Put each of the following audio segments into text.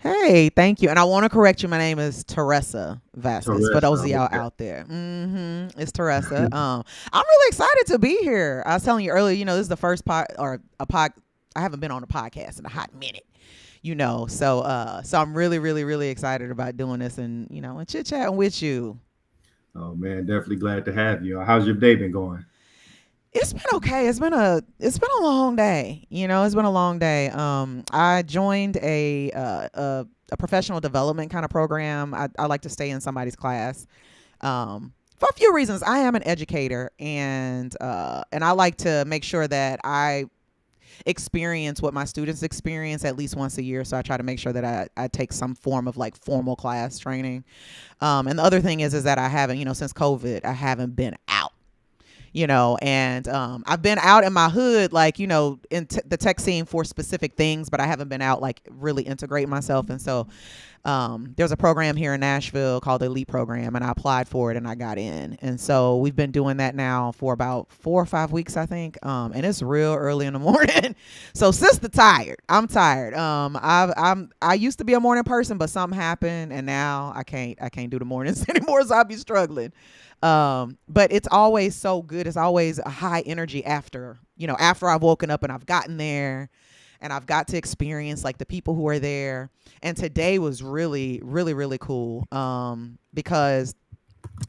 Hey, thank you. And I want to correct you. My name is Teresa Vasquez. For those Teresa. of y'all Okay. out there, it's Teresa. I'm really excited to be here. I was telling you earlier. This is the first pod or a pod. I haven't been on a podcast in a hot minute. So I'm really, really, really excited about doing this and and chit chatting with you. Oh man, definitely glad to have you. How's your day been going? It's been okay. It's been a long day. It's been a long day. I joined a professional development kind of program. I like to stay in somebody's class. For a few reasons. I am an educator, and I like to make sure that I experience what my students experience at least once a year. So I try to make sure that I take some form of like formal class training. And the other thing is that I haven't, since COVID, I haven't been out. And I've been out in my hood, like, in the tech scene for specific things, but I haven't been out like really integrate myself. And so there's a program here in Nashville called the Elite Program, and I applied for it and I got in. And so we've been doing that now for about 4 or 5 weeks, I think. And it's real early in the morning. So sister tired. I'm tired. I used to be a morning person, but something happened, and now I can't do the mornings anymore. So I'll be struggling. But it's always so good. It's always a high energy after I've woken up and I've gotten there and I've got to experience like the people who are there. And today was really, really, really cool. Because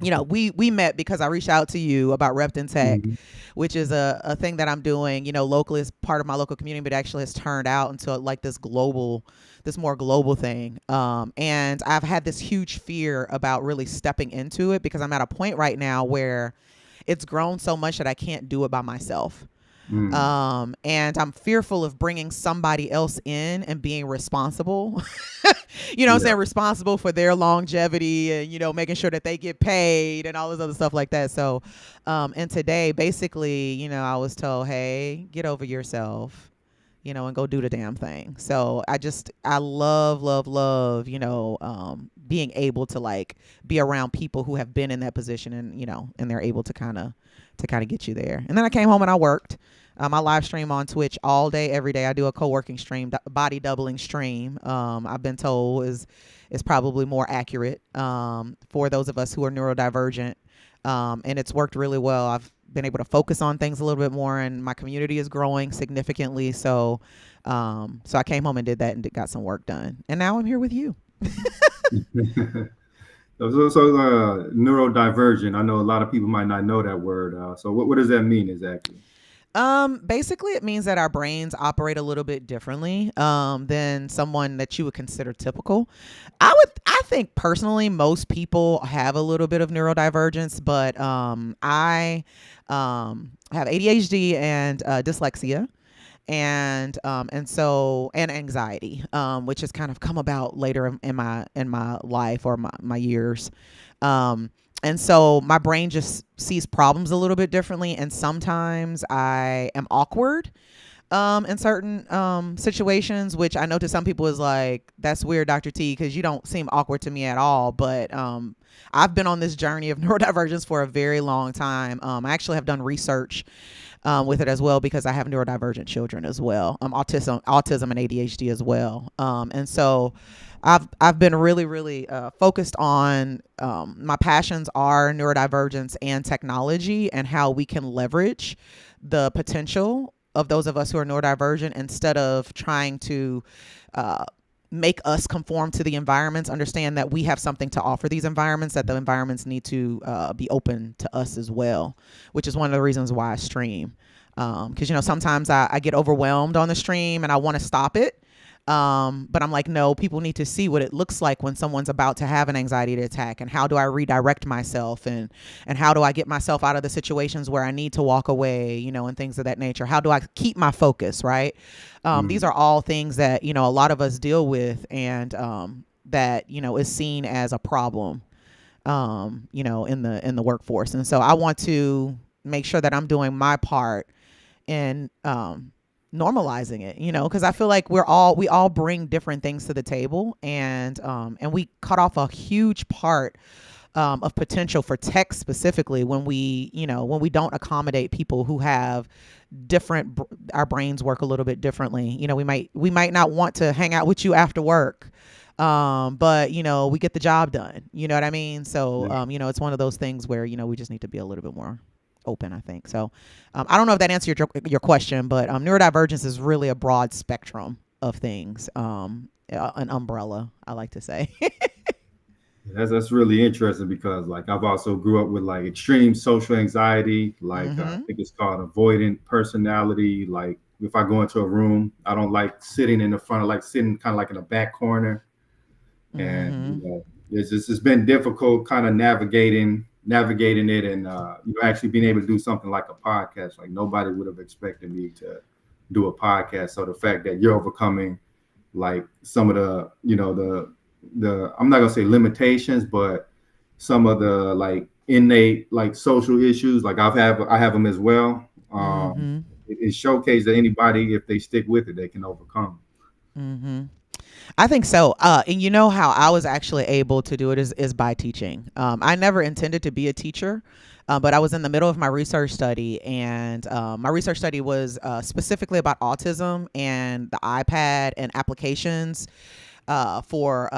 we met because I reached out to you about Repton Tech, Mhm. which is a thing that I'm doing, locally as part of my local community, but actually has turned out into like this more global thing. And I've had this huge fear about really stepping into it because I'm at a point right now where it's grown so much that I can't do it by myself. Mm. And I'm fearful of bringing somebody else in and being responsible. I'm Yeah. saying responsible for their longevity and making sure that they get paid and all this other stuff like that. So, and today basically, I was told, hey, get over yourself, and go do the damn thing. So I love, love, love, being able to like be around people who have been in that position and and they're able to kind of get you there. And then I came home and I worked. I live stream on Twitch all day, every day. I do a co-working stream, body doubling stream. I've been told is probably more accurate for those of us who are neurodivergent. And it's worked really well. I've been able to focus on things a little bit more, and my community is growing significantly. So I came home and did that and got some work done. And now I'm here with you. Neurodivergent. I know a lot of people might not know that word. So what does that mean exactly? Basically it means that our brains operate a little bit differently than someone that you would consider typical. I think personally most people have a little bit of neurodivergence, but I have ADHD and dyslexia and anxiety, which has kind of come about later in my life or my years. And so my brain just sees problems a little bit differently, and sometimes I am awkward in certain situations, which I know to some people is like, that's weird, Dr. T, because you don't seem awkward to me at all. But I've been on this journey of neurodivergence for a very long time. I actually have done research with it as well because I have neurodivergent children as well, autism and ADHD as well. And so I've been really, really focused on my passions are neurodivergence and technology and how we can leverage the potential of those of us who are neurodivergent instead of trying to uh, make us conform to the environments. Understand that we have something to offer these environments, that the environments need to be open to us as well, which is one of the reasons why I stream. Because sometimes I get overwhelmed on the stream and I want to stop it, but I'm like, no, people need to see what it looks like when someone's about to have an anxiety attack, and how do I redirect myself, and how do I get myself out of the situations where I need to walk away, and things of that nature. How do I keep my focus, right? These Mm. are all things that a lot of us deal with, and that is seen as a problem, in the workforce. And so I want to make sure that I'm doing my part in normalizing it, because I feel like we all bring different things to the table, and we cut off a huge part of potential for tech specifically when we don't accommodate people who have different our brains work a little bit differently. We might not want to hang out with you after work, But we get the job done. You know what I mean? So, Yeah. it's one of those things where we just need to be a little bit more open, I think. So, I don't know if that answers your question, but neurodivergence is really a broad spectrum of things. An umbrella, I like to say. That's really interesting because like I've also grew up with like extreme social anxiety, like I Mm-hmm. think it's called avoidant personality. Like if I go into a room, I don't like sitting in the front, I like sitting kind of like in the back corner. And Mm-hmm. it's been difficult kind of navigating it, and actually being able to do something like a podcast. Like nobody would have expected me to do a podcast. So the fact that you're overcoming like some of the I'm not gonna say limitations, but some of the like innate like social issues, like I have them as well. Mm-hmm. It showcases that anybody, if they stick with it, they can overcome. Mm-hmm. I think so. And you know how I was actually able to do it is by teaching. I never intended to be a teacher, but I was in the middle of my research study, and my research study was specifically about autism and the iPad and applications for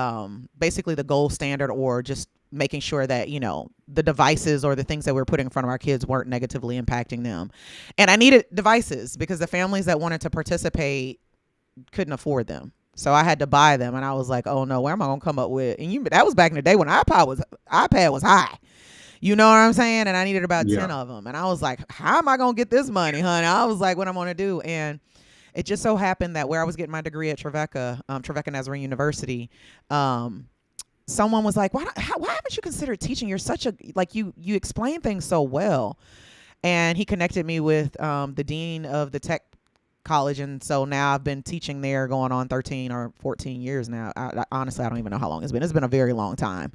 basically the gold standard, or just making sure that the devices or the things that we were putting in front of our kids weren't negatively impacting them. And I needed devices because the families that wanted to participate couldn't afford them. So I had to buy them, and I was like, "Oh no, where am I gonna come up with?" And that was back in the day when iPad was high. You know what I'm saying? And I needed about Yeah. 10 of them, and I was like, "How am I gonna get this money, honey?" I was like, "What I'm gonna do?" And it just so happened that where I was getting my degree at Trevecca Nazarene University, um, someone was like, why haven't you considered teaching? You're such a like you explain things so well." And he connected me with the dean of the tech college, and so now I've been teaching there going on 13 or 14 years now. Honestly, I don't even know how long it's been a very long time.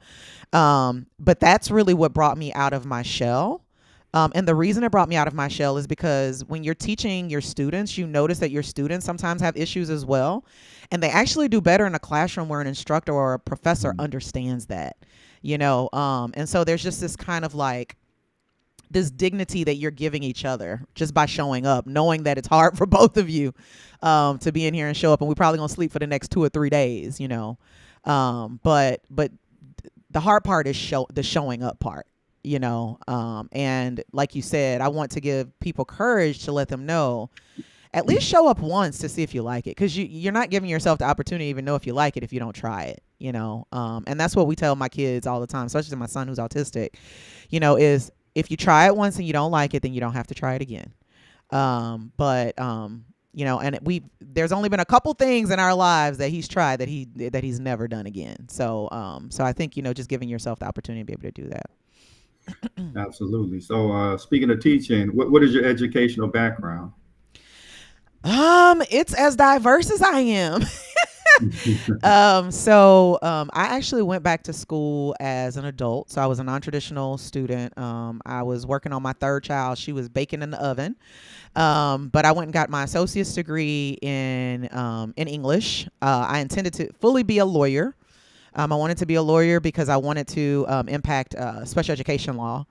But that's really what brought me out of my shell. And the reason it brought me out of my shell is because when you're teaching your students, you notice that your students sometimes have issues as well, and they actually do better in a classroom where an instructor or a professor Mhm. understands that. And so there's just this kind of like this dignity that you're giving each other just by showing up, knowing that it's hard for both of you to be in here and show up, and we're probably gonna sleep for the next 2 or 3 days. But the hard part is the showing up part. And like you said, I want to give people courage to let them know, at least show up once to see if you like it, because you're not giving yourself the opportunity to even know if you like it if you don't try it. And that's what we tell my kids all the time, especially my son who's autistic, is if you try it once and you don't like it, then you don't have to try it again. And there's only been a couple things in our lives that he's tried that he's never done again. So I think just giving yourself the opportunity to be able to do that. Absolutely. So speaking of teaching, what is your educational background? It's as diverse as I am. I actually went back to school as an adult. So I was a non-traditional student. I was working on my third child. She was baking in the oven. But I went and got my associate's degree in English. I intended to fully be a lawyer. I wanted to be a lawyer because I wanted to impact special education law,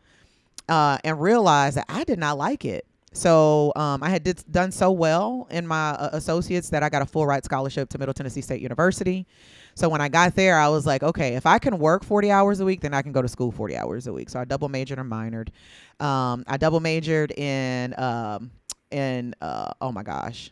and realized that I did not like it. So I had done so well in my associates that I got a full ride scholarship to Middle Tennessee State University. So when I got there, I was like, okay, if I can work 40 hours a week, then I can go to school 40 hours a week. So I double majored and minored. I double majored in oh my gosh,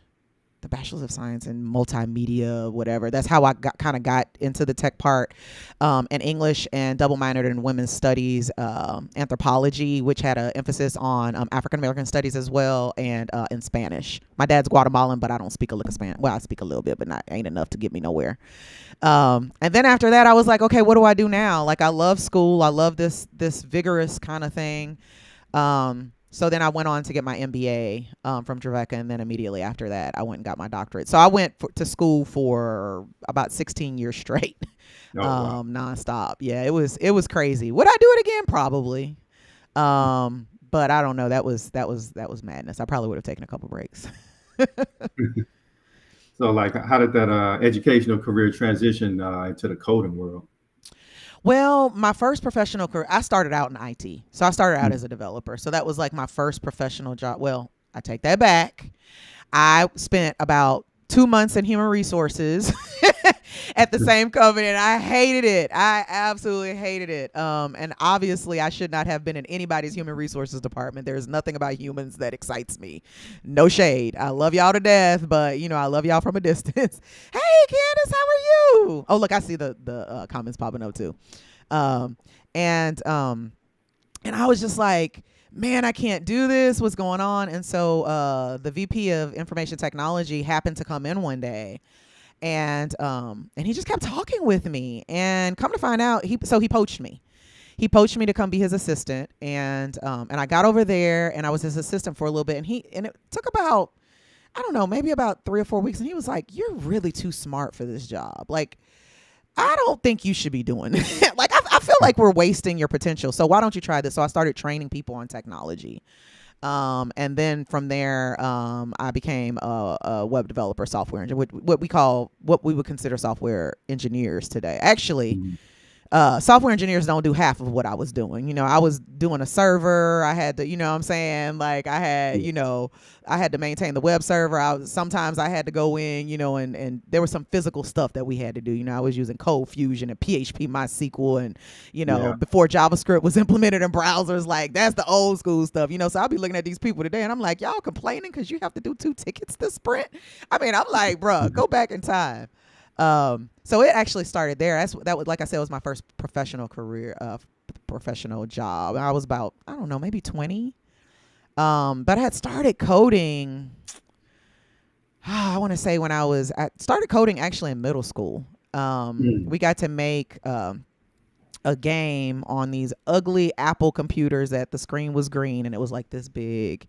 the Bachelor's of Science in Multimedia, whatever. That's how I got into the tech part, in English, and double minored in Women's Studies, anthropology, which had an emphasis on African American studies as well, and in Spanish. My dad's Guatemalan, but I don't speak a lick of Spanish. Well, I speak a little bit, but not ain't enough to get me nowhere. And then after that, I was like, okay, what do I do now? Like, I love school. I love this vigorous kind of thing. So then I went on to get my MBA from Trevecca, and then immediately after that, I went and got my doctorate. So I went to school for about 16 years straight, Oh wow. nonstop. Yeah, it was crazy. Would I do it again? Probably. But I don't know. That was madness. I probably would have taken a couple breaks. So like, how did that educational career transition into the coding world? Well, my first professional career, I started out in IT. So I started out as a developer. So that was like my first professional job. Well, I take that back. I spent about 2 months in human resources at the same company, and I hated it. I absolutely hated it. And obviously, I should not have been in anybody's human resources department. There's nothing about humans that excites me. No shade. I love y'all to death, but I love y'all from a distance. Hey, Candace, how are you? Oh, look, I see the comments popping up too. Um, and I was just like, man, I can't do this. What's going on? And so the VP of Information Technology happened to come in one day, and he just kept talking with me. And come to find out, he poached me. He poached me to come be his assistant, and I got over there, and I was his assistant for a little bit. And it took about, I don't know, maybe about 3 or 4 weeks. And he was like, "You're really too smart for this job. Like, I don't think you should be doing it. Like, I feel like we're wasting your potential. So why don't you try this?" So I started training people on technology. And then from there, I became a web developer, software engineer, what we would consider software engineers today. Actually, Mhm. Software engineers don't do half of what I was doing. I was doing a server. I had to, what I'm saying? Like, Yeah. I had to maintain the web server. Sometimes I had to go in, and there was some physical stuff that we had to do. I was using Code Fusion and PHP MySQL, and, Yeah. before JavaScript was implemented in browsers. Like, that's the old school stuff, So I'll be looking at these people today, and I'm like, y'all complaining because you have to do 2 tickets this sprint? I mean, I'm like, bruh, go back in time. So it actually started there. That was, like I said, was my first professional career, professional job. I was about, I don't know, maybe 20. But I had started coding. I want to say I started coding actually in middle school. Mm. We got to make a game on these ugly Apple computers that the screen was green and it was like this big.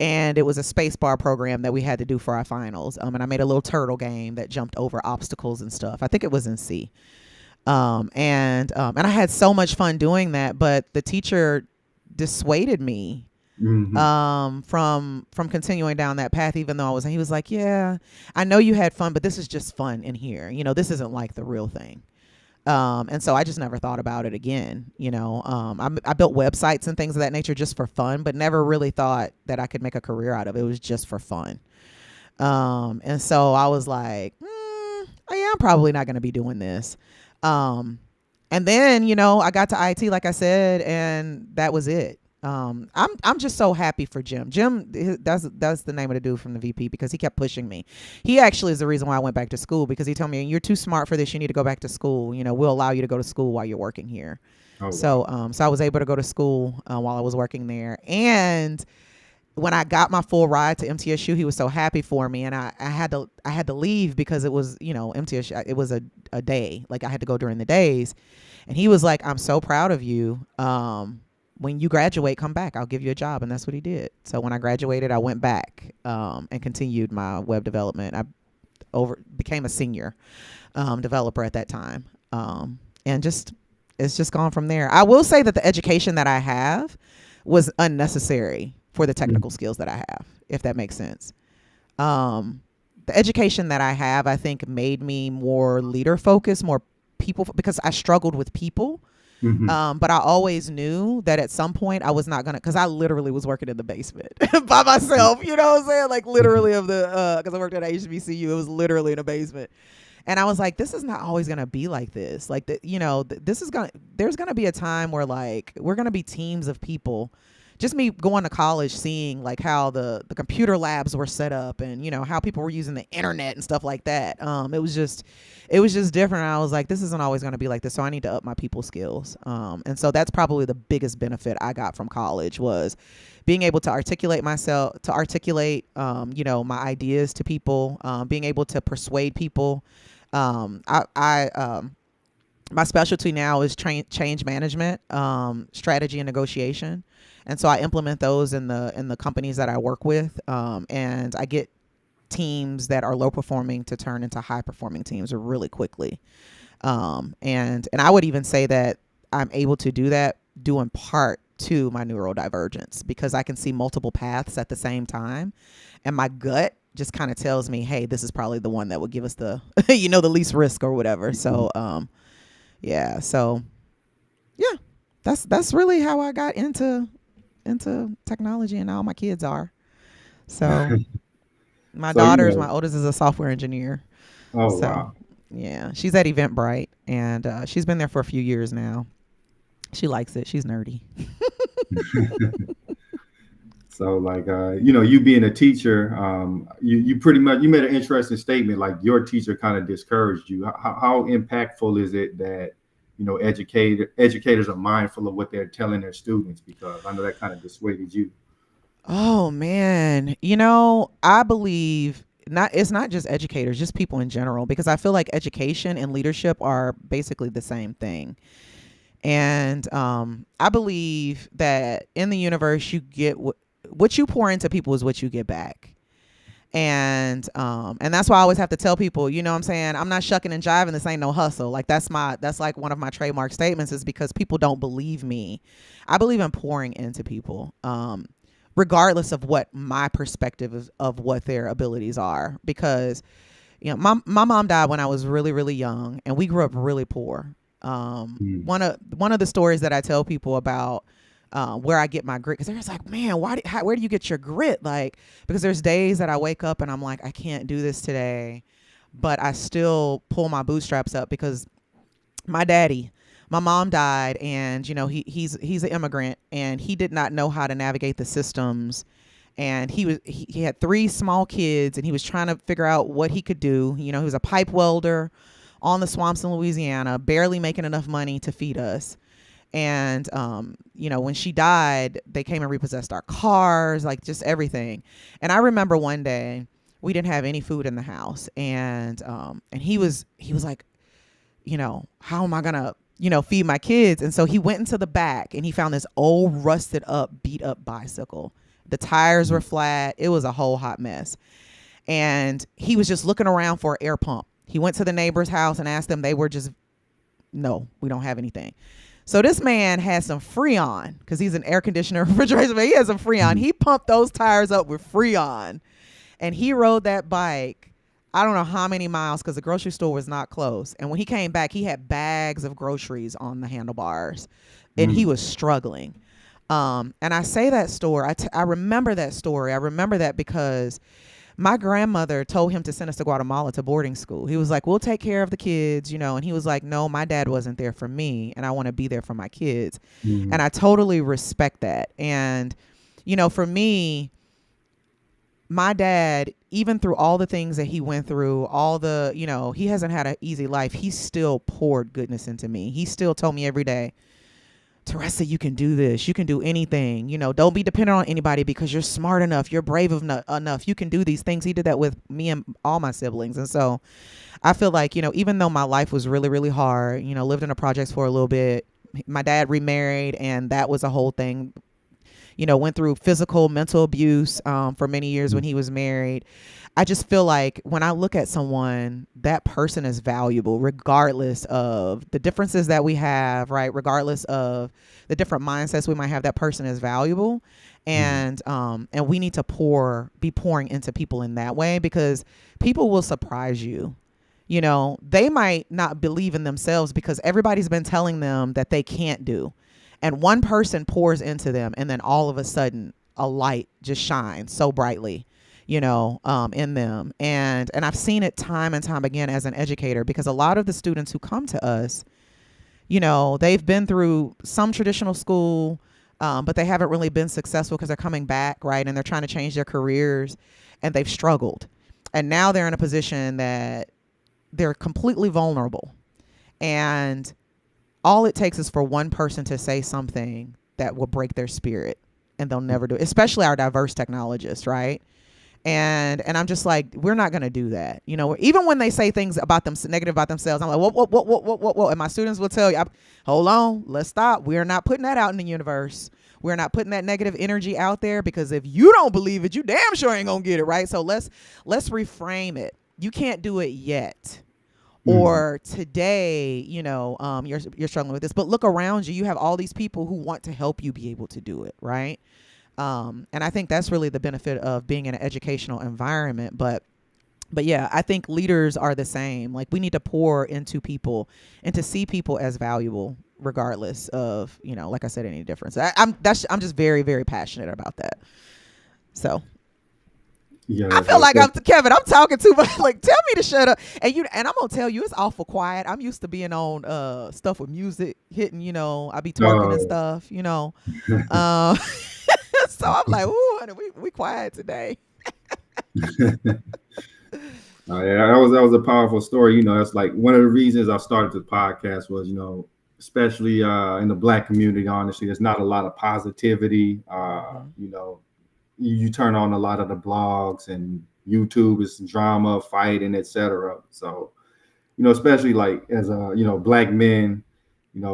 And it was a space bar program that we had to do for our finals. And I made a little turtle game that jumped over obstacles and stuff. I think it was in C. And I had so much fun doing that, but the teacher dissuaded me Mhm. from continuing down that path, even though he was like, "Yeah, I know you had fun, but this is just fun in here. This isn't like the real thing." And so I just never thought about it again. I built websites and things of that nature just for fun, but never really thought that I could make a career out of it. It was just for fun. And so I was like, yeah, I'm probably not going to be doing this. And then, I got to IT, like I said, and that was it. I'm just so happy for Jim. Jim, that's the name of the dude from the VP, because he kept pushing me. He actually is the reason why I went back to school, because he told me, "You're too smart for this. You need to go back to school. We'll allow you to go to school while you're working here." Oh So, wow. so I was able to go to school while I was working there. And when I got my full ride to MTSU, he was so happy for me, and I had to leave because it was, MTSU. It was a day, like I had to go during the days, and he was like, "I'm so proud of you. When you graduate, come back. I'll give you a job." And that's what he did. So when I graduated, I went back and continued my web development. I became a senior developer at that time, and it's just gone from there. I will say that the education that I have was unnecessary for the technical Mhm. skills that I have, if that makes sense. The education that I have, I think, made me more leader focused, more people, because I struggled with people. Mhm. But I always knew that at some point I was not gonna, because I literally was working in the basement by myself. You know what I'm saying? Like, Mhm. literally, because I worked at HBCU, it was literally in a basement. And I was like, this is not always gonna be like this. Like, this is gonna. There's gonna be a time where, like, we're gonna be teams of people. Just me going to college, seeing like how the computer labs were set up, and how people were using the internet and stuff like that. It was just different. And I was like, this isn't always going to be like this, so I need to up my people skills. And so that's probably the biggest benefit I got from college, was being able to articulate myself, to articulate, my ideas to people, being able to persuade people. My specialty now is change management, strategy and negotiation, and so I implement those in the companies that I work with, and I get teams that are low performing to turn into high performing teams really quickly. And I would even say that I'm able to do that due in part to my neurodivergence, because I can see multiple paths at the same time, and my gut just kind of tells me, hey, this is probably the one that would give us the the least risk or whatever. So yeah, so yeah, that's really how I got into technology, and all my kids are. So my So daughters, my oldest is a software engineer. oh So wow. Yeah, she's at Eventbrite, and she's been there for a few years now. She likes it. She's nerdy. So like you being a teacher, you pretty much you made an interesting statement. Like your teacher kind of discouraged you. How impactful is it that educators are mindful of what they're telling their students? Because I know that kind of dissuaded you. Oh man, I believe not. It's not just educators, just people in general, because I feel like education and leadership are basically the same thing. And I believe that in the universe, you get what you pour into people is what you get back. And that's why I always have to tell people, you know what I'm saying, I'm not shucking and jiving. This ain't no hustle. Like that's like one of my trademark statements, is because people don't believe me. I believe in pouring into people, regardless of what my perspective is of what their abilities are. Because my mom died when I was really really young, and we grew up really poor. Mm. One of the stories that I tell people about, where I get my grit, because they're just like, man, where do you get your grit? Like, because there's days that I wake up and I'm like, I can't do this today, but I still pull my bootstraps up, because my daddy, my mom died, and he's an immigrant, and he did not know how to navigate the systems, and he had three small kids, and he was trying to figure out what he could do. He was a pipe welder on the swamps in Louisiana, barely making enough money to feed us. And when she died, they came and repossessed our cars, like just everything. And I remember one day we didn't have any food in the house, and he was like, how am I gonna feed my kids? And so he went into the back and he found this old rusted up, beat up bicycle. The tires were flat. It was a whole hot mess. And he was just looking around for an air pump. He went to the neighbor's house and asked them. They were just, no, we don't have anything. So this man had some Freon, because he's an air conditioner refrigerator, but he had some Freon. He pumped those tires up with Freon, and he rode that bike, I don't know how many miles, because the grocery store was not close. And when he came back, he had bags of groceries on the handlebars, and he Mm. was struggling. And I say that story. I remember that story. I remember that because my grandmother told him to send us to Guatemala to boarding school. He was like, we'll take care of the kids, and he was like, no, my dad wasn't there for me, and I want to be there for my kids. And Mm. I totally respect that. And, for me, my dad, even through all the things that he went through, all the, he hasn't had an easy life. He still poured goodness into me. He still told me every day, Teresa, you can do this. You can do anything. Don't be dependent on anybody, because you're smart enough. You're brave enough. You can do these things. He did that with me and all my siblings. And so I feel like, even though my life was really, really hard, lived in the projects for a little bit, my dad remarried, and that was a whole thing. Went through physical, mental abuse, for many years when he was married. I just feel like when I look at someone, that person is valuable, regardless of the differences that we have, right? Regardless of the different mindsets we might have, that person is valuable. Mm. And we need to be pouring into people in that way, because people will surprise you. They might not believe in themselves because everybody's been telling them that they can't do. And one person pours into them, and then all of a sudden a light just shines so brightly, in them. And I've seen it time and time again as an educator, because a lot of the students who come to us, they've been through some traditional school, but they haven't really been successful because they're coming back, right? And they're trying to change their careers, and they've struggled. And now they're in a position that they're completely vulnerable. And all it takes is for one person to say something that will break their spirit, and they'll never do it, especially our diverse technologists, right? And I'm just like, we're not going to do that. Even when they say things about them negative about themselves, I'm like, whoa. And my students will tell you, hold on, let's stop. We're not putting that out in the universe. We're not putting that negative energy out there, because if you don't believe it, you damn sure ain't going to get it, right? So let's reframe it. You can't do it yet. Mm. Or today, you're struggling with this, but look around you. You have all these people who want to help you be able to do it, right? And I think that's really the benefit of being in an educational environment. But yeah, I think leaders are the same. Like, we need to pour into people and to see people as valuable, regardless of, like I said, any difference. I'm just very, very passionate about that. So Yeah, I that's feel what's like up. I'm Kevin. I'm talking too much. Like, tell me to shut up. And I'm gonna tell you, it's awful quiet. I'm used to being on stuff with music hitting. I be twerking and Oh, stuff. Uh, so I'm like, ooh, honey, we quiet today. yeah, that was a powerful story. That's like one of the reasons I started this podcast was, especially in the Black community. Honestly, there's not a lot of positivity. Hmm. You turn on a lot of the blogs and YouTube is drama, fighting, etc. So, especially like as a Black men, a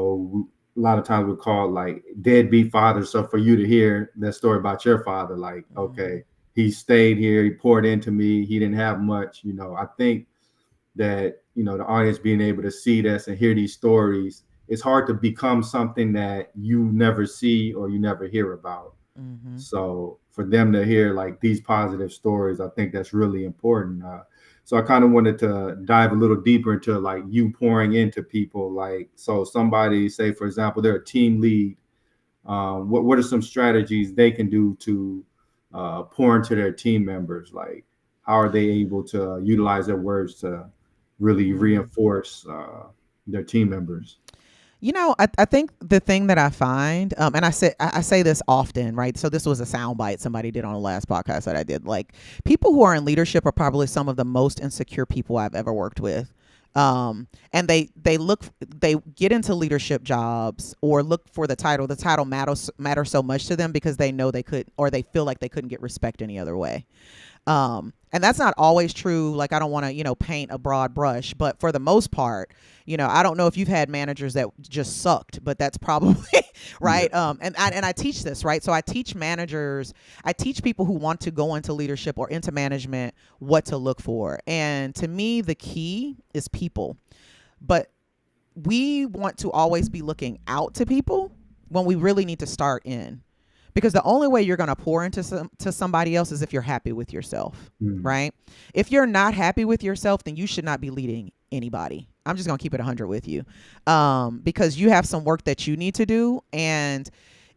lot of times we call like deadbeat fathers. So for you to hear that story about your father, like, Hmm. okay, he stayed here, he poured into me, he didn't have much. I think that the audience being able to see this and hear these stories, it's hard to become something that you never see or you never hear about. Hmm. So for them to hear like these positive stories, I think that's really important. So I kind of wanted to dive a little deeper into like you pouring into people. Like, so somebody, say for example, they're a team lead. What are some strategies they can do to pour into their team members? Like, how are they able to utilize their words to really Hmm. reinforce their team members? I think the thing that I find, and I say this often, right? So this was a soundbite somebody did on the last podcast that I did. Like, people who are in leadership are probably some of the most insecure people I've ever worked with. And they get into leadership jobs or look for the title. The title matters so much to them because they know they could, or they feel like they couldn't get respect any other way. And that's not always true. Like, I don't want to, paint a broad brush, but for the most part, I don't know if you've had managers that just sucked, but that's probably Yeah. right. And I teach this, right? So I teach managers, I teach people who want to go into leadership or into management what to look for. And to me, the key is people. But we want to always be looking out to people when we really need to start in, because the only way you're going to pour into to somebody else is if you're happy with yourself, Mm. right? If you're not happy with yourself, then you should not be leading anybody. I'm just going to keep it 100 with you, because you have some work that you need to do. And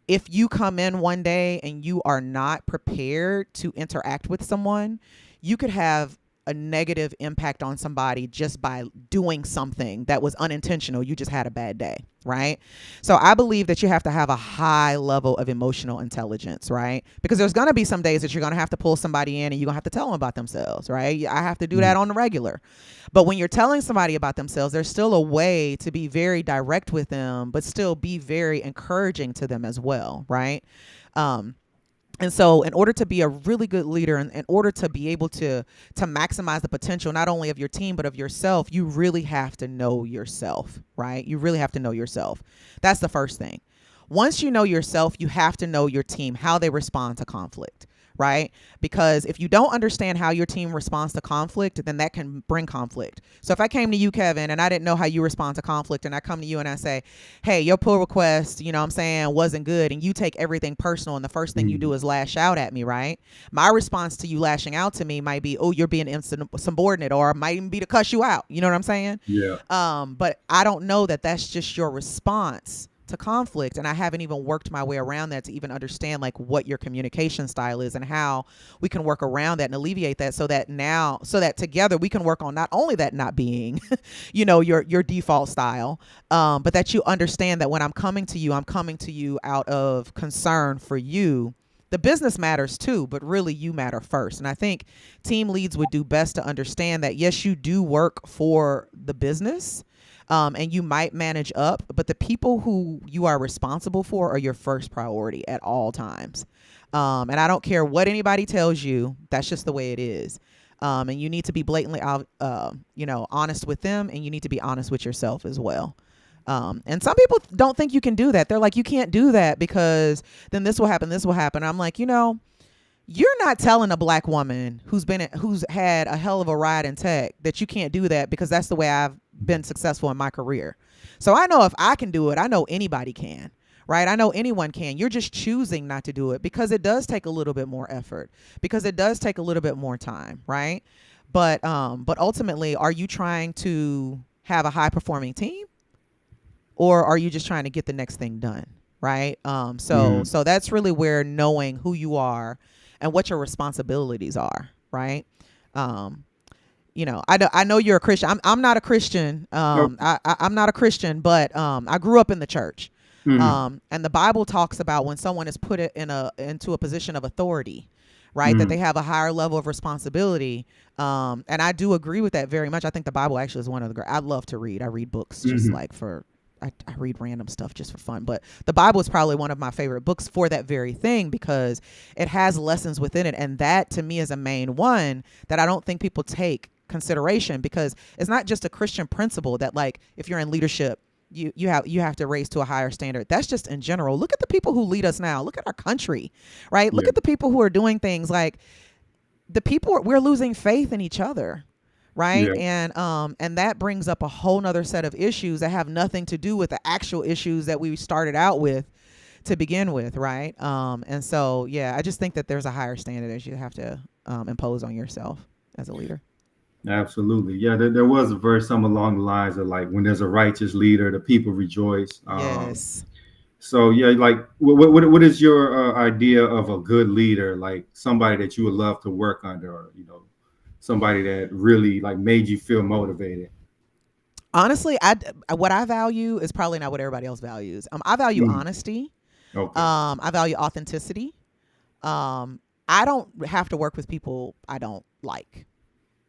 if you come in one day and you are not prepared to interact with someone, you could have a negative impact on somebody just by doing something that was unintentional. You just had a bad day, right? So I believe that you have to have a high level of emotional intelligence, right? Because there's going to be some days that you're going to have to pull somebody in and you're going to have to tell them about themselves, right? I have to do Mm. that on the regular. But when you're telling somebody about themselves, there's still a way to be very direct with them, but still be very encouraging to them as well, right? Um, and so in order to be a really good leader, and in order to be able to maximize the potential not only of your team but of yourself, you really have to know yourself, right? You really have to know yourself. That's the first thing. Once you know yourself, you have to know your team, how they respond to conflict, right? Because if you don't understand how your team responds to conflict, then that can bring conflict. So if I came to you, Kevin, and I didn't know how you respond to conflict, and I come to you and I say, hey, your pull request, what I'm saying, wasn't good, and you take everything personal, and the first thing you do Mm. is lash out at me, right? My response to you lashing out to me might be, oh, you're being insubordinate, or it might even be to cuss you out. You know what I'm saying? Yeah. But I don't know that that's just your response to conflict, and I haven't even worked my way around that to even understand like what your communication style is and how we can work around that and alleviate that, so that together we can work on not only that not being your default style, but that you understand that when I'm coming to you out of concern for you. The business matters too, but really you matter first. And I think team leads would do best to understand that yes, you do work for the business, and you might manage up, but the people who you are responsible for are your first priority at all times. And I don't care what anybody tells you, that's just the way it is. And you need to be blatantly honest with them, and you need to be honest with yourself as well. And some people don't think you can do that. They're like, you can't do that because then this will happen, this will happen. I'm like, you're not telling a black woman who's had a hell of a ride in tech that you can't do that, because that's the way I've been successful in my career. So I know if I can do it, I know anybody can. Right? I know anyone can. You're just choosing not to do it because it does take a little bit more effort, because it does take a little bit more time, right? But ultimately, are you trying to have a high performing team, or are you just trying to get the next thing done, right? So Mm. so that's really where knowing who you are and what your responsibilities are, right? Um, I know you're a Christian. I'm not a Christian. Okay. I'm not a Christian, but I grew up in the church. Mm-hmm. And the Bible talks about when someone is put into a position of authority, right? That Mm-hmm. they have a higher level of responsibility. And I do agree with that very much. I think the Bible actually is one of the great. I love to read. I read books just Mm-hmm. like for. I read random stuff just for fun, but the Bible is probably one of my favorite books for that very thing because it has lessons within it, and that to me is a main one that I don't think people take consideration because it's not just a Christian principle that like if you're in leadership you have to raise to a higher standard. That's just in general. Look at the people who lead us now. Look at our country, right? Look Yeah. at the people who are doing things like the people we're losing faith in each other, right? Yeah. And that brings up a whole nother set of issues that have nothing to do with the actual issues that we started out with to begin with, right? And so yeah, I just think that there's a higher standard that you have to impose on yourself as a leader. Absolutely. Yeah. There was a verse some along the lines of like when there's a righteous leader, the people rejoice. Yes. So yeah, like what is your idea of a good leader? Like somebody that you would love to work under, or somebody that really like made you feel motivated. Honestly, what I value is probably not what everybody else values. I value Mm. honesty. Okay. I value authenticity. I don't have to work with people I don't like.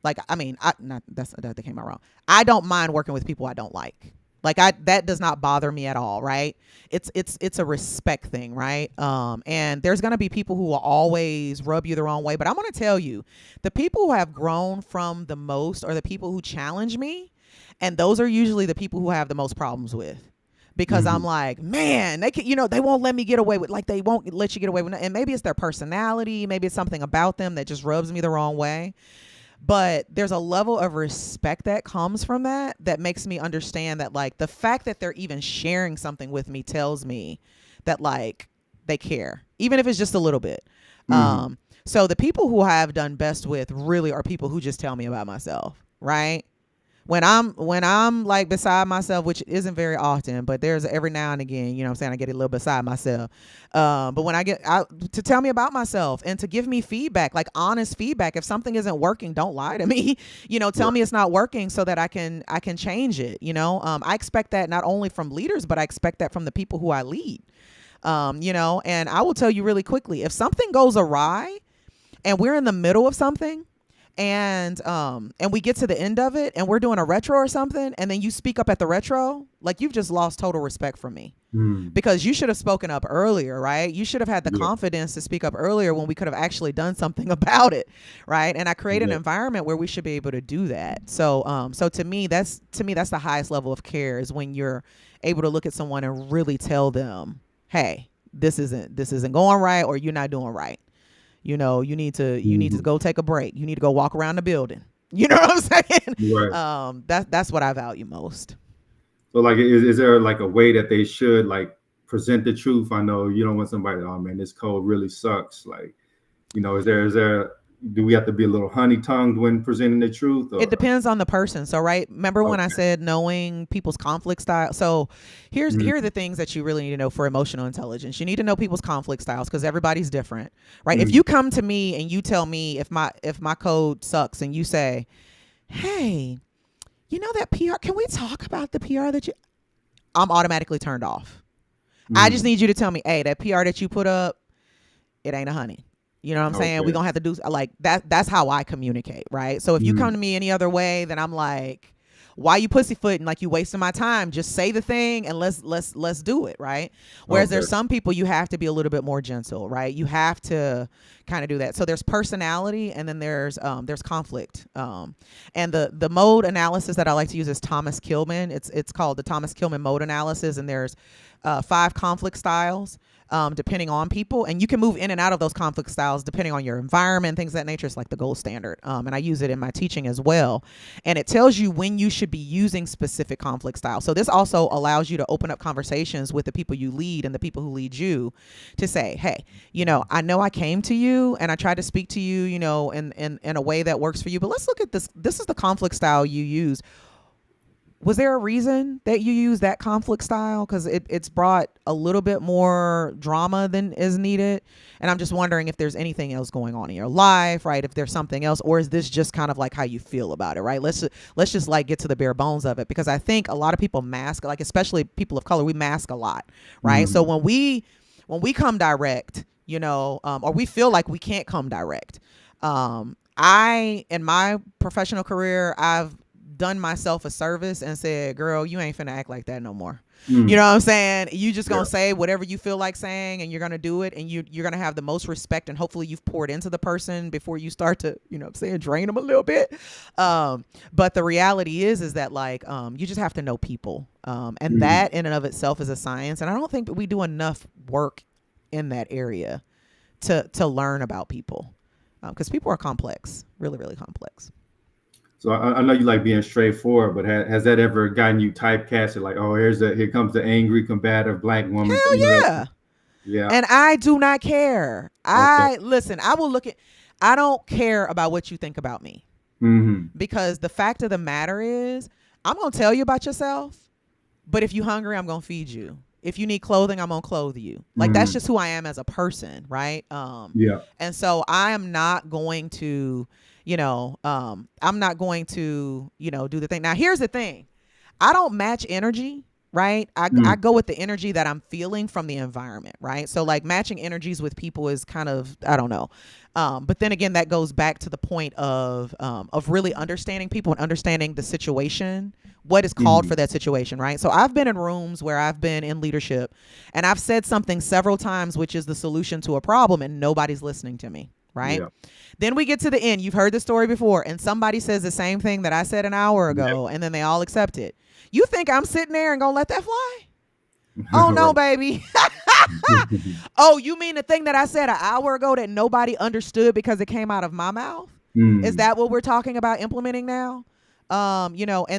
Like, I mean, that came out wrong. I don't mind working with people I don't like. Like that does not bother me at all, right? It's a respect thing, right? And there's gonna be people who will always rub you the wrong way, but I'm gonna tell you, the people who have grown from the most are the people who challenge me, and those are usually the people who I have the most problems with. Because I'm Hmm. like, man, they can, they won't let me get away with, like, they won't let you get away with, and maybe it's their personality, maybe it's something about them that just rubs me the wrong way. But there's a level of respect that comes from that makes me understand that like the fact that they're even sharing something with me tells me that like they care, even if it's just a little bit. Hmm. So the people who I have done best with really are people who just tell me about myself, right? When I'm like beside myself, which isn't very often, but there's every now and again, I'm saying, I get a little beside myself. But when I get out to tell me about myself and to give me feedback, like honest feedback. If something isn't working, don't lie to me. Tell Right. me it's not working so that I can change it. I expect that not only from leaders, but I expect that from the people who I lead. And I will tell you really quickly, if something goes awry and we're in the middle of something and we get to the end of it and we're doing a retro or something, and then you speak up at the retro, like you've just lost total respect for me, Mm. because you should have spoken up earlier, right? You should have had the Yeah. confidence to speak up earlier when we could have actually done something about it, right? And I create an Yeah. environment where we should be able to do that. So to me that's the highest level of care, is when you're able to look at someone and really tell them, hey, this isn't going right, or you're not doing right. You need to Mhm. go take a break. You need to go walk around the building. You know what I'm saying? Right. That's what I value most. So like, is there like a way that they should like present the truth? I know you don't want somebody, oh man, this code really sucks. Like, is there do we have to be a little honey tongued when presenting the truth, It or depends on the person. So, right, remember when I okay? said knowing people's conflict style? So, here are Mm-hmm. the things that you really need to know for emotional intelligence. You need to know people's conflict styles because everybody's different, right? If Mm-hmm. you come to me and you tell me if my code sucks, and you say, "Hey, that PR? Can we talk about the PR that you?" I'm automatically turned off. I just Mm-hmm. need you to tell me, "Hey, that PR that you put up, it ain't a honey." You know what I'm saying? We're Okay. gonna have to do like that. That's how I communicate, right? So if you come Mm-hmm. to me any other way, then I'm like, why you pussyfooting? Like, you wasting my time. Just say the thing and let's do it, right? Whereas Okay. there's some people you have to be a little bit more gentle, right? You have to kind of do that. So there's personality, and then there's conflict. And the mode analysis that I like to use is Thomas Kilman. It's called the Thomas Kilman mode analysis, and there's 5 conflict styles, depending on people, and you can move in and out of those conflict styles depending on your environment, things of that nature. It's like the gold standard, and I use it in my teaching as well. And it tells you when you should be using specific conflict styles. So this also allows you to open up conversations with the people you lead and the people who lead you, to say, hey, I know I came to you and I tried to speak to you, in a way that works for you, but let's look at this. This is the conflict style you use. Was there a reason that you use that conflict style? Because it's brought a little bit more drama than is needed. And I'm just wondering if there's anything else going on in your life, right? If there's something else, or is this just kind of like how you feel about it, right? Let's just like get to the bare bones of it, because I think a lot of people mask, like especially people of color, we mask a lot, right? So Mm-hmm. when we come direct, or we feel like we can't come direct. I in my professional career, I've done myself a service and said, girl, you ain't finna act like that no more. You Mm. know what I'm saying? You just Yeah. gonna say whatever you feel like saying, and you're gonna do it, and you're gonna have the most respect, and hopefully you've poured into the person before you start to, what I'm saying, drain them a little bit. But the reality is that like you just have to know people, and Mm. that in and of itself is a science, and I don't think that we do enough work in that area to learn about people, because people are complex, really, really complex. So I know you like being straightforward, but has that ever gotten you typecasted? Like, oh, here comes the angry, combative black woman. Hell yeah. Yeah. And I do not care. Okay. I listen, I will look at I don't care about what you think about me, Mm-hmm. because the fact of the matter is I'm going to tell you about yourself, but if you're hungry, I'm going to feed you. If you need clothing, I'm going to clothe you. Like that's Mm-hmm. just who I am as a person, right? Yeah. And so I am not going to, I'm not going to, do the thing. Now, here's the thing. I don't match energy, right? I Mm. go with the energy that I'm feeling from the environment, right? So like matching energies with people is kind of, I don't know. But then again, that goes back to the point of really understanding people and understanding the situation, what is called Mm. for that situation, right? So I've been in rooms where I've been in leadership and I've said something several times, which is the solution to a problem, and nobody's listening to me, right? Yeah. Then we get to the end. You've heard the story before, and somebody says the same thing that I said an hour Yep. ago, and then they all accept it. You think I'm sitting there and gonna let that fly? Oh no, Right. baby. Oh, you mean the thing that I said an hour ago that nobody understood because it came out of my mouth? Is Mm. that what we're talking about implementing now? And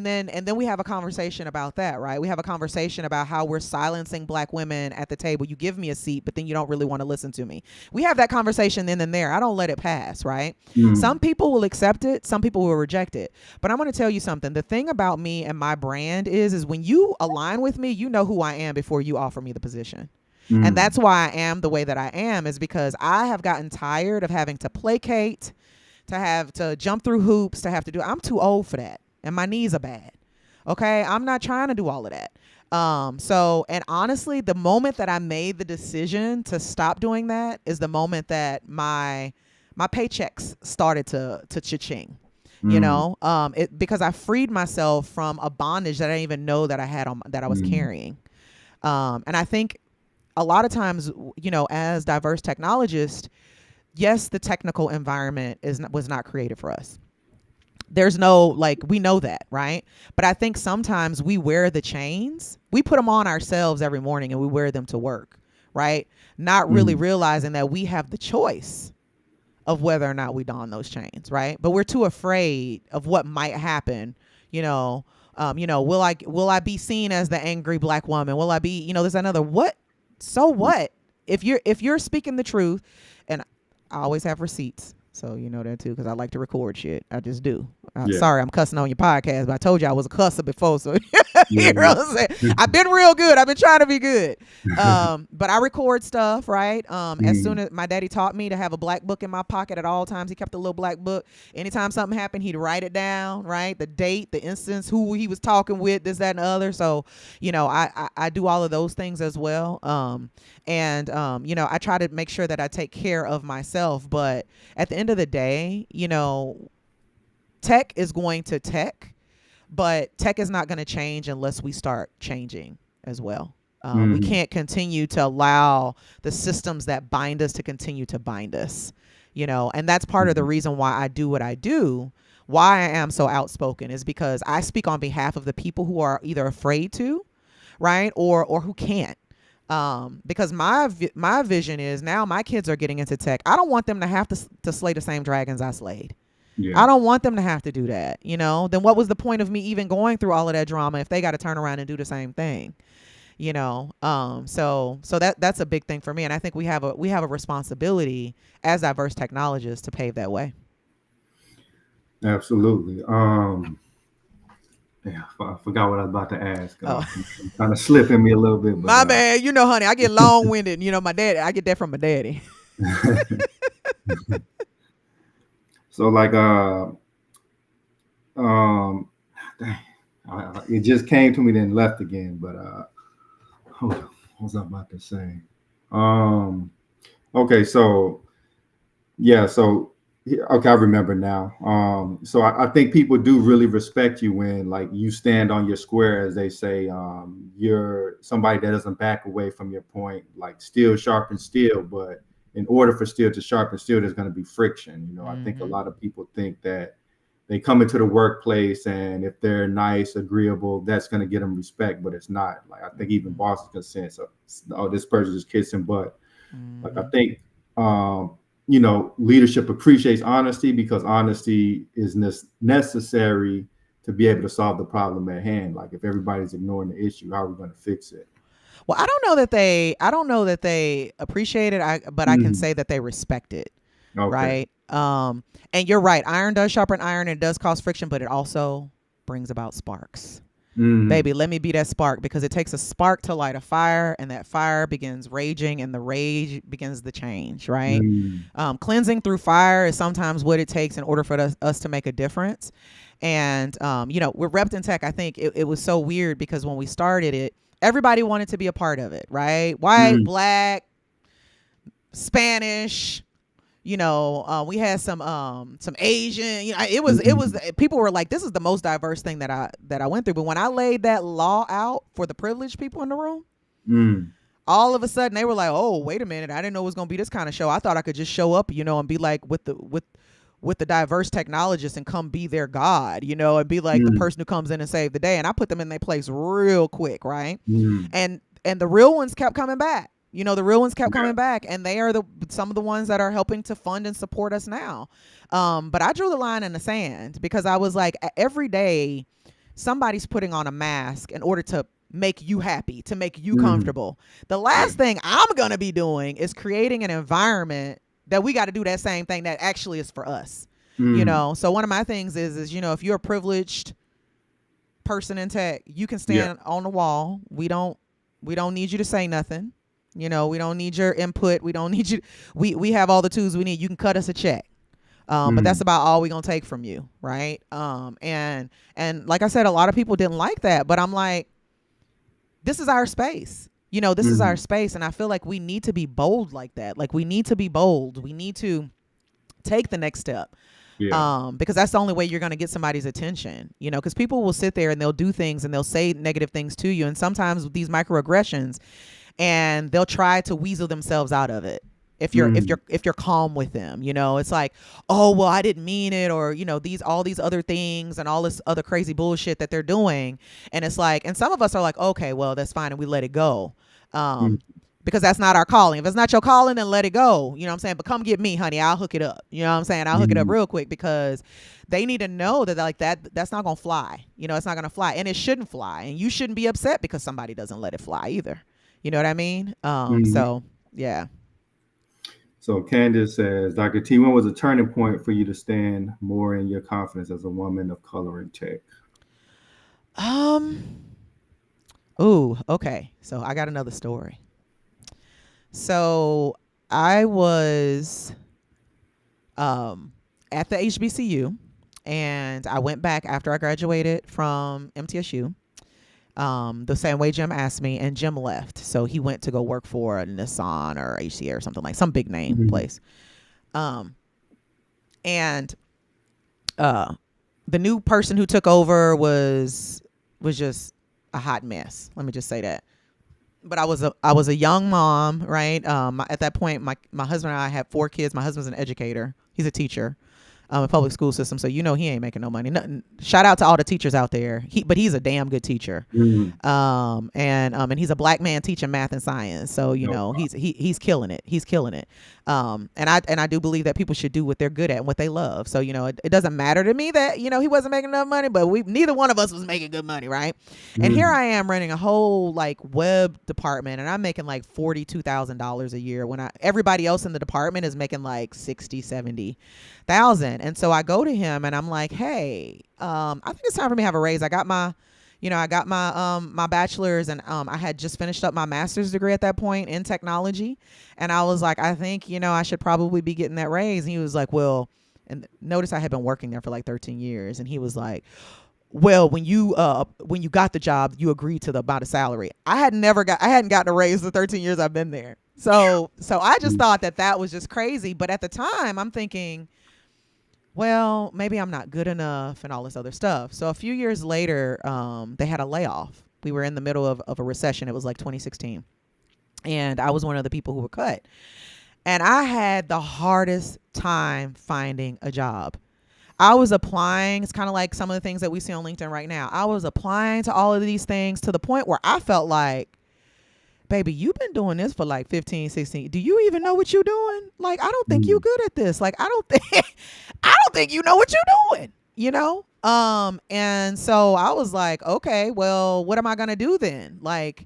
then we have a conversation about that, right? We have a conversation about how we're silencing black women at the table. You give me a seat, but then you don't really want to listen to me. We have that conversation then and there. I don't let it pass, right? Mm. Some people will accept it, some people will reject it. But I'm going to tell you something. The thing about me and my brand is when you align with me, you know who I am before you offer me the position. And Mm. that's why I am the way that I am, is because I have gotten tired of having to placate, to have to jump through hoops, to have to do. I'm too old for that, and my knees are bad. Okay, I'm not trying to do all of that. And honestly, the moment that I made the decision to stop doing that is the moment that my paychecks started to cha-ching. Mm. Because I freed myself from a bondage that I didn't even know that I had on, that I was Mm. carrying. And I think a lot of times, as diverse technologists, yes, the technical environment was not created for us. There's no, like, we know that, right? But I think sometimes we wear the chains. We put them on ourselves every morning and we wear them to work, right? Not really Mm. realizing that we have the choice of whether or not we don those chains, right? But we're too afraid of what might happen, you know. Will I be seen as the angry black woman? Will I be, there's another what? So what? If you're speaking the truth, and I always have receipts. So you know that too, because I like to record shit. I just do. Yeah. Sorry, I'm cussing on your podcast, but I told you I was a cusser before, so Yeah. you know what I'm saying. I've been real good. I've been trying to be good. But I record stuff, right? As soon Mm. as my daddy taught me to have a black book in my pocket at all times, he kept a little black book. Anytime something happened, he'd write it down, right? The date, the instance, who he was talking with, this, that, and the other. So, I do all of those things as well. I try to make sure that I take care of myself. But at the end of the day, tech is going to tech, but tech is not going to change unless we start changing as well. We Mm. can't continue to allow the systems that bind us to continue to bind us, and that's part of the Mm. reason why I do what I do. Why I am so outspoken is because I speak on behalf of the people who are either afraid to, right, or who can't. Because my vision is now my kids are getting into tech. I don't want them to have to slay the same dragons I slayed. Yeah. I don't want them to have to do that. Then what was the point of me even going through all of that drama if they got to turn around and do the same thing? So that's a big thing for me, and I think we have a responsibility as diverse technologists to pave that way. Absolutely. Yeah, I forgot what I was about to ask. Oh, Kind of slipping me a little bit, but my bad. You know, honey, I get long winded. You know, my dad. I get that from my daddy. so like um, dang, it just came to me then left again. But hold on, what was I about to say? Um, okay, so yeah, so okay, I remember now. So I think people do really respect you when like you stand on your square, as they say. You're somebody that doesn't back away from your point. Like steel sharpens steel, but in order for steel to sharpen steel, there's going to be friction. You know, I think a Mm-hmm. lot of people think that they come into the workplace and if they're nice, agreeable, that's going to get them respect, but it's not. Like I think even Mm-hmm. bosses can sense, oh, this person is kissing butt. Like I Mm-hmm. think you know, leadership appreciates honesty because honesty is necessary to be able to solve the problem at hand. Like if everybody's ignoring the issue, how are we going to fix it? Well, I don't know that they. I don't know that they appreciate it. But I can Mm, say that they respect it. okay. Right. And you're right. Iron does sharpen iron, and it does cause friction, but it also brings about sparks. Mm, Baby, let me be that spark, because it takes a spark to light a fire, and that fire begins raging, and the rage begins the change, right? mm, Cleansing through fire is sometimes what it takes in order for us to make a difference. And, you know, with Repton Tech, I think it was so weird because when we started it, everybody wanted to be a part of it, right? White, mm, black, Spanish, you know, we had some Asian. You know, it was mm, people were like, this is the most diverse thing that I went through. But when I laid that law out for the privileged people in the room, mm, all of a sudden they were like, oh, wait a minute, I didn't know it was gonna be this kind of show. I thought I could just show up, you know, and be like with the diverse technologists and come be their god, you know, and be like the mm, person who comes in and save the day. And I put them in their place real quick, right? mm. And the real ones kept coming back. You know, the real ones kept Yeah. coming back, and they are some of the ones that are helping to fund and support us now. But I drew the line in the sand because I was like, every day somebody's putting on a mask in order to make you happy, to make you Mm, comfortable. The yeah. last thing I'm gonna be doing is creating an environment that we got to do that same thing that actually is for us. You Mm, know, so one of my things is you know, if you're a privileged person in tech, you can yeah. stand on the wall. We don't need you to say nothing. You know, we don't need your input. We don't need you. We have all the tools we need. You can cut us a check. But that's Mm, about all we're gonna take from you, right? And like I said, a lot of people didn't like that, but I'm like, this is our space. You know, this is our mm, space, and I feel like we need to be bold like that. Like we need to be bold. We need to take the next step, yeah. because that's the only way you're going to get somebody's attention. You know, because people will sit there and they'll do things and they'll say negative things to you, and sometimes with these microaggressions, and they'll try to weasel themselves out of it. If you're if Mm, you're if you're calm with them, you know, it's like, oh well, I didn't mean it, or you know, these all these other things and all this other crazy bullshit that they're doing, and it's like, and some of us are like, okay, well, that's fine, and we let it go, mm, um, because that's not our calling. If it's not your calling, then let it go. You know what I'm saying? But come get me, honey. I'll hook it up. You know what I'm saying? I'll hook it up mm, real quick, because they need to know that like that's not gonna fly. You know, it's not gonna fly, and it shouldn't fly, and you shouldn't be upset because somebody doesn't let it fly either. You know what I mean? mm. So yeah. So Candace says, Dr. T, when was a turning point for you to stand more in your confidence as a woman of color in tech? Um. Ooh. Okay. So I got another story. So I was um at the HBCU, and I went back after I graduated from MTSU. The same way Jim asked me, and Jim left, so he went to go work for a Nissan or HCA or something, like some big name Mm, place. Um, and uh, the new person who took over was just a hot mess. Let me just say that. But I was a young mom, right? At that point, my husband and I had 4 kids. My husband's an educator. He's a teacher, a public school system. So you know he ain't making no money. Nothing. Shout out to all the teachers out there. But he's a damn good teacher. mm, And he's a black man teaching math and science. So you no. know he's killing it. He's killing it. And I do believe that people should do what they're good at and what they love. So you know it doesn't matter to me that you know he wasn't making enough money, but we neither one of us was making good money, right? And here Mm, I am running a whole like web department, and I'm making like $42,000 a year when everybody else in the department is making like 60, 70,000. on. And so I go to him and I'm like, hey, I think it's time for me to have a raise. I got my bachelor's, and I had just finished up my master's degree at that point in technology. And I was like, I think, I should probably be getting that raise. And he was like, well, and notice I had been working there for like 13 years. And he was like, well, when you got the job, you agreed to the amount of salary. I hadn't gotten a raise the 13 years I've been there. So I just thought that was just crazy. But at the time, I'm thinking, well, maybe I'm not good enough and all this other stuff. So a few years later, they had a layoff. We were in the middle of a recession. It was like 2016. And I was one of the people who were cut. And I had the hardest time finding a job. I was applying. It's kind of like some of the things that we see on LinkedIn right now. I was applying to all of these things to the point where I felt like, baby, you've been doing this for like 15, 16. Do you even know what you're doing? Like, I don't think you're good at this. Like, I don't think you know what you're doing, And so I was like, okay, well, what am I going to do then? Like,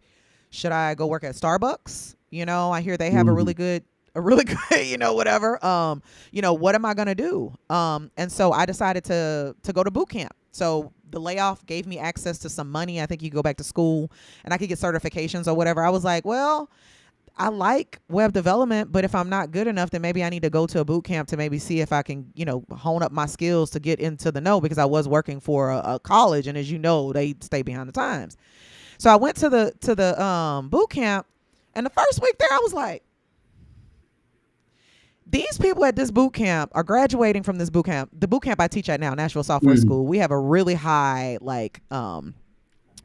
should I go work at Starbucks? I hear they have a really good, whatever. What am I going to do? And so I decided to go to boot camp. So the layoff gave me access to some money. I think you go back to school and I could get certifications or whatever. I was like, well, I like web development, but if I'm not good enough, then maybe I need to go to a boot camp to maybe see if I can, hone up my skills to get into the know, because I was working for a college, and as you know, they stay behind the times. So I went to the boot camp, and the first week there, I was like, these people at this boot camp are graduating from this boot camp. The boot camp I teach at now, Nashville Software School, we have a really high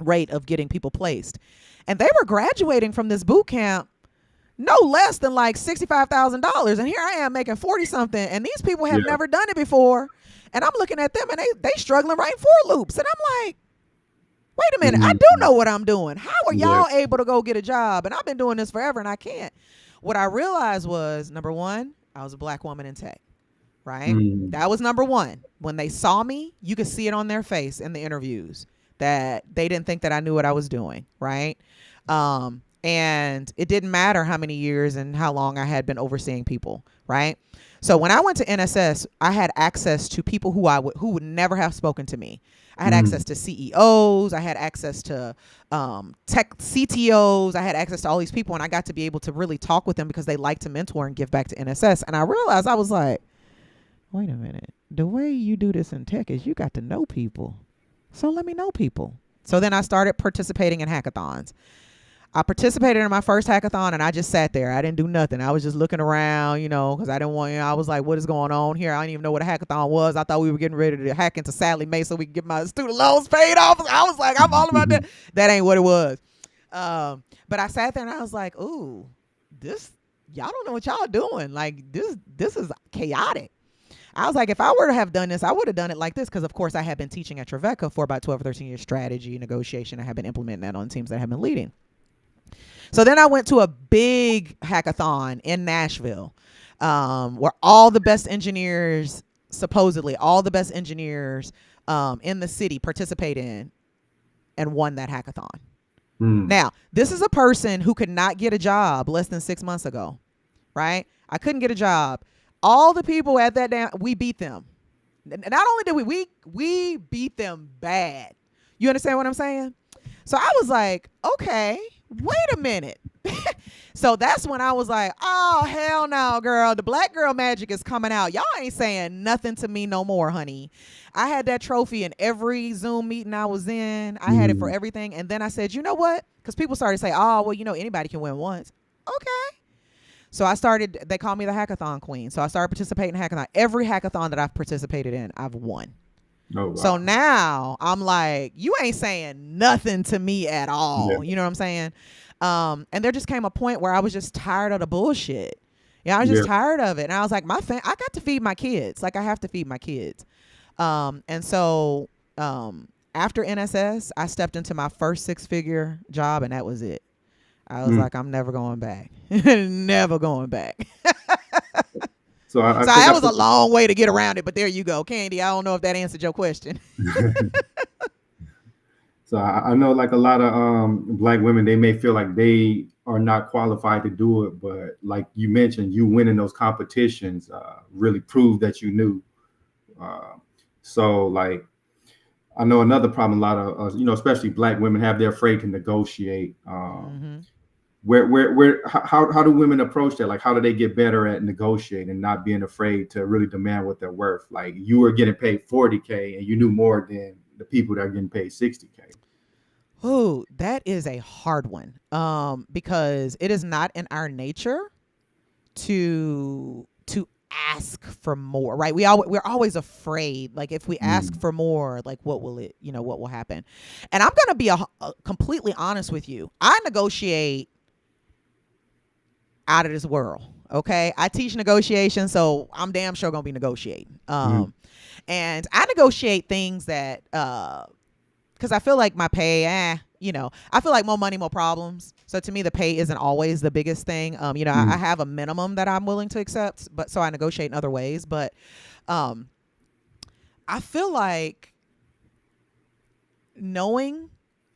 rate of getting people placed, and they were graduating from this boot camp no less than like $65,000, and here I am making 40 something, and these people have never done it before, and I'm looking at them and they struggling writing for loops, and I'm like, wait a minute, I do know what I'm doing. How are y'all able to go get a job? And I've been doing this forever and I can't. What I realized was, number one, I was a black woman in tech, right? That was number one. When they saw me, you could see it on their face in the interviews that they didn't think that I knew what I was doing, right? And it didn't matter how many years and how long I had been overseeing people, right? So when I went to NSS, I had access to people who would never have spoken to me. I had access to CEOs. I had access to tech CTOs. I had access to all these people, and I got to be able to really talk with them because they like to mentor and give back to NSS. And I realized, I was like, wait a minute. The way you do this in tech is you got to know people. So let me know people. So then I started participating in hackathons. I participated in my first hackathon, and I just sat there. I didn't do nothing. I was just looking around, because I didn't want, I was like, what is going on here? I didn't even know what a hackathon was. I thought we were getting ready to hack into Sally Mae so we could get my student loans paid off. I was like, I'm all about that. That ain't what it was. But I sat there and I was like, ooh, y'all don't know what y'all doing. Like, this is chaotic. I was like, if I were to have done this, I would have done it like this, because, of course, I had been teaching at Trevecca for about 12 or 13 years, strategy, negotiation. I have been implementing that on teams that I have been leading. So then I went to a big hackathon in Nashville, where all the best engineers, supposedly all the best engineers in the city participated in and won that hackathon. Now, this is a person who could not get a job less than 6 months ago, right? I couldn't get a job. All the people at that we beat them. Not only did we beat them bad. You understand what I'm saying? So I was like, okay, wait a minute. So that's when I was like, oh, hell no, girl. The black girl magic is coming out. Y'all ain't saying nothing to me no more, honey. I had that trophy in every Zoom meeting I was in. I had it for everything. And then I said, you know what? Because people started to say, oh, well, anybody can win once. Okay. So they call me the hackathon queen. So I started participating in hackathon. Every hackathon that I've participated in, I've won. Oh, wow. So now I'm like, you ain't saying nothing to me at all. Yeah. You know what I'm saying? And there just came a point where I was just tired of the bullshit. I was just tired of it. And I was like, I got to feed my kids. Like, I have to feed my kids. And so after NSS, I stepped into my first 6-figure job, and that was it. I was like, I'm never going back. Never going back. So that was a long way to get around it, but there you go. Candy, I don't know if that answered your question. So I know, like, a lot of black women, they may feel like they are not qualified to do it, but like you mentioned, you winning those competitions really proved that you knew So like I know another problem. A lot of especially Black women have they're afraid to negotiate. Hmm. How do women approach that? Like, how do they get better at negotiating and not being afraid to really demand what they're worth? Like, you were getting paid 40K and you knew more than the people that are getting paid 60K. Oh, that is a hard one. Because it is not in our nature to ask for more, right? We're always afraid, like if we ask Mm, for more, like what will it, what will happen? And I'm gonna be completely honest with you. I negotiate out of this world. Okay, I teach negotiation, so I'm damn sure gonna be negotiating. mm, And I negotiate things that because I feel like my pay, I feel like more money, more problems. So to me, the pay isn't always the biggest thing. I mm, have a minimum that I'm willing to accept, but so I negotiate in other ways. But um, I feel like knowing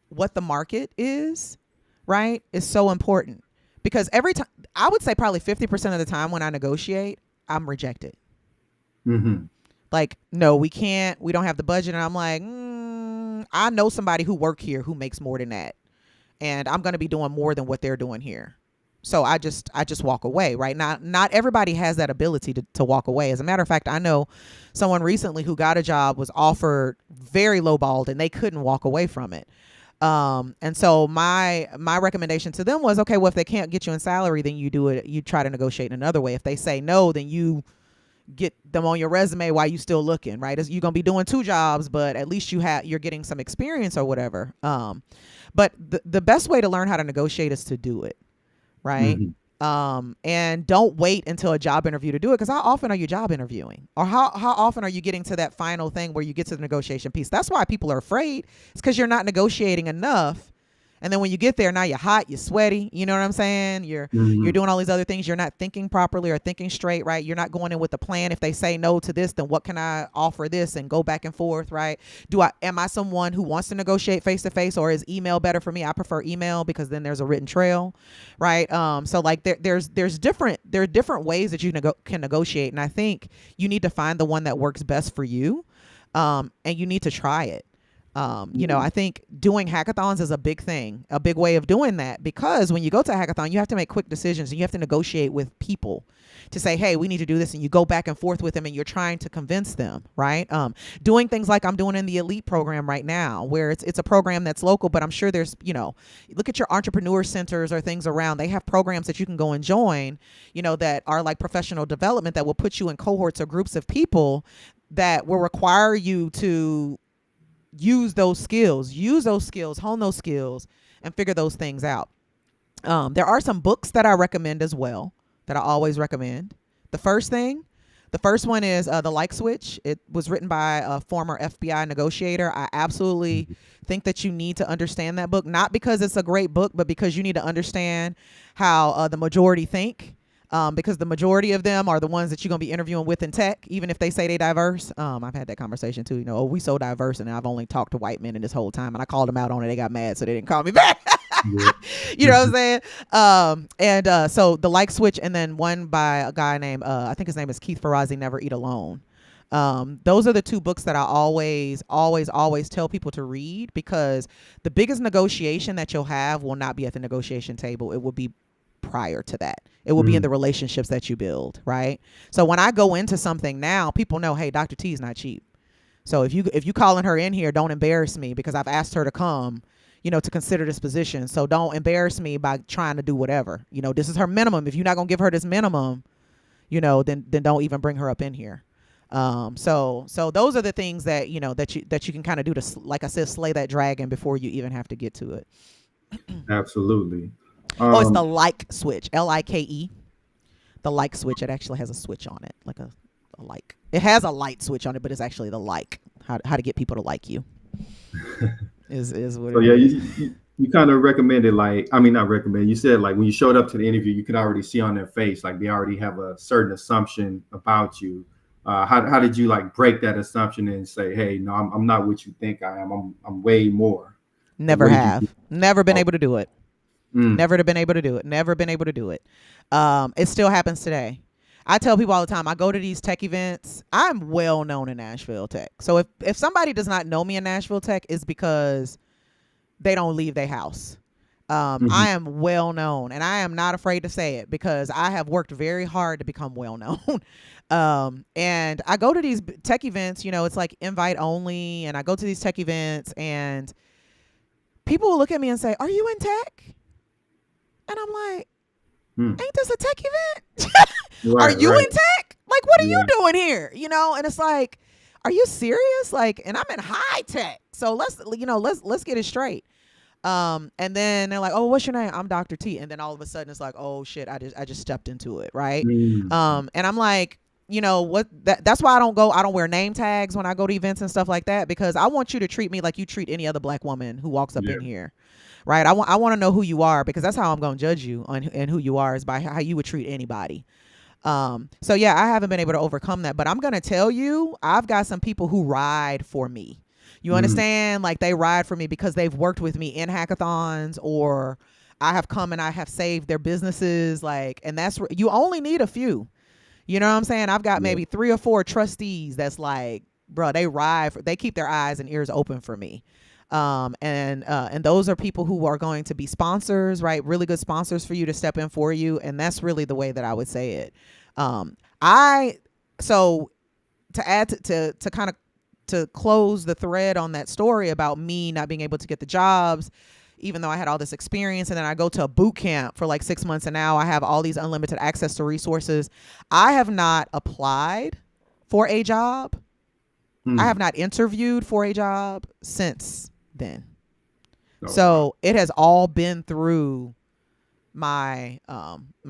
what the market is, right, is so important because every time, I would say probably 50% of the time when I negotiate, I'm rejected. mm, Like, no, we can't, we don't have the budget. And I'm like, I know somebody who work here who makes more than that. And I'm going to be doing more than what they're doing here. So I just walk away, right? Not everybody has that ability to walk away. As a matter of fact, I know someone recently who got a job, was offered very lowballed, and they couldn't walk away from it. And so my recommendation to them was, okay, well, if they can't get you in salary, then you try to negotiate in another way. If they say no, then you get them on your resume while you still looking, right? You're gonna be doing two jobs, but at least you're getting some experience or whatever. But the best way to learn how to negotiate is to do it, right? mm, And don't wait until a job interview to do it, because how often are you job interviewing, or how often are you getting to that final thing where you get to the negotiation piece? That's why people are afraid. It's because you're not negotiating enough. And then when you get there, now you're hot, you're sweaty. You know what I'm saying? You're mm, doing all these other things. You're not thinking properly or thinking straight, right? You're not going in with a plan. If they say no to this, then what can I offer this, and go back and forth, right? Am I someone who wants to negotiate face to face, or is email better for me? I prefer email because then there's a written trail, right? So like there are different ways that you can negotiate, and I think you need to find the one that works best for you, and you need to try it. I mm, think doing hackathons is a big thing, a big way of doing that, because when you go to a hackathon, you have to make quick decisions and you have to negotiate with people to say, hey, we need to do this. And you go back and forth with them and you're trying to convince them, right? Doing things like I'm doing in the elite program right now, where it's a program that's local, but I'm sure there's, look at your entrepreneur centers or things around. They have programs that you can go and join, that are like professional development that will put you in cohorts or groups of people that will require you to use those skills, hone those skills, and figure those things out. There are some books that I recommend as well, that I always recommend. The first thing, the first one is The Like Switch. It was written by a former FBI negotiator. I absolutely think that you need to understand that book, not because it's a great book, but because you need to understand how the majority think. Because the majority of them are the ones that you're going to be interviewing with in tech, even if they say they diverse. I've had that conversation too. Oh, we so diverse, and I've only talked to white men in this whole time, and I called them out on it. They got mad, so they didn't call me back. yeah. You know what I'm saying? And so The Like Switch, and then one by a guy named I think his name is Keith Ferrazzi, Never Eat Alone. Those are the two books that I always tell people to read, because the biggest negotiation that you'll have will not be at the negotiation table. It will be prior to that. It will be in Mm, the relationships that you build, right? So when I go into something now, people know, hey, Dr. T is not cheap. So if you calling her in here, don't embarrass me, because I've asked her to come, to consider this position. So don't embarrass me by trying to do whatever. This is her minimum. If you're not gonna give her this minimum, then don't even bring her up in here. So those are the things that that you can kind of do to, like I said, slay that dragon before you even have to get to it. absolutely. Oh, it's the Um, like switch, Like. The like switch. It actually has a switch on it, like a like. It has a light switch on it, but it's actually the like. How to get people to like you is what so it yeah, is. you kind of recommended, like, I mean, not recommend. You said like when you showed up to the interview, you could already see on their face like they already have a certain assumption about you. How did you like break that assumption and say, hey, no, I'm not what you think I am. I'm way more. Like, Never what did you do? have. Never been Oh, able to do it. mm, Never been able to do it. Never been able to do it. It still happens today. I tell people all the time, I go to these tech events. I'm well known in Nashville tech. So if somebody does not know me in Nashville tech, it's because they don't leave their house. Hmm. I am well known, and I am not afraid to say it because I have worked very hard to become well known. And I go to these tech events, it's like invite only, and I go to these tech events, and people will look at me and say, "Are you in tech?" And I'm like, Hmm. "Ain't this a tech event? Are Right, you right. in tech? Like, what are you Yeah. doing here?" And it's like, "Are you serious?" Like, and I'm in high tech, so let's get it straight. And then they're like, "Oh, what's your name?" "I'm Dr. T." And then all of a sudden it's like, "Oh shit, I just stepped into it," right? Mm. And I'm like, that's why I don't wear name tags when I go to events and stuff like that, because I want you to treat me like you treat any other black woman who walks up in Yeah. here. Right? I want to know who you are, because that's how I'm going to judge you and who you are is by how you would treat anybody. So yeah, I haven't been able to overcome that, but I'm going to tell you, I've got some people who ride for me. You Mm. understand? Like, they ride for me because they've worked with me in hackathons, or I have come and I have saved their businesses. Like, and you only need a few. You know what I'm saying? I've got Yeah. maybe 3 or 4 trustees that's like, bro, they keep their eyes and ears open for me. And those are people who are going to be sponsors, right? Really good sponsors for you to step in for you. And that's really the way that I would say it. I so to add to kind of to close the thread on that story about me not being able to get the jobs, even though I had all this experience, and then I go to a boot camp for like 6 months, and now I have all these unlimited access to resources. I have not applied for a job. I have Mm. not interviewed for a job since then. Oh wow. So it has all been through my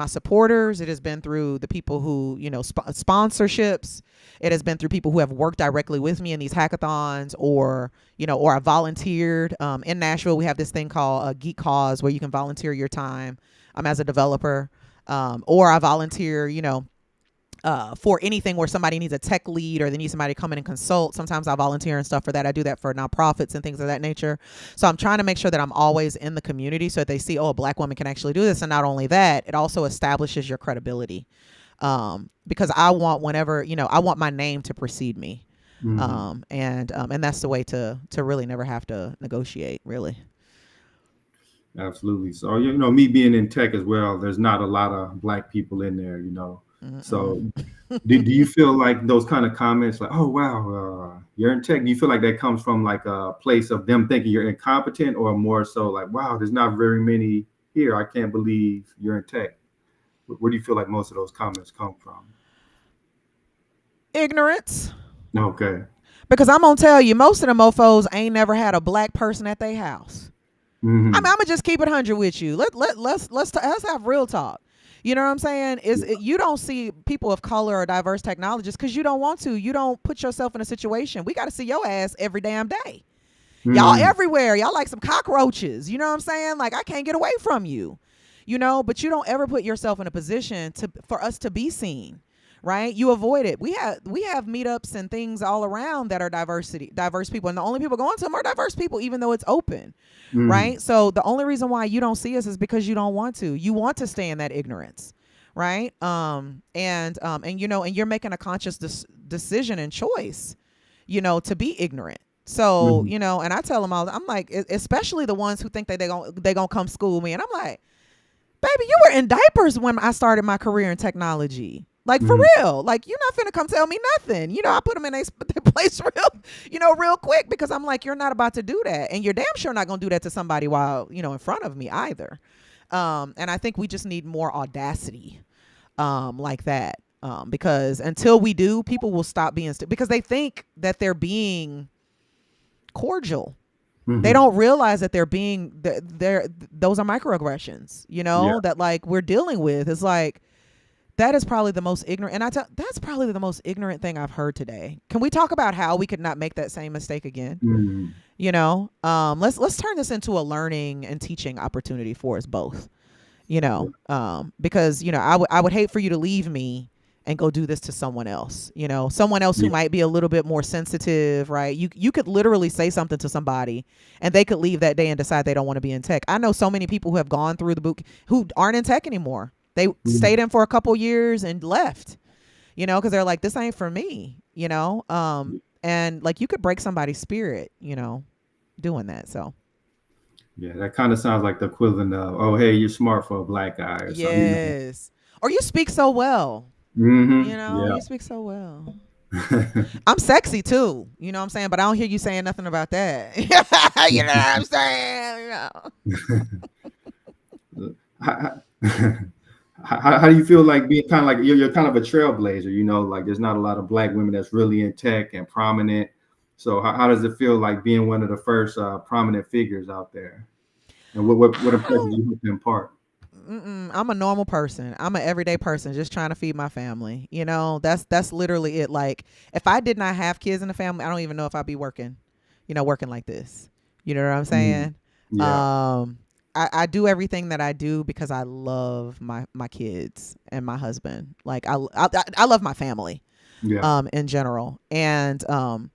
supporters. It has been through the people who, sponsorships. It has been through people who have worked directly with me in these hackathons, or I volunteered. In Nashville, we have this thing called a Geek Cause, where you can volunteer your time as a developer. Or I volunteer, for anything where somebody needs a tech lead or they need somebody to come in and consult. Sometimes I volunteer and stuff for that. I do that for nonprofits and things of that nature. So I'm trying to make sure that I'm always in the community so that they see, oh, a black woman can actually do this. And not only that, it also establishes your credibility. Because I want I want my name to precede me. Hmm. And that's the way to really never have to negotiate, really. Absolutely. So, me being in tech as well, there's not a lot of black people in there. So, Mm-mm. do you feel like those kind of comments, like, "Oh wow, you're in tech"? Do you feel like that comes from like a place of them thinking you're incompetent, or more so like, "Wow, there's not very many here. I can't believe you're in tech"? Where do you feel like most of those comments come from? Ignorance. Okay. Because I'm gonna tell you, most of the mofos ain't never had a black person at their house. I mean, Hmm. I'm gonna just keep it 100 with you. Let's have real talk. You know what I'm saying? You don't see people of color or diverse technologists because you don't want to. You don't put yourself in a situation. We got to see your ass every damn day. Y'all Hmm. everywhere. Y'all like some cockroaches. You know what I'm saying? Like, I can't get away from you. But you don't ever put yourself in a position for us to be seen. Right? You avoid it. We have meetups and things all around that are diverse people, and the only people going to them are diverse people, even though it's open. Hmm. Right? So the only reason why you don't see us is because you don't want to. You want to stay in that ignorance, right? And you're making a conscious decision and choice, to be ignorant. So, Hmm. and I tell them all, I'm like, especially the ones who think that they gonna come school me, and I'm like, baby, you were in diapers when I started my career in technology. Like, for Hmm. real. Like, you're not finna come tell me nothing. I put them in their place real quick, because I'm like, you're not about to do that. And you're damn sure not going to do that to somebody while, in front of me either. And I think we just need more audacity like that. Because until we do, people will stop being because they think that they're being cordial. They Hmm. don't realize that they're those are microaggressions, Yeah. that like we're dealing with. It's like, that is probably the most ignorant, and that's probably the most ignorant thing I've heard today. Can we talk about how we could not make that same mistake again? Hmm. Let's turn this into a learning and teaching opportunity for us both. Because I would hate for you to leave me and go do this to someone else. Someone else who Yeah. might be a little bit more sensitive, right? You could literally say something to somebody, and they could leave that day and decide they don't want to be in tech. I know so many people who have gone through the boot who aren't in tech anymore. They Hmm. stayed in for a couple years and left. because they're like, this ain't for me, and like you could break somebody's spirit, doing that. So Yeah, that kind of sounds like the equivalent of, oh, hey, you're smart for a black guy or something. yes, or you speak so well, Yeah. you speak so well. I'm sexy too, what I'm saying, but I don't hear you saying nothing about that. You know what I'm saying? how, how do you feel like being kind of like you're kind of a trailblazer? Like there's not a lot of black women that's really in tech and prominent. So how does it feel like being one of the first prominent figures out there? And what I impression do don't. you hope to impart? I'm a normal person. I'm an everyday person just trying to feed my family. That's literally it. Like if I did not have kids in the family, I don't even know if I'd be working, working like this. You know what I'm Mm, saying? yeah, Um, I do everything that I do because I love my kids and my husband. Like I love my family yeah. in general, and I'm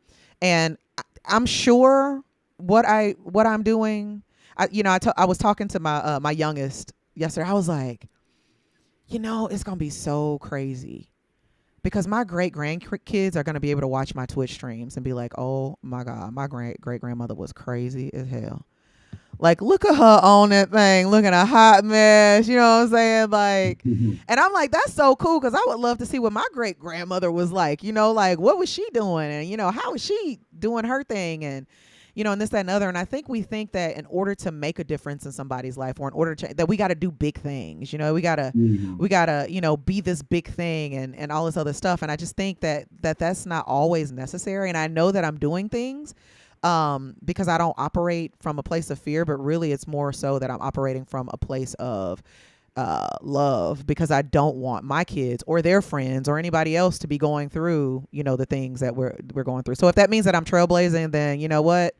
sure what I'm doing. I was talking to my youngest yesterday. I was like, it's gonna be so crazy because my great grandkids are gonna be able to watch my Twitch streams and be like, oh my god, my great grandmother was crazy as hell. Like, look at her on that thing, looking a hot mess. You know what I'm saying? Like, and I'm like, that's so cool because I would love to see what my great grandmother was like. Like what was she doing, and how was she doing her thing, and and this, that, and other. And I think we think that in order to make a difference in somebody's life, or in order to that we got to do big things. Mhm. We gotta be this big thing and all this other stuff. And I just think that's not always necessary. And I know that I'm doing things because I don't operate from a place of fear, but really it's more so that I'm operating from a place of love, because I don't want my kids or their friends or anybody else to be going through the things that we're going through. So if that means that I'm trailblazing, then you know what,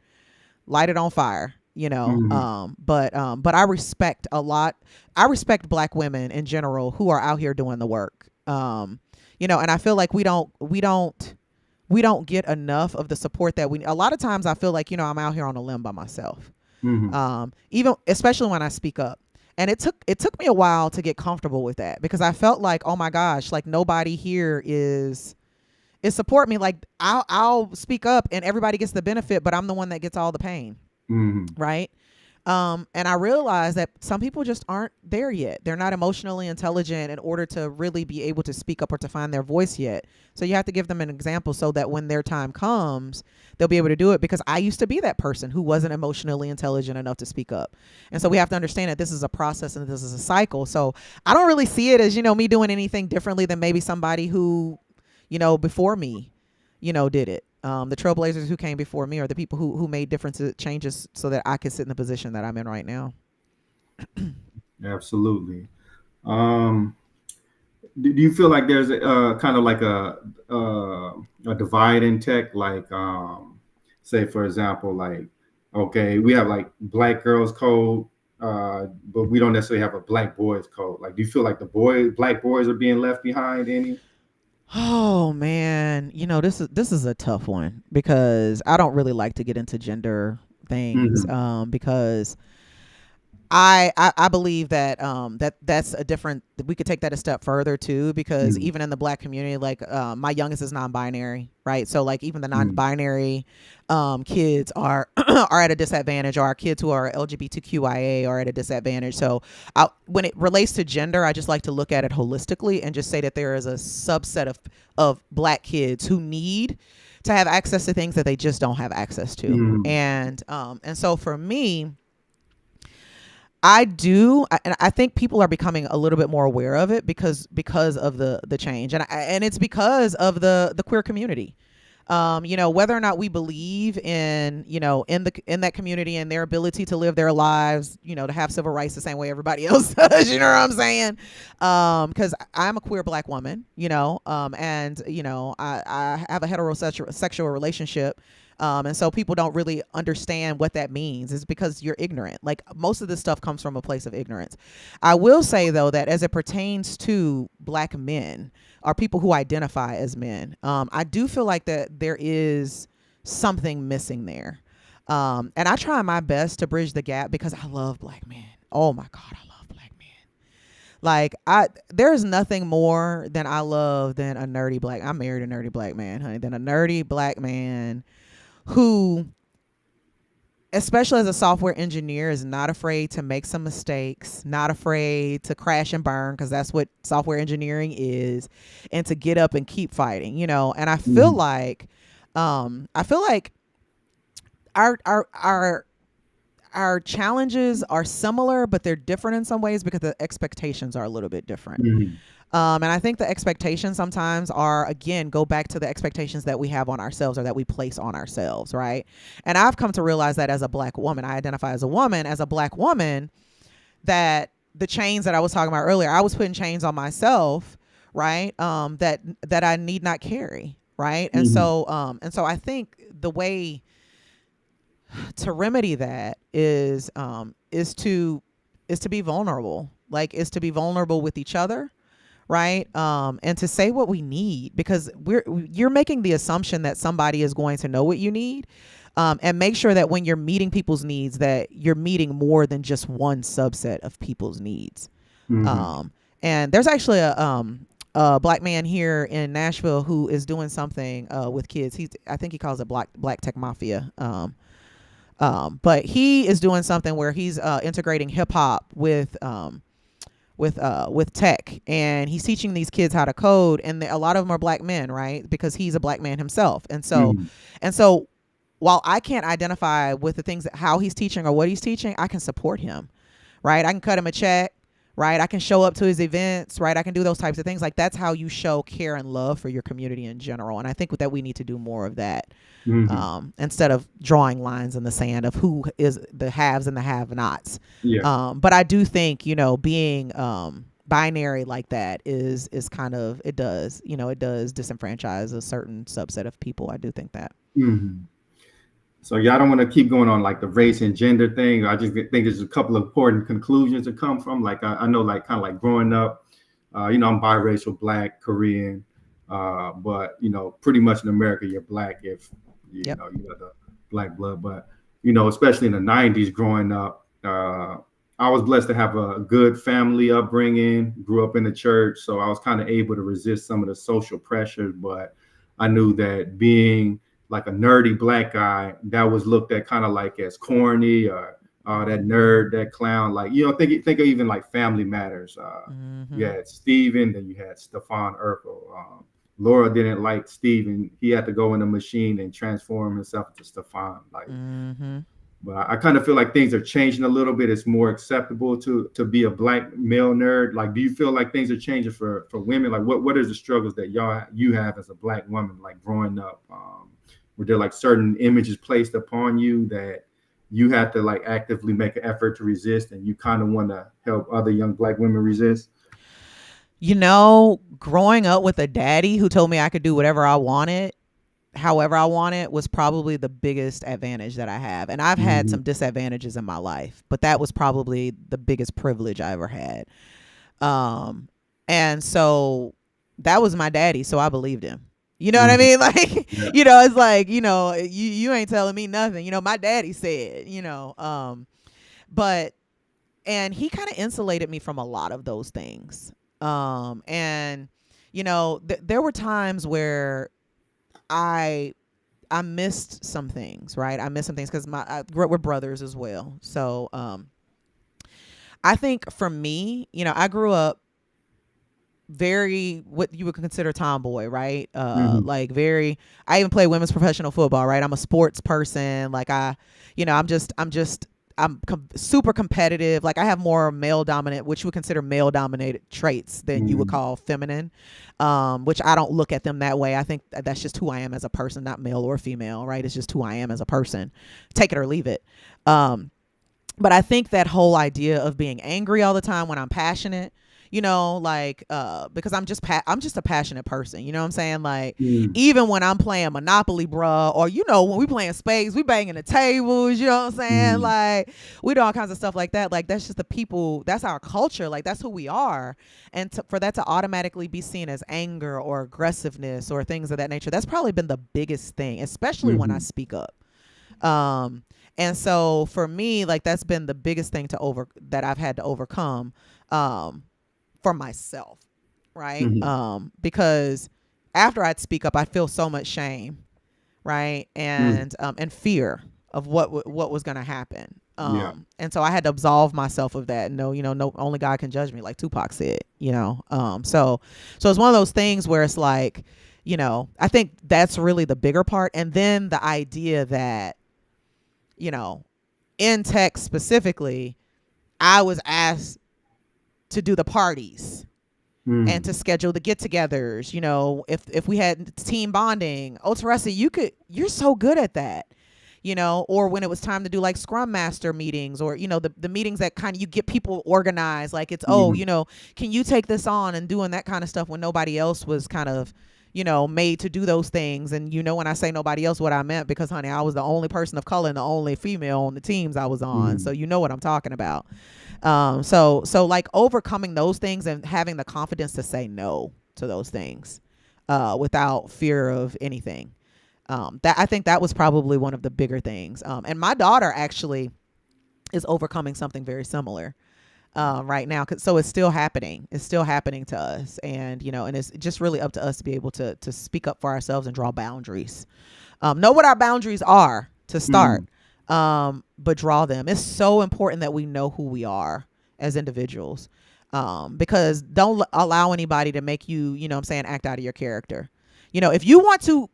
light it on fire. Mhm. But I respect a lot. I respect black women in general who are out here doing the work. And I feel like we don't get enough of the support that we. A lot of times I feel like I'm out here on a limb by myself. Mhm. Even especially when I speak up. And it took me a while to get comfortable with that, because I felt like, oh my gosh, like nobody here is support me. Like I'll speak up and everybody gets the benefit, but I'm the one that gets all the pain, Mhm. right? And I realized that some people just aren't there yet. They're not emotionally intelligent in order to really be able to speak up or to find their voice yet. So you have to give them an example so that when their time comes, they'll be able to do it. Because I used to be that person who wasn't emotionally intelligent enough to speak up. And so we have to understand that this is a process and this is a cycle. So I don't really see it as, me doing anything differently than maybe somebody who, before me, did it. The trailblazers who came before me are the people who made differences, changes, so that I could sit in the position that I'm in right now. Absolutely. Um, do you feel like there's a kind of like a divide in tech, like say for example, like okay, we have like black girls code, but we don't necessarily have a black boys code. Like, do you feel like black boys are being left behind any? Oh man, this is a tough one, because I don't really like to get into gender things, Hmm. because I believe that that's a different. We could take that a step further too, because Hmm. even in the black community, like my youngest is non-binary, right? So like even the Hmm. non-binary kids are are at a disadvantage, or our kids who are LGBTQIA are at a disadvantage. So when it relates to gender, I just like to look at it holistically and just say that there is a subset of black kids who need to have access to things that they just don't have access to, Hmm. and so for me, I do, and I think people are becoming a little bit more aware of it because of the change, and it's because of the queer community. Whether or not we believe in in that community and their ability to live their lives, to have civil rights the same way everybody else does. You know what I'm saying? Because I'm a queer black woman, and I have a heterosexual sexual relationship. And so people don't really understand what that means. It's because you're ignorant. Like most of this stuff comes from a place of ignorance. I will say though that as it pertains to black men or people who identify as men, I do feel like that there is something missing there. And I try my best to bridge the gap because I love black men. Oh my God, I love black men. Like there's nothing more than I love than a nerdy black. I married a nerdy black man, honey. Than a nerdy black man who, especially as a software engineer, is not afraid to make some mistakes, not afraid to crash and burn, because that's what software engineering is, and to get up and keep fighting, you know. And Mhm. I feel like our our challenges are similar, but they're different in some ways because the expectations are a little bit different. Mhm. And I think the expectations sometimes are, again, go back to the expectations that we have on ourselves or that we place on ourselves, right? And I've come to realize that as a black woman, I identify as a woman, as a black woman, that the chains that I was talking about earlier, I was putting chains on myself, right? That I need not carry, right? Mhm. And so I think the way to remedy that is to be vulnerable, like is to be vulnerable with each other, right? And to say what we need, because you're making the assumption that somebody is going to know what you need, and make sure that when you're meeting people's needs, that you're meeting more than just one subset of people's needs. Mhm. um, and there's actually a black man here in Nashville who is doing something with kids. I think he calls it Black Tech Mafia. But he is doing something where he's integrating hip hop with tech, and he's teaching these kids how to code, and a lot of them are black men, right? Because he's a black man himself, Mhm. and so while I can't identify with the things that how he's teaching or what he's teaching, I can support him, right? I can cut him a check, right? I can show up to his events, right? I can do those types of things. Like, that's how you show care and love for your community in general. And I think that we need to do more of that, Mhm. instead of drawing lines in the sand of who is the haves and the have-nots. Yeah. But I do think, you know, being binary like that is kind of, it does, you know, it does disenfranchise a certain subset of people. I do think that. Mhm. So yeah, I don't want to keep going on like the race and gender thing. I just think there's a couple of important conclusions to come from. Like I know, like kind of like growing up, I'm biracial, black, Korean, but pretty much in America, you're black if Yep. you got the black blood. But especially in the '90s, growing up, I was blessed to have a good family upbringing. Grew up in the church, so I was kind of able to resist some of the social pressures. But I knew that being like a nerdy black guy, that was looked at kind of like as corny or that nerd, that clown. Like think of even like Family Matters. You Mm-hmm. had Steven, then you had Stefan Urkel. Laura didn't like Steven. He had to go in the machine and transform himself into Stefan. Like, Mm-hmm. but I kind of feel like things are changing a little bit. It's more acceptable to be a black male nerd. Like, do you feel like things are changing for women? Like, what is the struggles that you have as a black woman, like growing up? Were there like certain images placed upon you that you have to like actively make an effort to resist, and you kind of want to help other young black women resist? You know, growing up with a daddy who told me I could do whatever I wanted, however I wanted, was probably the biggest advantage that I have. And I've had Mm-hmm. some disadvantages in my life, but that was probably the biggest privilege I ever had. Um, and so that was my daddy, so I believed him. You know what I Mm-hmm. mean? Like, Yeah. it's like, you ain't telling me nothing. My daddy said, but and he kind of insulated me from a lot of those things. And there were times where I I missed some things, right? I missed some things because I grew up with brothers as well. So I think for me, I grew up very what you would consider tomboy, right? Mm-hmm. Like very. I even play women's professional football, right? I'm a sports person. Like I'm super competitive. Like I have more male dominant, which you would consider male dominated traits than you would Mm-hmm. call feminine. Which I don't look at them that way. I think that's just who I am as a person, not male or female, right? It's just who I am as a person. Take it or leave it. Um, but I think that whole idea of being angry all the time when I'm passionate, like because I'm just a passionate person, you know what I'm saying? Like even when I'm playing Monopoly, bruh, or when we playing spades, we banging the tables, you know what I'm saying? Mm-hmm. Like we do all kinds of stuff like that. Like that's just the people, that's our culture, like that's who we are. And for that to automatically be seen as anger or aggressiveness or things of that nature, that's probably been the biggest thing, especially when I Mm-hmm. speak up. um and so for me, like that's been the biggest thing that I've had to overcome. um for myself, right? Mhm. Because after I'd speak up, I'd feel so much shame, right, Mm. and fear of what was going to happen. Yeah. And so I had to absolve myself of that. No, no, only God can judge me, like Tupac said. So it's one of those things where it's like, I think that's really the bigger part, and then the idea that, you know, in tech specifically, I was asked to do the parties and Mm. to schedule the get-togethers. If we had team bonding, oh, Teresa, you're so good at that. Or when it was time to do like Scrum Master meetings, or the meetings that kind of you get people organized, like it's, oh, Mhm. can you take this on, and doing that kind of stuff when nobody else was kind of made to do those things. And when I say nobody else, what I meant, because honey, I was the only person of color and the only female on the teams I was on, so Mhm. you know what I'm talking about. So like overcoming those things and having the confidence to say no to those things, without fear of anything. That I think that was probably one of the bigger things. And my daughter actually is overcoming something very similar right now. So it's still happening. It's still happening to us, and it's just really up to us to be able to speak up for ourselves and draw boundaries. Know what our boundaries are to start, Mhm. but draw them. It's so important that we know who we are as individuals, because don't allow anybody to make you, act out of your character. If you want to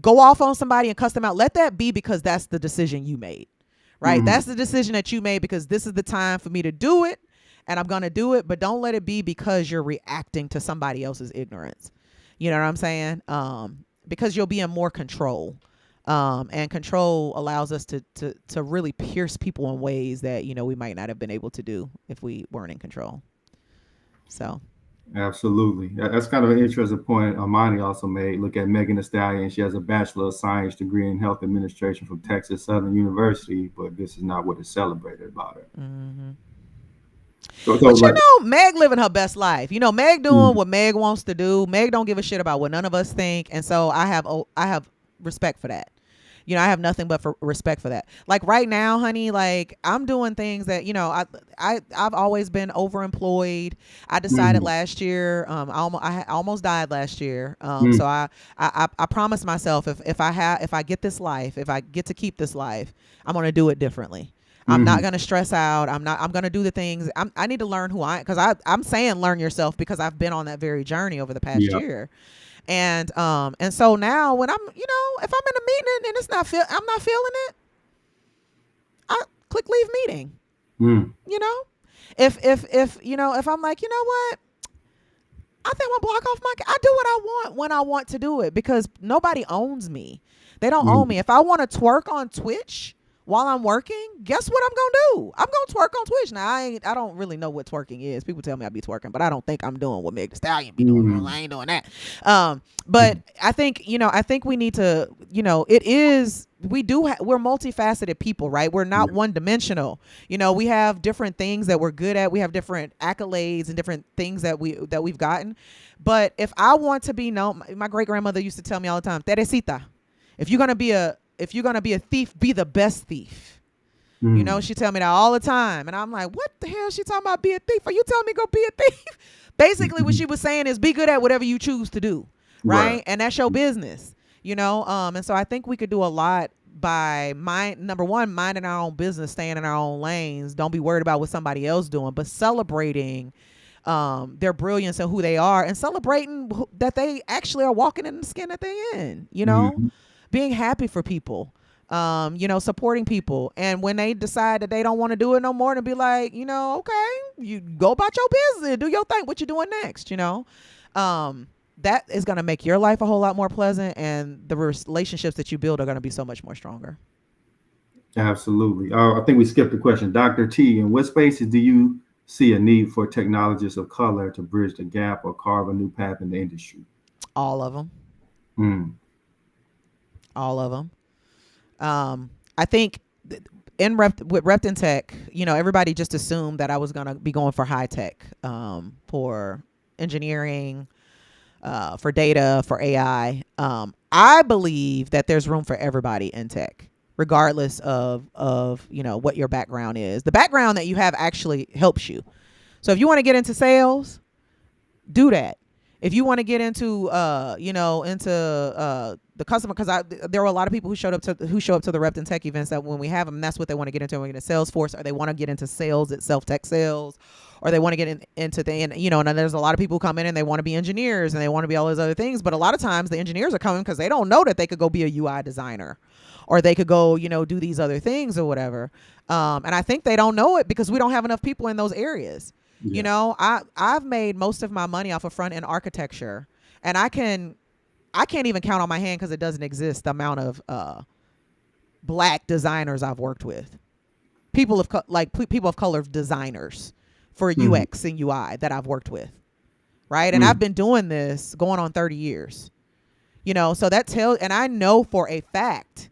go off on somebody and cuss them out, let that be because that's the decision you made, right? Mhm. That's the decision that you made, because this is the time for me to do it, and I'm going to do it. But don't let it be because you're reacting to somebody else's ignorance. You know what I'm saying? Because you'll be in more control. And control allows us to really pierce people in ways that, we might not have been able to do if we weren't in control. So, Absolutely. That's kind of an interesting point Amani also made. Look at Megan Thee Stallion. She has a Bachelor of Science degree in Health Administration from Texas Southern University, but this is not what is celebrated about her. mhm. So But like, Meg living her best life. Meg doing mm, what Meg wants to do. Meg don't give a shit about what none of us think, and so I have respect for that. I have nothing but for respect for that. Like right now, honey, like I'm doing things that I've always been overemployed. I decided mm, last year. I almost died last year. So mm, I promised myself, if I get this life, if I get to keep this life, I'm gonna do it differently. I'm not mm, gonna stress out. I'm gonna do the things. I need to learn who because I'm saying learn yourself, because I've been on that very journey over the past yeah, year. And so now when if I'm in a meeting and I'm not feeling it, I click leave meeting. mm, You know, if I'm like, what, I think I'm gonna block off I do what I want when I want to do it, because nobody owns me. They don't own mm, me. If I want to twerk on Twitch while I'm working, guess what I'm gonna do? I'm gonna twerk on Twitch. Now I don't really know what twerking is. People tell me I be twerking, but I don't think I'm doing what Meg Thee Stallion be doing. mm, I ain't doing that. But I think we need to, it is, we're multifaceted people, right? We're not yeah, one dimensional. We have different things that we're good at. We have different accolades and different things that we've gotten. But if I want to be known, my great grandmother used to tell me all the time, Teresita, if you're gonna be a thief, be the best thief. mm, She tell me that all the time, and I'm like, what the hell? She talking about be a thief? Are you telling me go be a thief? Basically, what she was saying is be good at whatever you choose to do, right, right? And that's your business. And so I think we could do a lot by number one, minding our own business, staying in our own lanes. Don't be worried about what somebody else doing, but celebrating their brilliance and who they are, and celebrating that they actually are walking in the skin that they in. mm, Being happy for people, supporting people. And when they decide that they don't want to do it no more, to be like, okay, you go about your business, do your thing. What you doing next? That is going to make your life a whole lot more pleasant, and the relationships that you build are going to be so much more stronger. absolutely. I think we skipped the question, Dr. T. In what spaces do you see a need for technologists of color to bridge the gap or carve a new path in the industry? All of them. Mm, All of them. I think with Repton Tech, everybody just assumed that I was going to be going for high tech, for engineering, for data, for AI. I believe that there's room for everybody in tech, regardless of what your background is. The background that you have actually helps you. So if you want to get into sales, do that. If you want to get into the customer, because there were a lot of people who show up to the Repton Tech events that when we have them, that's what they want to get into. When we get into Salesforce, or they want to get into sales itself, tech sales, or they want to get into and there's a lot of people who come in and they want to be engineers and they want to be all those other things. But a lot of times the engineers are coming because they don't know that they could go be a UI designer, or they could go, do these other things or whatever. And I think they don't know it because we don't have enough people in those areas. Yeah. I've made most of my money off of front end architecture, and I can't even count on my hand, because it doesn't exist, the amount of black designers I've worked with, people of color designers for Mm-hmm. UX and UI that I've worked with, right? And I've Mm. been doing this going on 30 years, so and I know for a fact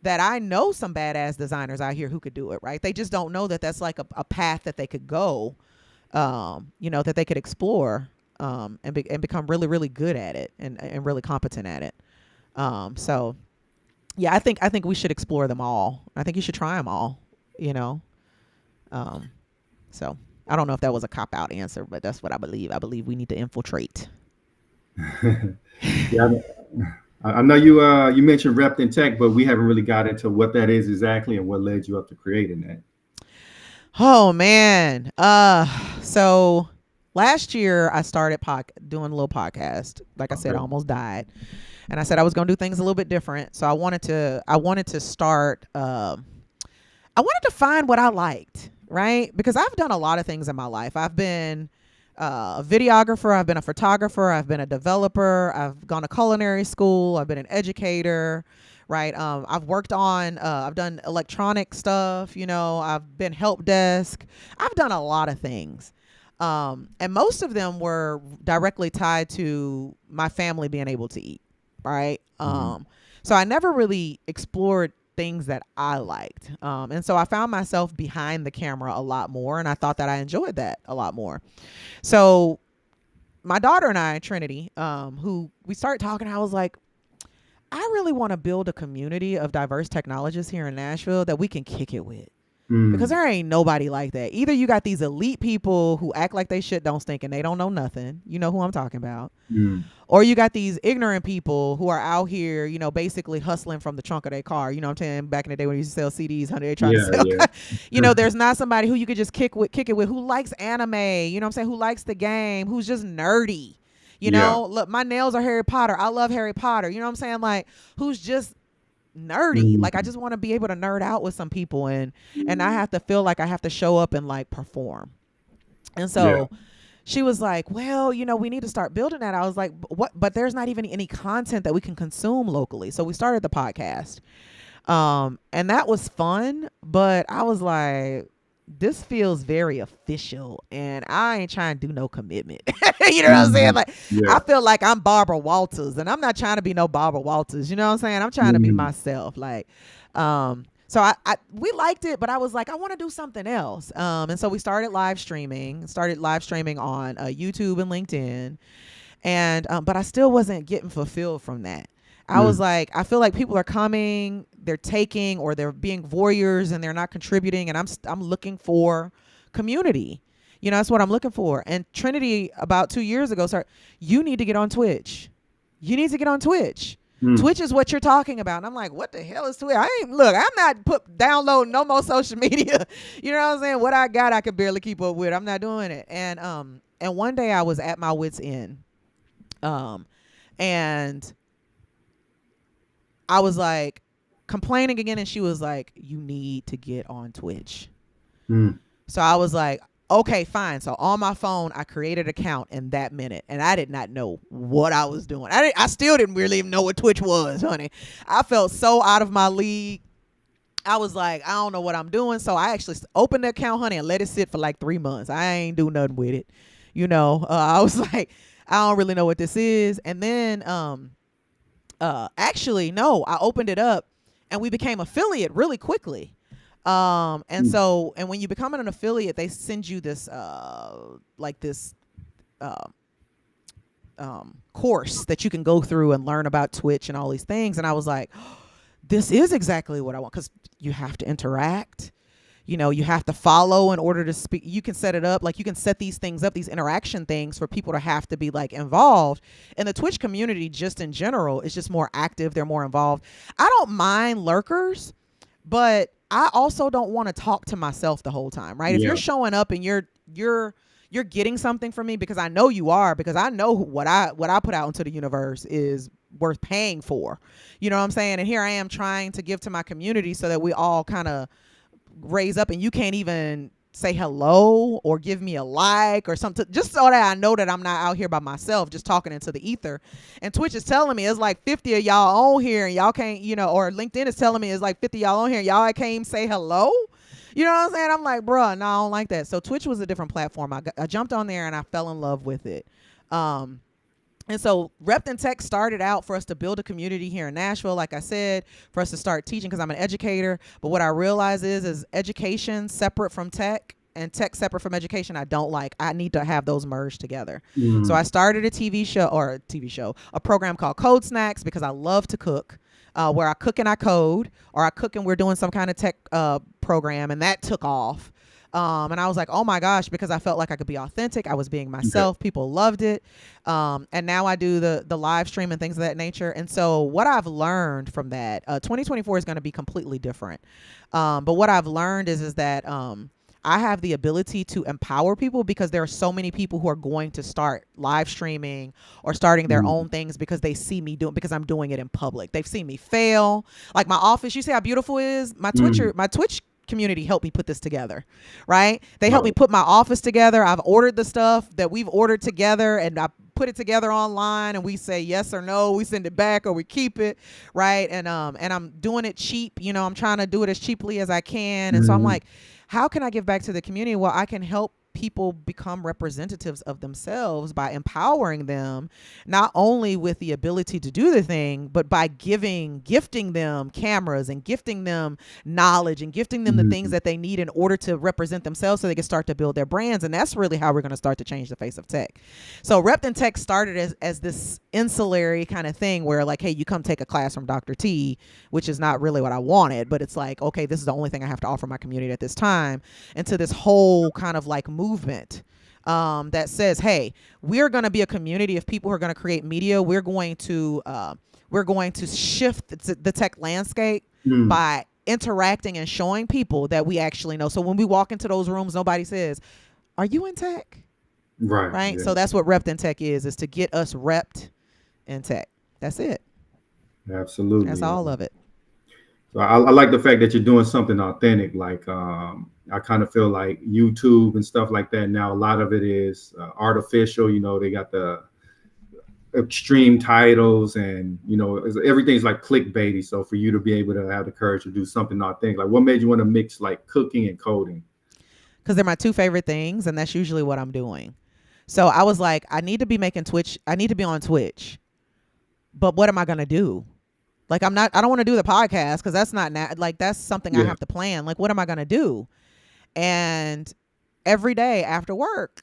that I know some badass designers out here who could do it, right? They just don't know that that's like a path that they could go, that they could explore, and become really, really good at it, and really competent at it. So yeah, I think we should explore them all. I think you should try them all, you know? Um, so I don't know if that was a cop out answer, but that's what I believe. I believe we need to infiltrate. Yeah, I know you mentioned Repton Tech, but we haven't really got into what that is exactly and what led you up to creating that. Oh man. So last year I started doing a little podcast. Like I said, I Okay. almost died. And I said I was going to do things a little bit different. So I wanted to start I wanted to find what I liked, right? Because I've done a lot of things in my life. I've been a videographer, I've been a photographer, I've been a developer, I've gone to culinary school, I've been an educator, right? I've done electronic stuff, I've been help desk. I've done a lot of things. And most of them were directly tied to my family being able to eat, right? Mhm. So I never really explored things that I liked. And so I found myself behind the camera a lot more, and I thought that I enjoyed that a lot more. So my daughter and I, Trinity, who we started talking, I was like, I really want to build a community of diverse technologists here in Nashville that we can kick it with. Because Mm. there ain't nobody like that. Either you got these elite people who act like they shit don't stink and they don't know nothing. You know who I'm talking about. Mm. Or you got these ignorant people who are out here, basically hustling from the trunk of their car. You know what I'm saying? Back in the day when you used to sell CDs, honey, they trying to Yeah, sell. yeah. There's not somebody who you could just kick it with, who likes anime, you know what I'm saying? Who likes the game, who's just nerdy. Yeah. Look, my nails are Harry Potter. I love Harry Potter. You know what I'm saying? Like, who's just nerdy. Like, I Mm. just want to be able to nerd out with some people, and I have to feel like I have to show up and like perform. And Yeah. so she was like, well, we need to start building that. I was like, what? But there's not even any content that we can consume locally. So we started the podcast. And that was fun, but I was like, this feels very official and I ain't trying to do no commitment. You know what I'm saying? Mhm. Like, I Yeah. feel like I'm Barbara Walters and I'm not trying to be no Barbara Walters. You know what I'm saying? I'm trying to be Mhm. myself. Like, so we liked it, but I was like, I want to do something else. And so we started live streaming on YouTube and LinkedIn. And but I still wasn't getting fulfilled from that. I was Mm. like, I feel like people are coming, they're taking, or they're being voyeurs and they're not contributing, and I'm looking for community. That's what I'm looking for. And Trinity about 2 years ago started, you need to get on Twitch. You need to get on Twitch. Mm. Twitch is what you're talking about. And I'm like, what the hell is Twitch? I'm not downloading no more social media. You know what I'm saying? What I got, I could barely keep up with. I'm not doing it. And one day I was at my wit's end. And I was like complaining again, and she was like, you need to get on Twitch. Mm. So I was like, okay, fine. So on my phone, I created an account in that minute, and I did not know what I was doing. I still didn't really even know what Twitch was, honey. I felt so out of my league. I was like, I don't know what I'm doing. So I actually opened the account, honey, and let it sit for like 3 months. I ain't do nothing with it. I was like, I don't really know what this is. And then, actually, no, I opened it up and we became affiliate really quickly. Mm. And when you become an affiliate, they send you this, uh, course that you can go through and learn about Twitch and all these things. And I was like, this is exactly what I want, because you have to interact. You have to follow in order to speak. You can set it up, like you can set these things up, these interaction things for people to have to be like involved. And the Twitch community just in general is just more active. They're more involved. I don't mind lurkers, but I also don't want to talk to myself the whole time, right? If Yeah. you're showing up and you're getting something from me, because I know you are, because I know what I put out into the universe is worth paying for. You know what I'm saying? And here I am trying to give to my community so that we all kind of raise up, and you can't even say hello or give me a like or something, just so that I know that I'm not out here by myself just talking into the ether. And Twitch is telling me it's like 50 of y'all on here and y'all can't, or LinkedIn is telling me it's like 50 y'all on here and y'all can't even say hello. You know what I'm saying? I'm like, bruh, no, I don't like that. So Twitch was a different platform. I jumped on there and I fell in love with it. And so Repped in Tech started out for us to build a community here in Nashville, like I said, for us to start teaching, because I'm an educator. But what I realize is education separate from tech and tech separate from education, I don't like. I need to have those merged together. So I started a program called Code Snacks, because I love to cook. Where I cook and I code, or I cook and we're doing some kind of tech program, and that took off. And I was like, oh my gosh, because I felt like I could be authentic. I was being myself. Okay. People loved it. And now I do the live stream and things of that nature. And so what I've learned from that, 2024 is going to be completely different. But what I've learned is that I have the ability to empower people, because there are so many people who are going to start live streaming or starting their own things because they see me doing, because I'm doing it in public. They've seen me fail. Like my office, you see how beautiful it is? My Twitch community helped me put this together, right? They helped me put my office together. I've ordered the stuff that we've ordered together, and I put it together online, and we say yes or no, we send it back or we keep it, right? And I'm doing it cheap. I'm trying to do it as cheaply as I can. And so I'm like, how can I give back to the community? Well, I can help people become representatives of themselves by empowering them, not only with the ability to do the thing, but by gifting them cameras and gifting them knowledge and gifting them the things that they need in order to represent themselves, so they can start to build their brands. And that's really how we're going to start to change the face of tech. So Repped in Tech started as this ancillary kind of thing where, like, hey, you come take a class from Dr. T, which is not really what I wanted, but it's like, okay, this is the only thing I have to offer my community at this time, into this whole kind of like movement that says, hey, we're going to be a community of people who are going to create media. We're going to shift the tech landscape by interacting and showing people that we actually know. So when we walk into those rooms, nobody says, are you in tech? Right. Yeah. So that's what Repped in Tech is to get us repped in tech. That's it. Absolutely. That's all of it. So I like the fact that you're doing something authentic. Like I kind of feel like YouTube and stuff like that now, a lot of it is artificial. They got the extreme titles, and everything's like clickbaity. So for you to be able to have the courage to do something authentic, like what made you want to mix like cooking and coding? Because they're my two favorite things, and that's usually what I'm doing. So I was like, I need to be making Twitch. I need to be on Twitch. But what am I going to do? Like, I don't want to do the podcast, because that's not that's something I have to plan. Like, what am I going to do? And every day after work,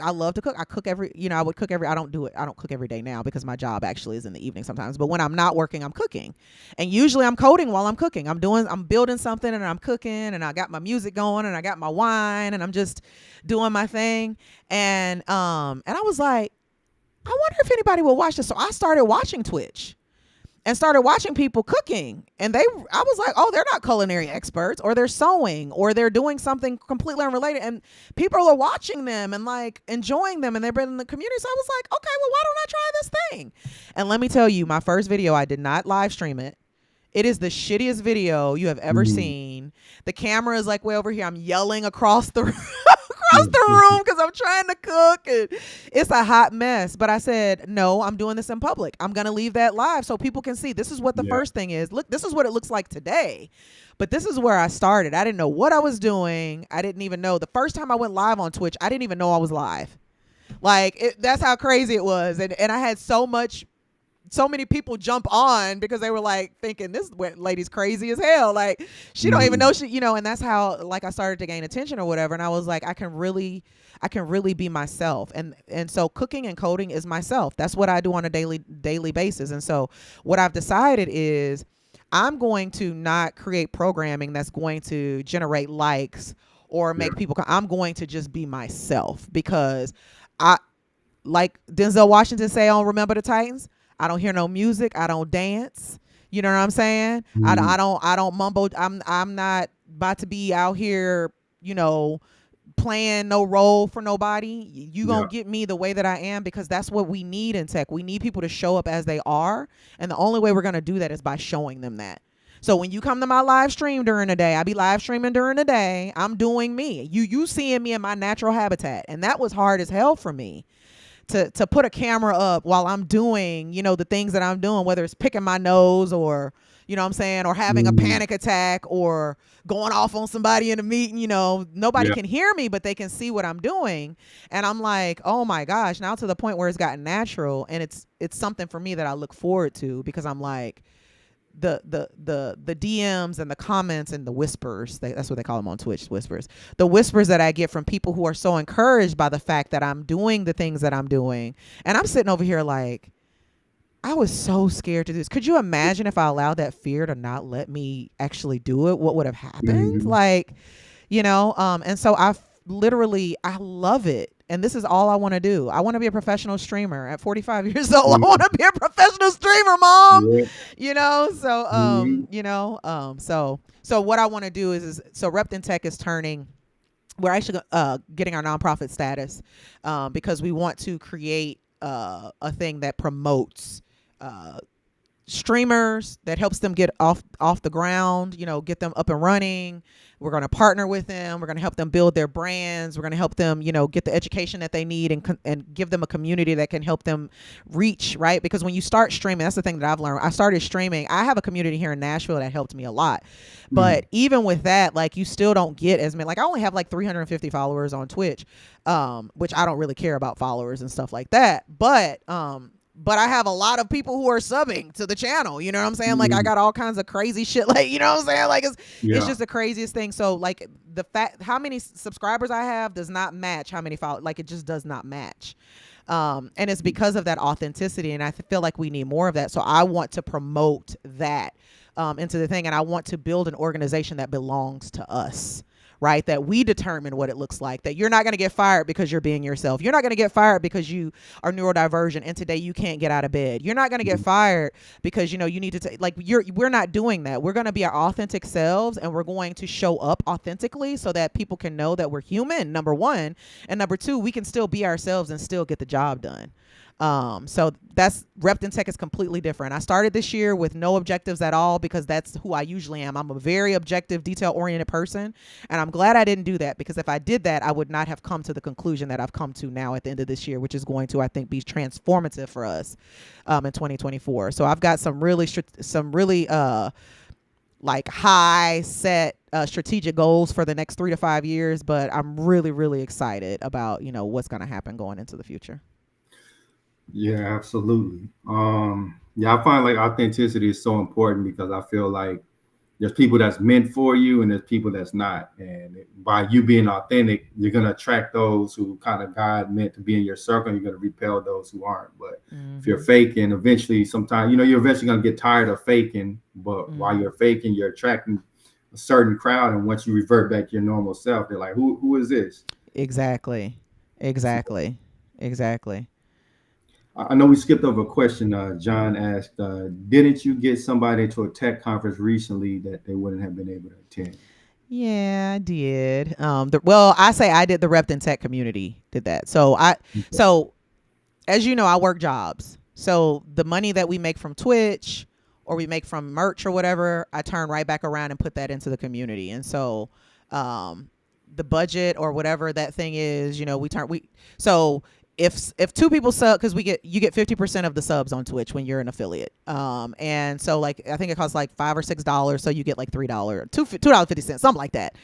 I love to cook. I cook I would cook I don't cook every day now, because my job actually is in the evening sometimes. But when I'm not working, I'm cooking. And usually I'm coding while I'm cooking. I'm building something, and I'm cooking, and I got my music going, and I got my wine, and I'm just doing my thing. And I was like, I wonder if anybody will watch this. So I started watching Twitch and started watching people cooking. And I was like, oh, they're not culinary experts, or they're sewing, or they're doing something completely unrelated. And people are watching them and like enjoying them, and they've been in the community. So I was like, okay, well, why don't I try this thing? And let me tell you, my first video, I did not live stream it. It is the shittiest video you have ever seen. The camera is like way over here. I'm yelling across the room because I'm trying to cook, and it's a hot mess. But I said, no, I'm doing this in public. I'm going to leave that live so people can see. This is what the first thing is. Look, this is what it looks like today. But this is where I started. I didn't know what I was doing. I didn't even know. The first time I went live on Twitch, I didn't even know I was live. Like, that's how crazy it was. And I had so many people jump on because they were like thinking, this lady's crazy as hell. Like, she don't even know and that's how, like, I started to gain attention or whatever. And I was like, I can really be myself. And so cooking and coding is myself. That's what I do on a daily basis. And so what I've decided is I'm going to not create programming that's going to generate likes or Yeah. make people. I'm going to just be myself because I, like Denzel Washington say on Remember the Titans, I don't hear no music, I don't dance. You know what I'm saying? Mhm. I don't mumble. I'm not about to be out here, you know, playing no role for nobody. You Yeah. gonna get me the way that I am, because that's what we need in tech. We need people to show up as they are, and the only way we're gonna do that is by showing them that. So when you come to my live stream during the day, I be live streaming during the day. I'm doing me. You seeing me in my natural habitat, and that was hard as hell for me to put a camera up while I'm doing, you know, the things that I'm doing, whether it's picking my nose or, you know what I'm saying, or having a Mhm. panic attack or going off on somebody in a meeting. You know, nobody Yeah. can hear me, but they can see what I'm doing. And I'm like, oh my gosh, now to the point where it's gotten natural, and it's something for me that I look forward to, because I'm like, the DMs and the comments and the whispers, that's what they call them on Twitch, whispers. The whispers that I get from people who are so encouraged by the fact that I'm doing the things that I'm doing. And I'm sitting over here like, I was so scared to do this. Could you imagine if I allowed that fear to not let me actually do it? What would have happened? Mhm. Like, you know, and so literally, I love it. And this is all I want to do. I want to be a professional streamer at 45 years old. I want Mhm. to be a professional streamer, mom. Yeah. You know, so Mhm. so what I want to do is so Repton Tech is turning, we're actually getting our nonprofit status, because we want to create a thing that promotes uh, streamers, that helps them get off the ground, you know, get them up and running. We're going to partner with them. We're going to help them build their brands. We're going to help them, you know, get the education that they need, and give them a community that can help them reach, right? Because when you start streaming, that's the thing that I've learned. I started streaming. I have a community here in Nashville that helped me a lot. Mhm. But even with that, like, you still don't get as many. Like, I only have like 350 followers on Twitch, which I don't really care about followers and stuff like that. But I have a lot of people who are subbing to the channel. You know what I'm saying? Like, I Mhm. got all kinds of crazy shit. Like, you know what I'm saying? Like, it's Yeah. just the craziest thing. So, like, the fact how many subscribers I have does not match how many followers. Like, it just does not match. And it's because of that authenticity, and I feel like we need more of that. So I want to promote that into the thing, and I want to build an organization that belongs to us, right? That we determine what it looks like. That you're not going to get fired because you're being yourself. You're not going to get fired because you are neurodivergent and today you can't get out of bed. You're not going to get Mhm. fired because, you know, you need to like, we're not doing that. We're going to be our authentic selves, and we're going to show up authentically so that people can know that we're human, number one, and number two, we can still be ourselves and still get the job done. So that's Repton Tech is completely different. I started this year with no objectives at all, because that's who I usually am. I'm a very objective, detail oriented person. And I'm glad I didn't do that, because if I did that, I would not have come to the conclusion that I've come to now at the end of this year, which is going to, I think, be transformative for us in 2024. So I've got some really like high set strategic goals for the next 3 to 5 years, but I'm really, really excited about, you know, what's going to happen going into the future. Yeah, absolutely. Yeah, I find like authenticity is so important because I feel like there's people that's meant for you and there's people that's not. And by you being authentic, you're gonna attract those who kind of God meant to be in your circle. And you're gonna repel those who aren't. But if you're Mm-hmm. faking, eventually, sometimes you're eventually gonna get tired of faking. But while Mm-hmm. you're faking, you're attracting a certain crowd. And once you revert back to your normal self, they're like, who is this? Exactly. So Exactly. Exactly. I know we skipped over a question. John asked, "Didn't you get somebody to a tech conference recently that they wouldn't have been able to attend?" Yeah, I did. Well, I say I did. The Repton Tech community did that. So as you know, I work jobs. So the money that we make from Twitch or we make from merch or whatever, I turn right back around and put that into the community. And so, the budget or whatever that thing is, you know, so if two people sub, because you get 50% of the subs on Twitch when you're an affiliate, and so, like, I think it costs like $5 or $6, so you get like $3, $2.50, something like that.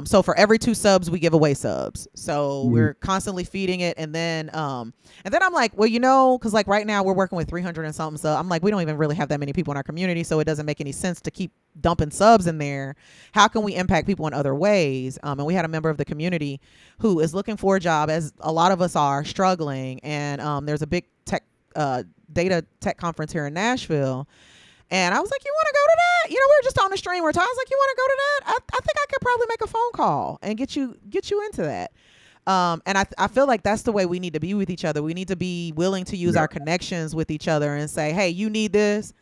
So for every two subs, we give away subs, so Mhm. we're constantly feeding it. And then I'm like, well, you know, because like right now we're working with 300 and something, so I'm like, we don't even really have that many people in our community, so it doesn't make any sense to keep dumping subs in there. How can we impact people in other ways? And we had a member of the community who is looking for a job, as a lot of us are struggling. And there's a big tech data tech conference here in Nashville, And I was like, you want to go to that? We were just on the stream. I was like, you want to go to that? I think I could probably make a phone call and get you into that. And I feel like that's the way we need to be with each other. We need to be willing to use Yeah. our connections with each other and say, hey, you need this.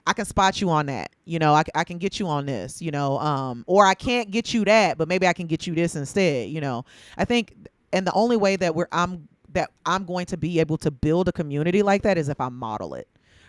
I can spot you on that. I can get you on this, or I can't get you that, but maybe I can get you this instead. I think, and the only way that I'm going to be able to build a community like that is if I model it.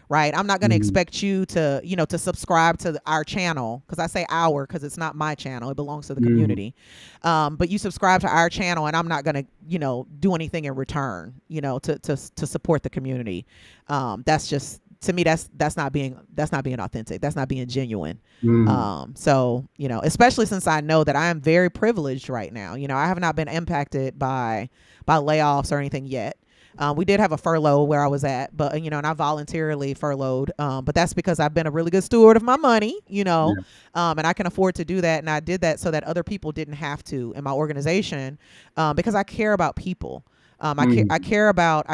Right. I'm not going to Mhm. expect you to subscribe to our channel, because I say our because it's not my channel. It belongs to the Mhm. community. But you subscribe to our channel and I'm not going to, do anything in return, to support the community. That's just, to me, that's not being authentic. That's not being genuine. Mhm. So, especially since I know that I am very privileged right now. I have not been impacted by layoffs or anything yet. We did have a furlough where I was at, but and I voluntarily furloughed. But that's because I've been a really good steward of my money, Yeah. and I can afford to do that. And I did that so that other people didn't have to in my organization, because I care about people. I Mhm.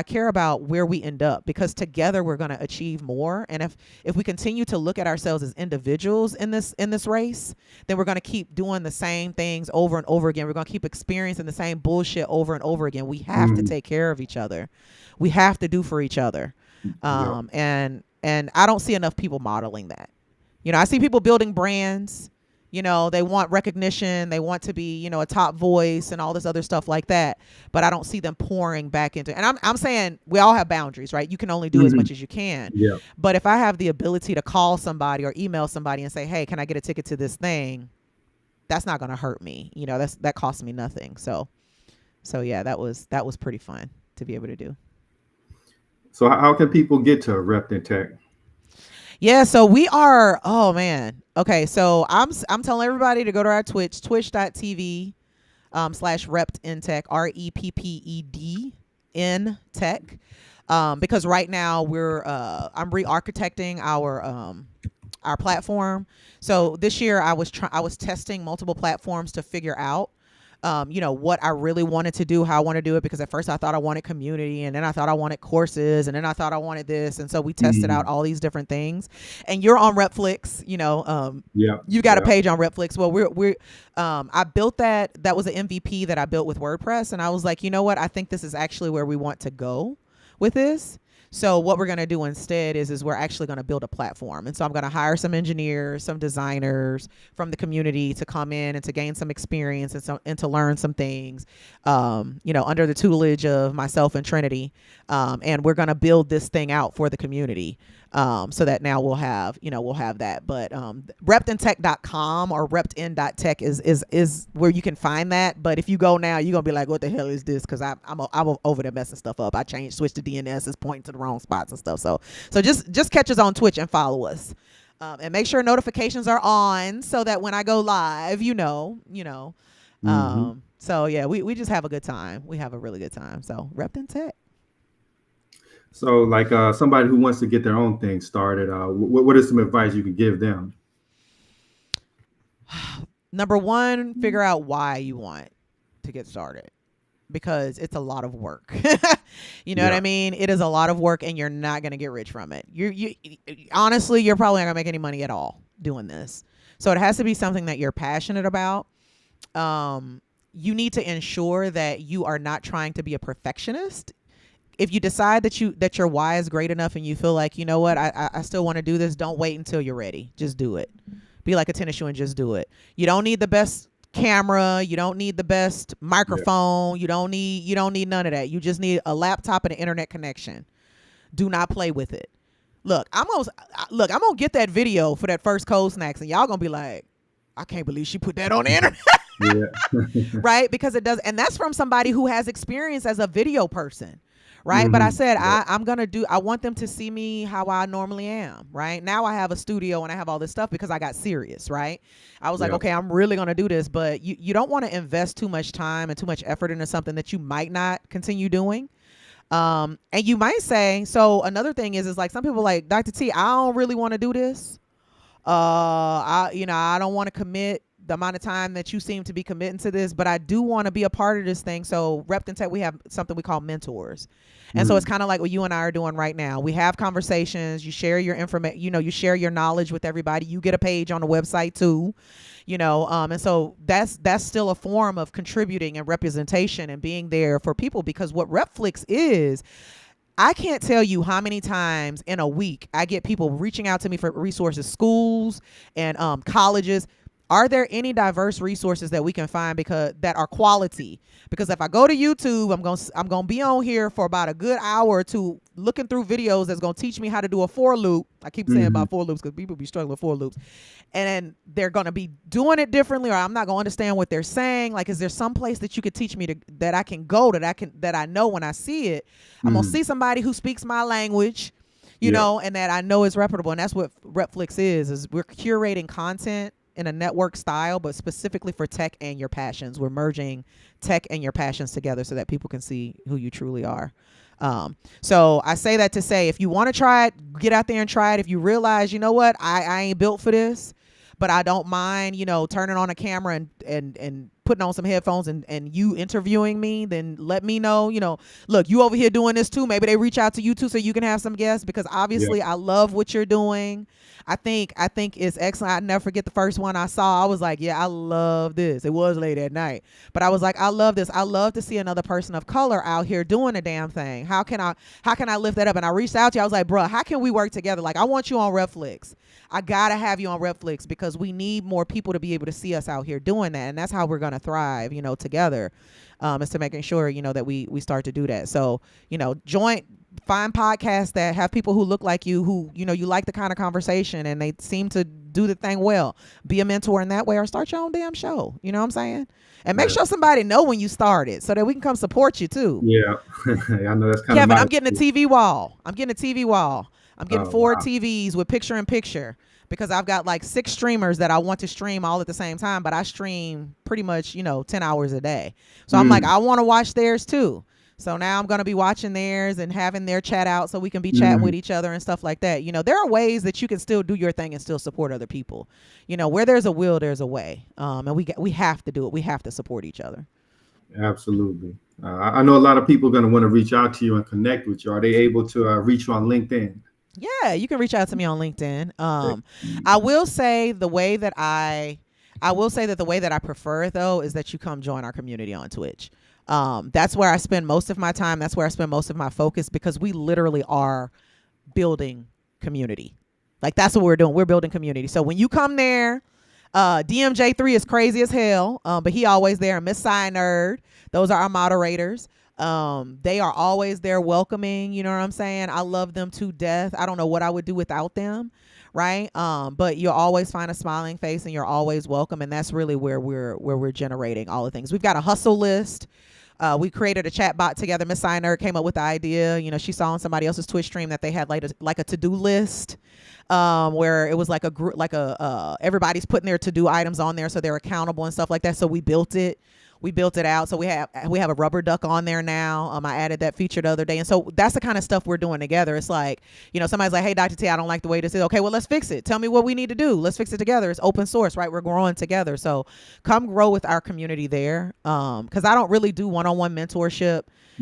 care about where we end up, because together we're going to achieve more. And if we continue to look at ourselves as individuals in this race, then we're going to keep doing the same things over and over again. We're going to keep experiencing the same bullshit over and over again. We have to Mhm. take care of each other. We have to do for each other. Yep. And I don't see enough people modeling that. I see people building brands. They want recognition. They want to be, a top voice and all this other stuff like that. But I don't see them pouring back into. And I'm saying we all have boundaries, right? You can only do as Mhm. much as you can. Yeah. But if I have the ability to call somebody or email somebody and say, hey, can I get a ticket to this thing? That's not going to hurt me. That costs me nothing. So yeah, that was pretty fun to be able to do. So how can people get to Repton Tech? Yeah, so we are. Oh man. Okay, so I'm telling everybody to go to our twitch.tv /rept in tech, REPPED in tech, because right now I'm re-architecting our platform. So this year I was testing multiple platforms to figure out what I really wanted to do, how I want to do it, because at first I thought I wanted community, and then I thought I wanted courses, and then I thought I wanted this. And so we tested out Mhm. all these different things. And you're on Repflix, Yeah. you got a Yeah. page on Repflix. Well, I built that was an MVP that I built with WordPress. And I was like, you know what? I think this is actually where we want to go with this. So what we're going to do instead is we're actually going to build a platform. And so I'm going to hire some engineers, some designers from the community to come in and to gain some experience and to learn some things, under the tutelage of myself and Trinity. And we're going to build this thing out for the community. So that now we'll have that. But reptintech.com or reptin.tech is where you can find that. But if you go now, you're gonna be like, what the hell is this? Because I'm over there messing stuff up. I switched the DNS, it's pointing to the wrong spots and stuff. So just catch us on Twitch and follow us. And make sure notifications are on so that when I go live, Mhm. So yeah, we just have a good time. We have a really good time. So Reptin Tech. So, like somebody who wants to get their own thing started, what is some advice you can give them? Number one, figure out why you want to get started, because it's a lot of work. You know what I Yeah. mean? It is a lot of work, and you're not going to get rich from it. You honestly, you're probably not going to make any money at all doing this. So it has to be something that you're passionate about. You need to ensure that you are not trying to be a perfectionist. If you decide that your why is great enough and you feel like, you know what, I still want to do this, don't wait until you're ready. Just do it. Be like a tennis shoe and just do it. You don't need the best camera, you don't need the best Yeah. microphone, you don't need none of that. You just need a laptop and an internet connection. Do not play with it. I'm gonna get that video for that first cold snacks, and y'all gonna be like, I can't believe she put that on the internet. Yeah. Right? Because it does, and that's from somebody who has experience as a video person. Right. But I Mhm. said, Yeah. I want them to see me how I normally am. Right now I have a studio and I have all this stuff because I got serious. Right. I was like, Yeah. okay, I'm really going to do this. But you don't want to invest too much time and too much effort into something that you might not continue doing. And you might say, so another thing is like some people like, Dr. T, I don't really want to do this. I don't want to commit the amount of time that you seem to be committing to this, but I do want to be a part of this thing. So Repton Tech, we have something we call mentors. And so it's kind of like what you and I are doing right now. We have conversations, you share your information, you share your knowledge with everybody. You get a page on the website too, and so that's still a form of contributing and representation and being there for people, because what Repflix is, I can't tell you how many times in a week I get people reaching out to me for resources, schools and colleges. Are there any diverse resources that we can find because that are quality? Because if I go to YouTube, I'm gonna be on here for about a good hour or two looking through videos that's gonna teach me how to do a for loop. I keep saying about for loops because people be struggling with for loops, and then they're gonna be doing it differently, or I'm not gonna understand what they're saying. Like, is there some place that you could teach me that I can go, that I know when I see it, I'm gonna see somebody who speaks my language, and that I know is reputable. And that's what Repflix is we're curating content in a network style, but specifically for tech and your passions. We're merging tech and your passions together so that people can see who you truly are. So I say that to say, if you want to try it, get out there and try it. If you realize, you know what, I ain't built for this, but I don't mind, turning on a camera and putting on some headphones and you interviewing me, then let me know, look, you over here doing this too. Maybe they reach out to you too so you can have some guests, because obviously I love what you're doing. I think it's excellent. I never forget the first one I saw. I was like, yeah, I love this. It was late at night, but I was like, I love this. I love to see another person of color out here doing a damn thing. How can I lift that up? And I reached out to you. I was like, bro, how can we work together? Like, I want you on Repflix. I gotta have you on Repflix because we need more people to be able to see us out here doing that, and that's how we're gonna thrive, together. Is to making sure that we start to do that. So find podcasts that have people who look like you, who you like the kind of conversation and they seem to do the thing well. Be a mentor in that way, or start your own damn show. You know what I'm saying? And make sure somebody know when you started so that we can come support you too. Yeah. I know that's kind Kevin, of I'm getting a TV wall. I'm getting 4 TVs with picture in picture, because I've got like 6 streamers that I want to stream all at the same time, but I stream pretty much, 10 hours a day. So I'm like, I want to watch theirs too. So now I'm going to be watching theirs and having their chat out so we can be chatting with each other and stuff like that. There are ways that you can still do your thing and still support other people. Where there's a will, there's a way. And we have to do it. We have to support each other. Absolutely. I know a lot of people are going to want to reach out to you and connect with you. Are they able to reach you on LinkedIn? Yeah, you can reach out to me on LinkedIn. I will say the way that I prefer it though is that you come join our community on Twitch. That's where I spend most of my time. That's where I spend most of my focus, because we literally are building community. Like, that's what we're doing. We're building community. So when you come there, DMJ3 is crazy as hell, but he always there. Miss Sci Nerd, those are our moderators. They are always there welcoming, you know what I'm saying? I love them to death. I don't know what I would do without them. Right. But you'll always find a smiling face and you're always welcome. And that's really where we're generating all the things. We've got a hustle list. We created a chat bot together. Miss Siner came up with the idea. She saw on somebody else's Twitch stream that they had like a to-do list, where it was like a group, everybody's putting their to-do items on there so they're accountable and stuff like that. So we built it. We built it out. So we have a rubber duck on there now. I added that feature the other day. And so that's the kind of stuff we're doing together. It's like, somebody's like, hey, Dr. T, I don't like the way this is. Okay, well, let's fix it. Tell me what we need to do. Let's fix it together. It's open source, right? We're growing together. So come grow with our community there. Because I don't really do one-on-one mentorship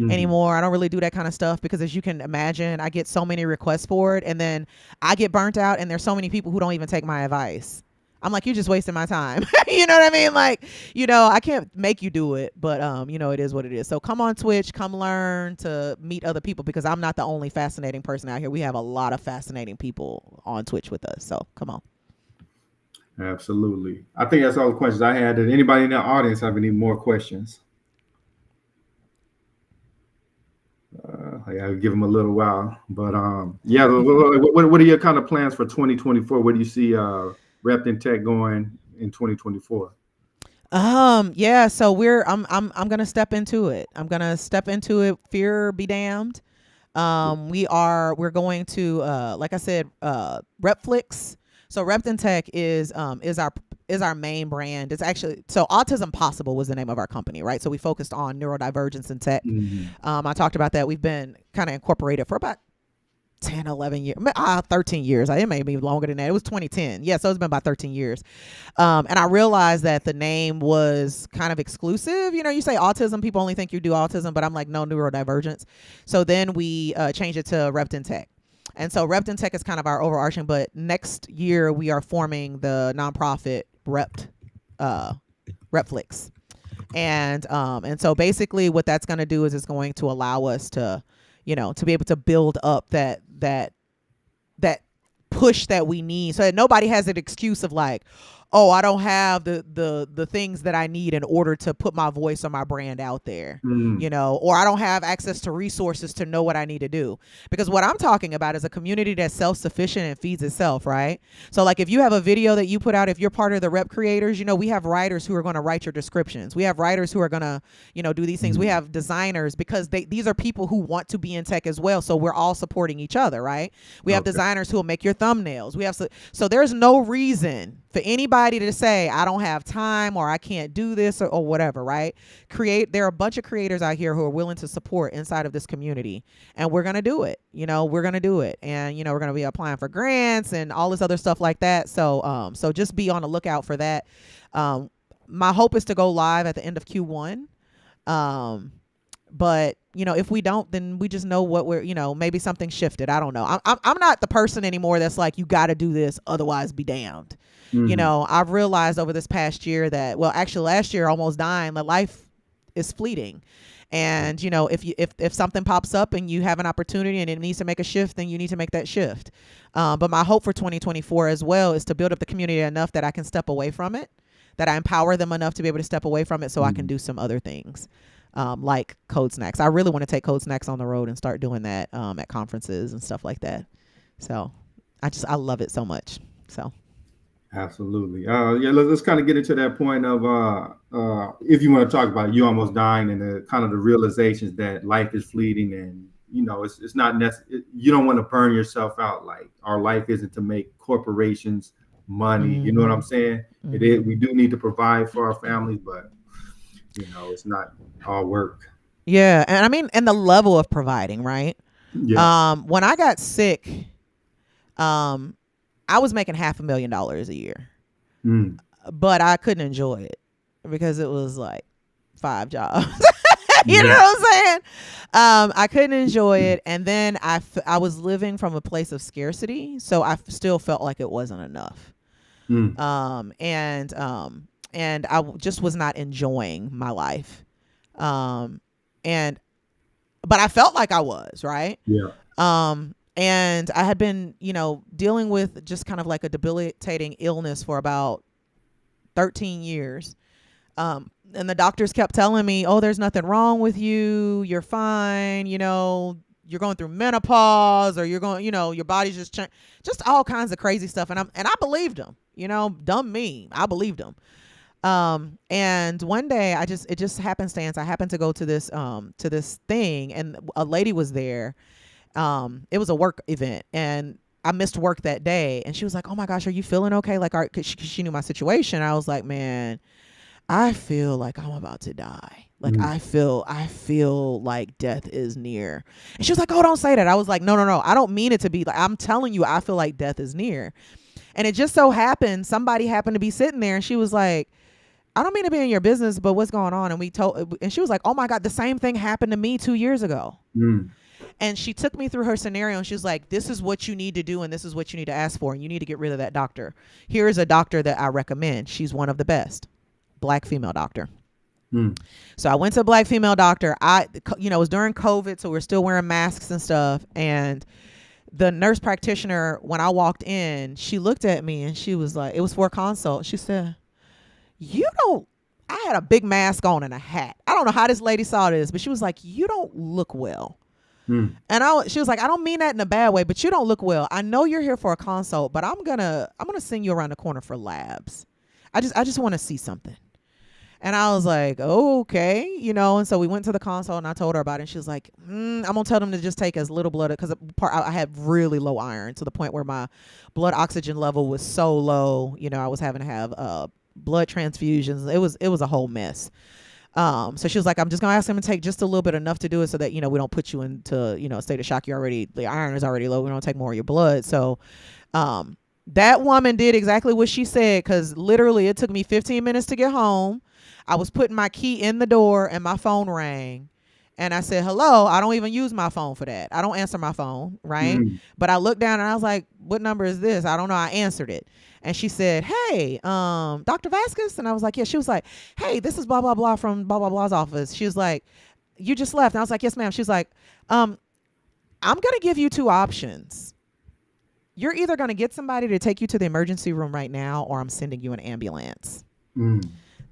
anymore. I don't really do that kind of stuff because, as you can imagine, I get so many requests for it. And then I get burnt out and there's so many people who don't even take my advice. I'm like, you're just wasting my time. You know what I mean? Like, I can't make you do it, but, it is what it is. So come on Twitch, come learn to meet other people, because I'm not the only fascinating person out here. We have a lot of fascinating people on Twitch with us. So come on. Absolutely. I think that's all the questions I had. Did anybody in the audience have any more questions? I'll give them a little while, but what are your kind of plans for 2024? Where do you see Repton Tech going in 2024? So I'm gonna step into it. Fear be damned. We're going to like I said, Repflix. So Repton Tech is our main brand. It's actually, so Autism Possible was the name of our company, right? So we focused on neurodivergence in tech. I talked about that. We've been kind of incorporated for about 10, 11 years, 13 years. It may be longer than that. It was 2010. Yeah, so it's been about 13 years. And I realized that the name was kind of exclusive. You know, you say autism, people only think you do autism, but I'm like, no, neurodivergence. So then we changed it to Repton Tech. And so Repton Tech is kind of our overarching, but next year we are forming the nonprofit Repflix. And so basically what that's going to do is it's going to allow us to, you know, to be able to build up that push that we need, so that nobody has an excuse of like, oh, I don't have the things that I need in order to put my voice or my brand out there, you know, or I don't have access to resources to know what I need to do. Because what I'm talking about is a community that's self-sufficient and feeds itself, right? So like if you have a video that you put out, if you're part of the rep creators, you know, we have writers who are going to write your descriptions. We have writers who are going to, you know, do these things. We have designers, because these are people who want to be in tech as well. So we're all supporting each other, right? We have designers who will make your thumbnails. We have so there's no reason for anybody to say I don't have time or I can't do this or whatever, right? There are a bunch of creators out here who are willing to support inside of this community, and we're gonna do it. You know, we're gonna do it, and you know, we're gonna be applying for grants and all this other stuff like that. So so just be on the lookout for that. My hope is to go live at the end of Q1. But you know, if we don't, then we just know what we're, you know, maybe something shifted. I don't know. I'm not the person anymore that's like, you got to do this, otherwise be damned. You know, I've realized over this past year that, well, actually last year, almost dying, that life is fleeting. And, you know, if something pops up and you have an opportunity and it needs to make a shift, then you need to make that shift. But my hope for 2024 as well is to build up the community enough that I can step away from it, that I empower them enough to be able to step away from it so I can do some other things. Like Code Snacks. I really want to take Code Snacks on the road and start doing that at conferences and stuff like that. So I love it so much. So Absolutely. Yeah, let's kind of get into that point of if you want to talk about you almost dying and the kind of the realizations that life is fleeting, and you know it's not necessary. You don't want to burn yourself out. Like, our life isn't to make corporations money. You know what I'm saying? It is. We do need to provide for our families, but you know, it's not all work. yeah, and I mean, and the level of providing, right? Yeah. When I got sick, I was making $500,000 a year, but I couldn't enjoy it because it was like 5 jobs. You know what I'm saying? I couldn't enjoy it, and then I was living from a place of scarcity, so I still felt like it wasn't enough. And I just was not enjoying my life. But I felt like I was, right? Yeah. And I had been, you know, dealing with just kind of like a debilitating illness for about 13 years. And the doctors kept telling me, oh, there's nothing wrong with you. You're fine. You know, you're going through menopause, or you're going, you know, your body's just changed, just all kinds of crazy stuff. And I believed them, you know, dumb me. I believed them. And one day it just happenstance. I happened to go to this thing, and a lady was there. It was a work event, and I missed work that day, and she was like, oh my gosh, are you feeling okay? Like, cause she knew my situation. I was like, man, I feel like I'm about to die. Like, I feel like death is near. And she was like, oh, don't say that. I was like, no, I don't mean it to be like, I'm telling you, I feel like death is near. And it just so happened, somebody happened to be sitting there, and she was like, I don't mean to be in your business, but what's going on? And she was like, oh my God, the same thing happened to me 2 years ago. And she took me through her scenario, and she was like, this is what you need to do, and this is what you need to ask for, and you need to get rid of that doctor. Here is a doctor that I recommend. She's one of the best. Black female doctor. So I went to a black female doctor. It was during COVID, so we're still wearing masks and stuff. And the nurse practitioner, when I walked in, she looked at me and she was like, it was for a consult. She said, I had a big mask on and a hat. I don't know how this lady saw this, but she was like, you don't look well. And she was like, I don't mean that in a bad way, but you don't look well. I know you're here for a consult, but I'm gonna send you around the corner for labs. I just want to see something. And I was like, oh, okay, you know. And so we went to the console, and I told her about it. And she was like, I'm gonna tell them to just take as little blood, because I had really low iron, to the point where my blood oxygen level was so low. You know, I was having to have blood transfusions. It was a whole mess. So she was like, I'm just gonna ask him to take just a little bit, enough to do it so that, we don't put you into, a state of shock. The iron is already low. We don't take more of your blood. So, that woman did exactly what she said, because literally it took me 15 minutes to get home. I was putting my key in the door and my phone rang. And I said, hello. I don't even use my phone for that. I don't answer my phone, right? Mm. But I looked down and I was like, what number is this? I don't know. I answered it. And she said, hey, Dr. Vasquez? And I was like, yeah. She was like, hey, this is blah, blah, blah from blah, blah, blah's office. She was like, you just left. And I was like, yes, ma'am. She was like, I'm going to give you two options. You're either going to get somebody to take you to the emergency room right now, or I'm sending you an ambulance. Mm.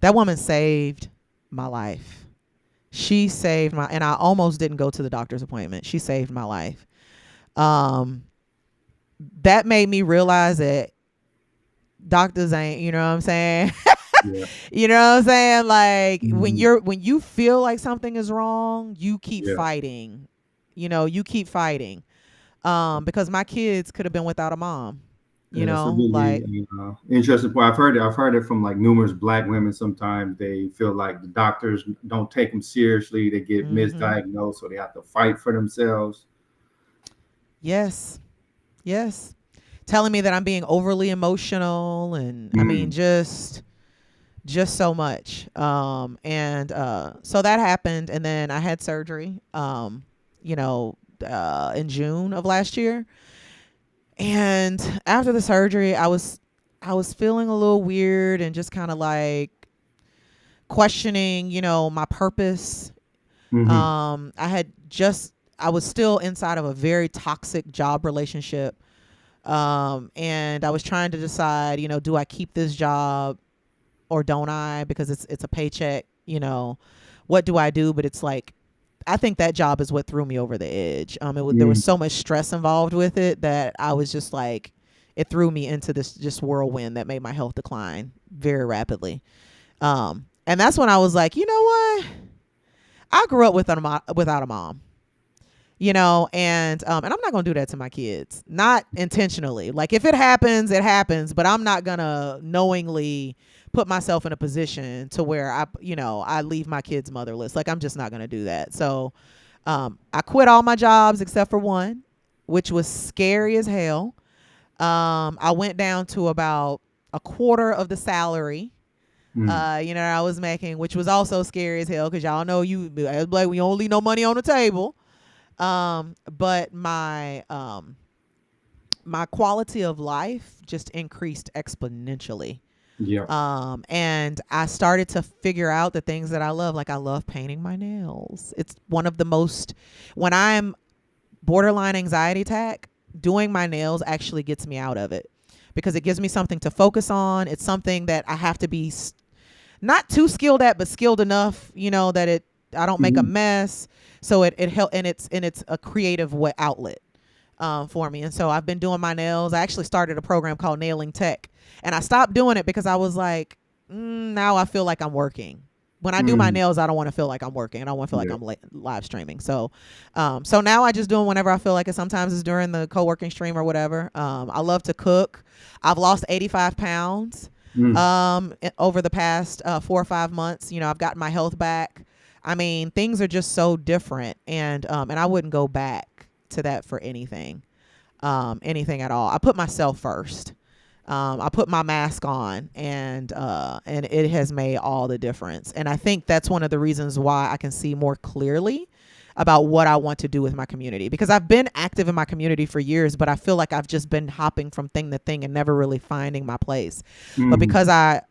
That woman saved my life. She saved and I almost didn't go to the doctor's appointment. She saved my life. That made me realize that doctors ain't, you know what I'm saying? Yeah. You know what I'm saying? Like, Mm. when you feel like something is wrong, you keep Yeah. fighting. You keep fighting. Because my kids could have been without a mom. Absolutely. Like, Interesting point. I've heard it from like numerous Black women. Sometimes they feel like the doctors don't take them seriously. They get mm-hmm. misdiagnosed, so they have to fight for themselves. Yes. Yes. Telling me that I'm being overly emotional, and I mean, Mm. just so much. And so that happened, and then I had surgery in June of last year. And after the surgery, I was feeling a little weird and just kind of like questioning, my purpose. Hmm. I was still inside of a very toxic job relationship. And I was trying to decide, do I keep this job or don't I? Because it's a paycheck. What do I do? But it's like, I think that job is what threw me over the edge. There was Mm. so much stress involved with it that I was just like, it threw me into this just whirlwind that made my health decline very rapidly. And that's when I was like, you know what? I grew up without a mom. And I'm not gonna do that to my kids, not intentionally. Like, if it happens, it happens, but I'm not gonna knowingly put myself in a position to where I leave my kids motherless. Like, I'm just not gonna do that. So I quit all my jobs except for one, which was scary as hell. I went down to about a quarter of the salary Mm. I was making, which was also scary as hell, because y'all know, like, we don't leave no money on the table. But my quality of life just increased exponentially. Yeah. And I started to figure out the things that I love. Like, I love painting my nails. It's one of the most, when I'm borderline anxiety attack, doing my nails actually gets me out of it, because it gives me something to focus on. It's something that I have to be not too skilled at, but skilled enough, that I don't make a Hmm. mess. So it help, and it's a creative outlet for me. And so I've been doing my nails. I actually started a program called Nailing Tech, and I stopped doing it because I was like, now I feel like I'm working. When I do my Mm. nails, I don't want to feel like I'm working. I don't want to feel like Yeah. I'm live streaming. So now I just do them whenever I feel like it. Sometimes it's during the co-working stream or whatever. I love to cook. I've lost 85 pounds Mm. over the past 4 or 5 months. I've gotten my health back. I mean, things are just so different, and I wouldn't go back to that for anything at all. I put myself first. I put my mask on, and it has made all the difference. And I think that's one of the reasons why I can see more clearly about what I want to do with my community, because I've been active in my community for years, but I feel like I've just been hopping from thing to thing and never really finding my place. But Hmm. because I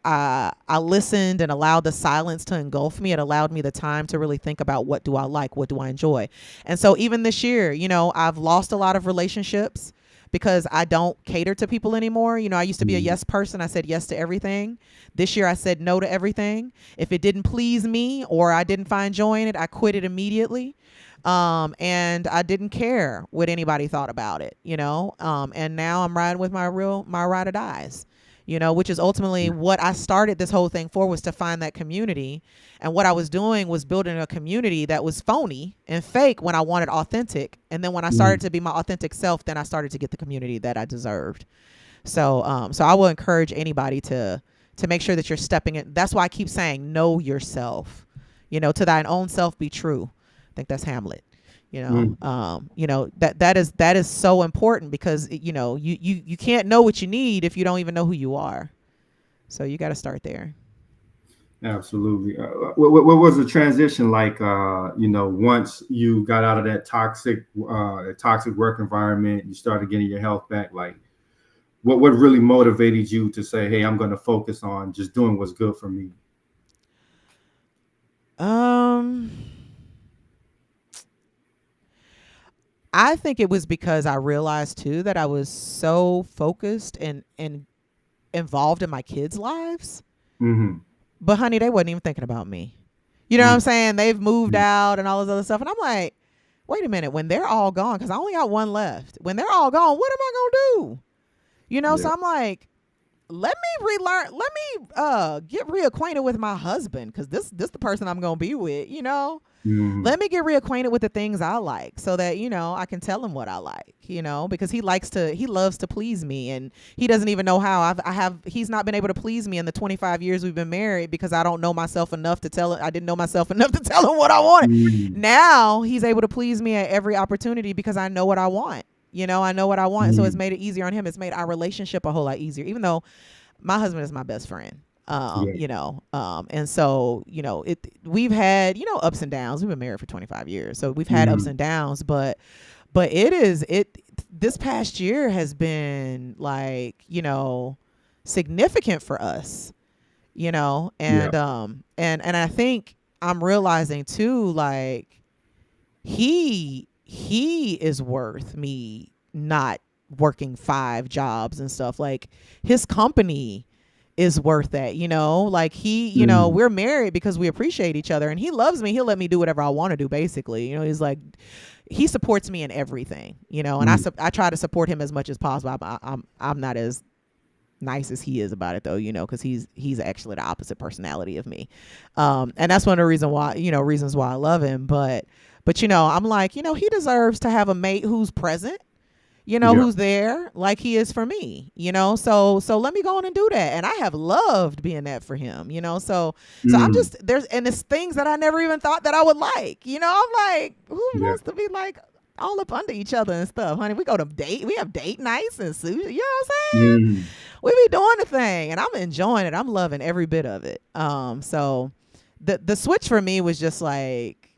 listened and allowed the silence to engulf me, it allowed me the time to really think about, what do I like, what do I enjoy. And so even this year, I've lost a lot of relationships because I don't cater to people anymore. I used to be a Hmm. yes person. I said yes to everything. This year I said no to everything. If it didn't please me or I didn't find joy in it, I quit it immediately. And I didn't care what anybody thought about it. And now I'm riding with my ride or dies, which is ultimately what I started this whole thing for, was to find that community. And what I was doing was building a community that was phony and fake when I wanted authentic. And then when I started Mm. to be my authentic self, then I started to get the community that I deserved. So I will encourage anybody to make sure that you're stepping in. That's why I keep saying, know yourself. To thine own self be true. I think that's Hamlet. Mm. That is so important because you can't know what you need if you don't even know who you are. So you got to start there. Absolutely. What was the transition like? Once you got out of that toxic work environment, you started getting your health back. Like, what really motivated you to say, "Hey, I'm going to focus on just doing what's good for me"? Um, I think it was because I realized too that I was so focused and involved in my kids' lives. Mm-hmm. But honey, they wasn't even thinking about me. You know what I'm Mm-hmm. saying? They've moved out and all this other stuff. And I'm like, wait a minute, when they're all gone, because I only got one left. When they're all gone, what am I gonna do? So Yeah. I'm like, let me relearn, let me get reacquainted with my husband, because this the person I'm gonna be with. Mm-hmm. Let me get reacquainted with the things I like so that I can tell him what I like, because he loves to please me, and he doesn't even know how. He's not been able to please me in the 25 years we've been married because I don't know myself enough to tell it. I didn't know myself enough to tell him what I wanted. Mm-hmm. Now he's able to please me at every opportunity because I know what I want. I know what I want, so it's Mm-hmm. made it easier on him. It's made our relationship a whole lot easier, even though my husband is my best friend. Yeah. And so, we've had, ups and downs. We've been married for 25 years. So we've had ups Mm-hmm. and downs, but this past year has been like, significant for us, Yeah. and I think I'm realizing too, like, he is worth me not working 5 jobs and stuff. Like, his company is worth that, like, Mm-hmm. we're married because we appreciate each other, and he loves me. He'll let me do whatever I want to do, basically. He's like, he supports me in everything, and I try to support him as much as possible. I'm not as nice as he is about it, though, because he's actually the opposite personality of me. And that's one of the reasons why I love him. But I'm like, he deserves to have a mate who's present, Yeah. who's there like he is for me, so let me go on and do that. And I have loved being that for him, so I'm Mm-hmm. just, and it's things that I never even thought that I would like. I'm like, who Yeah. wants to be like all up under each other and stuff, honey? We have date nights and sushi, what I'm saying? Mm-hmm. We be doing the thing, and I'm enjoying it. I'm loving every bit of it. So the switch for me was just like,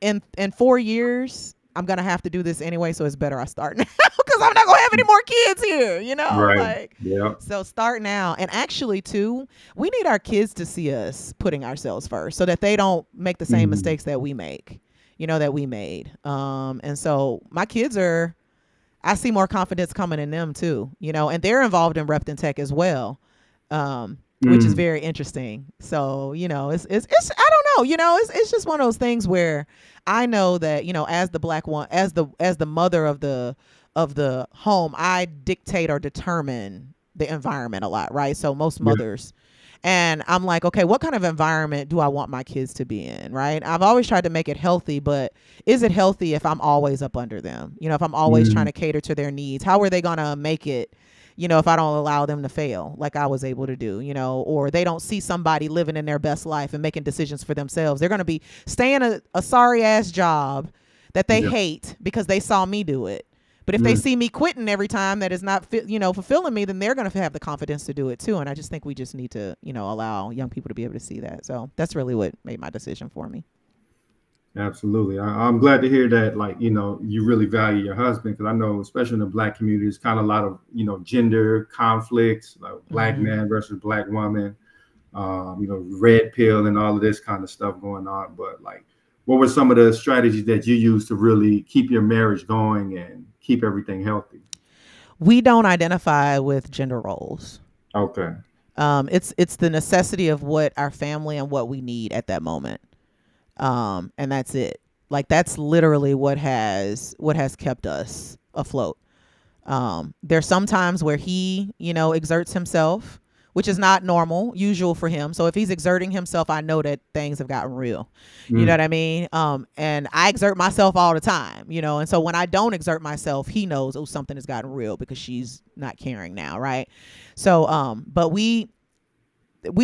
in 4 years, I'm gonna have to do this anyway, so it's better I start now, because I'm not gonna have any more kids here, Right. like, Yeah. so start now. And actually too, we need our kids to see us putting ourselves first, so that they don't make the same Mm-hmm. mistakes that we make, that we made. And so my kids are, I see more confidence coming in them too, and they're involved in Repton Tech as well, which is Mm-hmm. very interesting. So, it's I don't know, it's just one of those things where I know that, as the black one, as the mother of the home, I dictate or determine the environment a lot, right? So most Yeah. mothers, and I'm like, okay, what kind of environment do I want my kids to be in, right? I've always tried to make it healthy, but is it healthy if I'm always up under them? If I'm always trying Mm-hmm. to cater to their needs, how are they going to make it, if I don't allow them to fail like I was able to do, or they don't see somebody living in their best life and making decisions for themselves. They're going to be staying a sorry ass job that they Yeah. hate because they saw me do it. But if they Mm-hmm. see me quitting every time that is not fulfilling me, then they're going to have the confidence to do it too. And I just think we just need to, allow young people to be able to see that. So that's really what made my decision for me. Absolutely. I'm glad to hear that, like, you really value your husband, because I know, especially in the black community, there's kind of a lot of, gender conflicts, like black Mm-hmm. man versus black woman, red pill and all of this kind of stuff going on. But, like, what were some of the strategies that you used to really keep your marriage going and keep everything healthy? We don't identify with gender roles. Okay. It's the necessity of what our family and what we need at that moment. And that's it. Like, that's literally what has kept us afloat. There's some times where he, exerts himself, which is not usual for him. So if he's exerting himself, I know that things have gotten real. You know Mm. what I mean? And I exert myself all the time, and so when I don't exert myself, he knows, oh, something has gotten real because she's not caring now, right? So, but we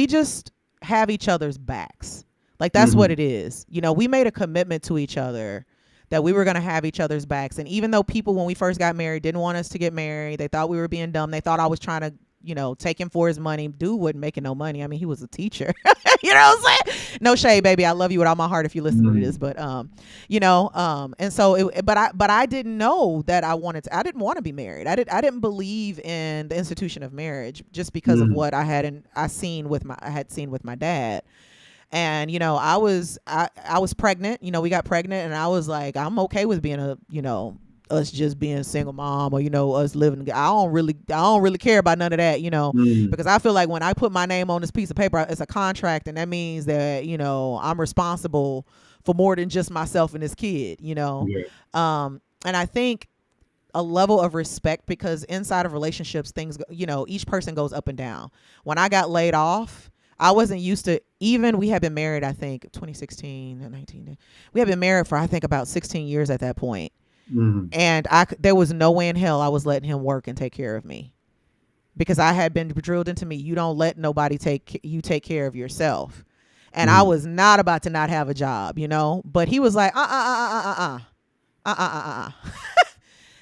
just have each other's backs. Like, that's what Mm-hmm. it is. You know, we made a commitment to each other that we were going to have each other's backs. And even though people, when we first got married, didn't want us to get married, they thought we were being dumb. They thought I was trying to, you know, take him for his money. Dude wasn't making no money. I mean, he was a teacher. You know what I'm saying? No shade, baby. I love you with all my heart if you listen to this. But you know, and so but I didn't know that I didn't want to be married. I didn't believe in the institution of marriage just because of Mm-hmm. what I had seen with my dad. And you know, I was pregnant. You know, we got pregnant, and I was like, I'm okay with being a, you know, us just being a single mom, or you know, us living. I don't really care about none of that. You know, Mm-hmm. because I feel like when I put my name on this piece of paper, it's a contract, and that means that, you know, I'm responsible for more than just myself and this kid. You know, Yeah. and I think a level of respect, because inside of relationships, things, you know, each person goes up and down. When I got laid off, I wasn't used to, even we had been married, I think 2016 and 19, we had been married for I think about 16 years at that point. Mm-hmm. And there was no way in hell I was letting him work and take care of me, because I had been drilled into me, you don't let nobody take care of yourself. And I Mm-hmm. was not about to not have a job, you know, but he was like,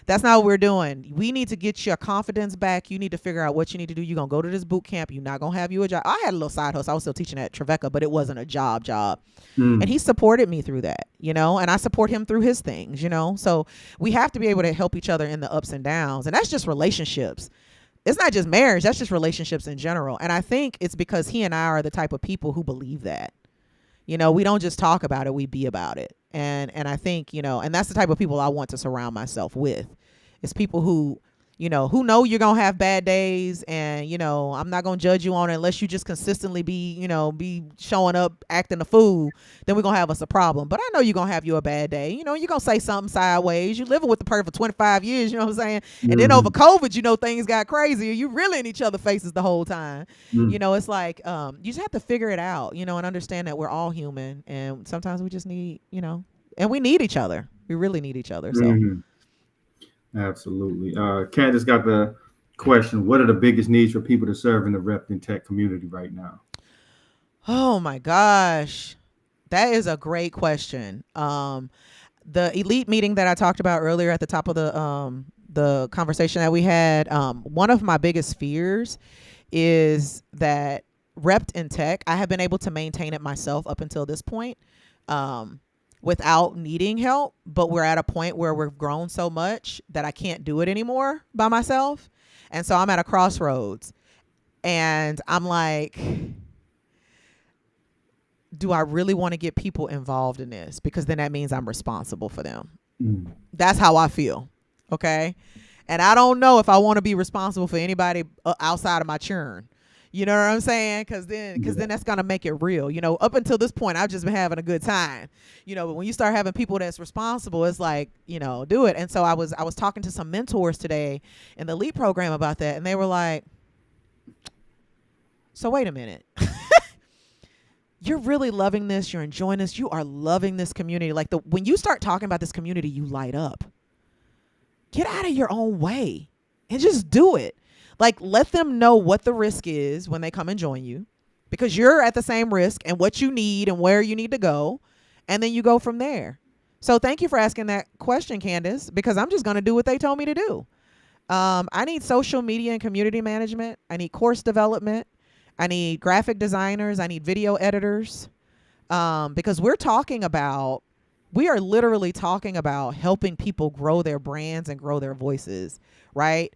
that's not what we're doing. We need to get your confidence back. You need to figure out what you need to do. You're going to go to this boot camp. You're not going to have you a job. I had a little side hustle. I was still teaching at Trevecca, but it wasn't a job. And he supported me through that, you know, and I support him through his things, you know. So we have to be able to help each other in the ups and downs. And that's just relationships. It's not just marriage. That's just relationships in general. And I think it's because he and I are the type of people who believe that. You know, we don't just talk about it, we be about it. And I think, you know, and that's the type of people I want to surround myself with. It's people who know you're going to have bad days, and, you know, I'm not going to judge you on it unless you just consistently be showing up acting a fool. Then we're going to have us a problem. But I know you're going to have you a bad day. You know, you're going to say something sideways. You living with the person for 25 years, you know what I'm saying? And then over Mm-hmm. COVID, you know, things got crazy. You really in each other's faces the whole time. Mm-hmm. You know, it's like, you just have to figure it out, you know, and understand that we're all human, and sometimes we just need, you know, and we need each other. We really need each other. So, Mm-hmm. Absolutely. Candace got the question: what are the biggest needs for people to serve in the rep and tech community right now? oh my gosh, that is a great question. The elite meeting that I talked about earlier at the top of the conversation that we had, one of my biggest fears is that repped in tech, I have been able to maintain it myself up until this point, um, without needing help. But we're at a point where we've grown so much that I can't do it anymore by myself. And so I'm at a crossroads. And I'm like, do I really want to get people involved in this? Because then that means I'm responsible for them. Mm-hmm. That's how I feel. Okay. And I don't know if I want to be responsible for anybody outside of my churn. You know what I'm saying? Because then that's gonna make it real. You know, up until this point, I've just been having a good time. You know, but when you start having people that's responsible, it's like, you know, do it. And so I was talking to some mentors today in the LEAP program about that, and they were like, "So wait a minute, you're really loving this. You're enjoying this. You are loving this community. Like when you start talking about this community, you light up. Get out of your own way and just do it. Like, let them know what the risk is when they come and join you, because you're at the same risk and what you need and where you need to go. And then you go from there. So thank you for asking that question, Candace, because I'm just going to do what they told me to do. I need social media and community management. I need course development. I need graphic designers. I need video editors. Because we are literally talking about helping people grow their brands and grow their voices, right?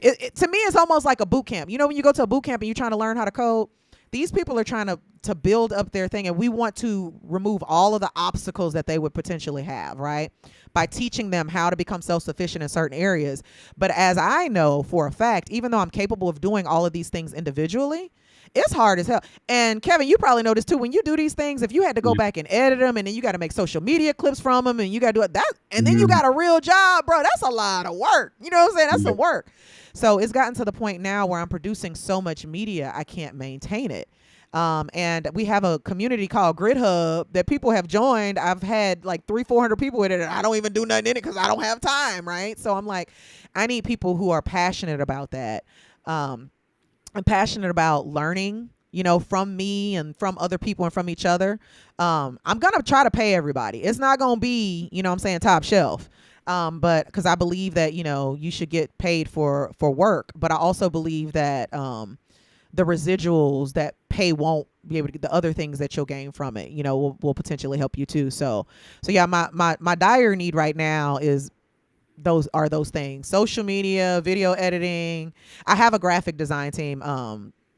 To me, it's almost like a boot camp. You know, when you go to a boot camp and you're trying to learn how to code, these people are trying to build up their thing, and we want to remove all of the obstacles that they would potentially have, right? By teaching them how to become self-sufficient in certain areas. But as I know for a fact, even though I'm capable of doing all of these things individually, it's hard as hell. And Kevin, you probably know this too. When you do these things, if you had to go Yeah. back and edit them, and then you got to make social media clips from them, and you got to do it that, and then you Mm-hmm. got a real job, bro. That's a lot of work. You know what I'm saying? That's Yeah. some work. So it's gotten to the point now where I'm producing so much media, I can't maintain it. And we have a community called Grid Hub that people have joined. I've had like 300-400 people in it, and I don't even do nothing in it because I don't have time, right? So I'm like, I need people who are passionate about that. I'm passionate about learning. from me and from other people and from each other. I'm gonna try to pay everybody. It's not gonna be, I'm saying, top shelf. But because I believe that, you should get paid for work, but I also believe that the residuals that pay won't be able to get the other things that you'll gain from it, will potentially help you too. So yeah, my dire need right now is those things: social media, video editing. I have a graphic design team.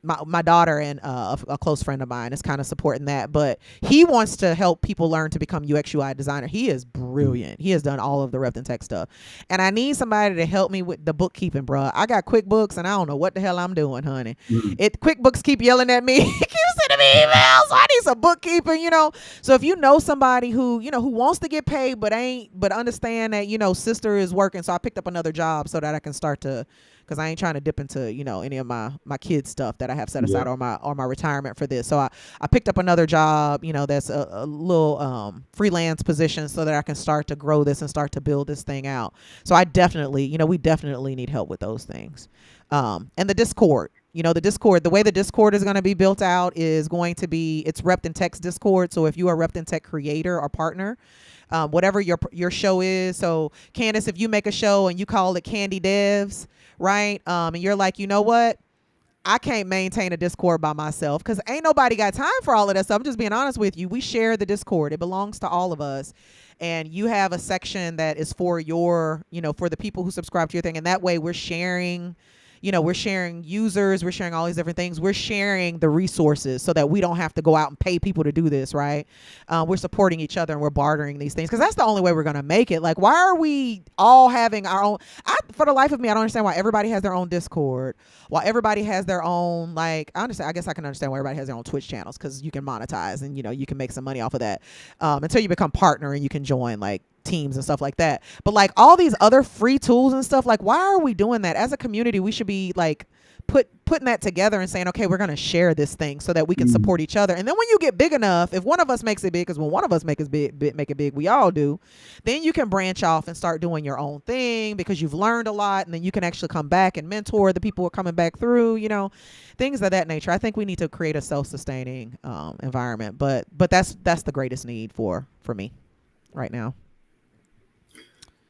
My daughter and a close friend of mine is kind of supporting that, but he wants to help people learn to become UX UI designer. He is brilliant. He has done all of the Rep and Tech stuff, and I need somebody to help me with the bookkeeping, bro. I got QuickBooks and I don't know what the hell I'm doing, honey. Mm. QuickBooks keep yelling at me, keep sending me emails. So I need some bookkeeping. So if you know somebody who wants to get paid but understand that sister is working, so I picked up another job so that I can start to, because I ain't trying to dip into any of my kids stuff that I have set aside, Yeah. or my retirement for this. So I picked up another job, that's a little freelance position so that I can start to grow this and start to build this thing out. So I definitely, we definitely need help with those things. And the Discord. The way the Discord is going to be built out is going to be, it's Rept and Tech's Discord. So if you are a Rept and Tech creator or partner, whatever your show is. So Candace, if you make a show and you call it Candy Devs, right? And you're like, you know what? I can't maintain a Discord by myself because ain't nobody got time for all of that stuff. I'm just being honest with you. We share the Discord. It belongs to all of us. And you have a section that is for for the people who subscribe to your thing. And that way we're sharing users, we're sharing all these different things. We're sharing the resources so that we don't have to go out and pay people to do this, right? We're supporting each other and we're bartering these things because that's the only way we're going to make it. Like, why are we all having our own? For the life of me, I don't understand why everybody has their own Discord, while everybody has their own, like, I understand. I guess I can understand why everybody has their own Twitch channels because you can monetize and, you can make some money off of that until you become partner and you can join, like, teams and stuff like that. But like all these other free tools and stuff, like, why are we doing that? As a community, we should be like putting that together and saying, okay, we're going to share this thing so that we can support each other. And then when you get big enough, if one of us makes it big, because when one of us make it big, we all do, then you can branch off and start doing your own thing because you've learned a lot, and then you can actually come back and mentor the people who are coming back through, things of that nature. I think we need to create a self-sustaining environment, but that's the greatest need for me right now.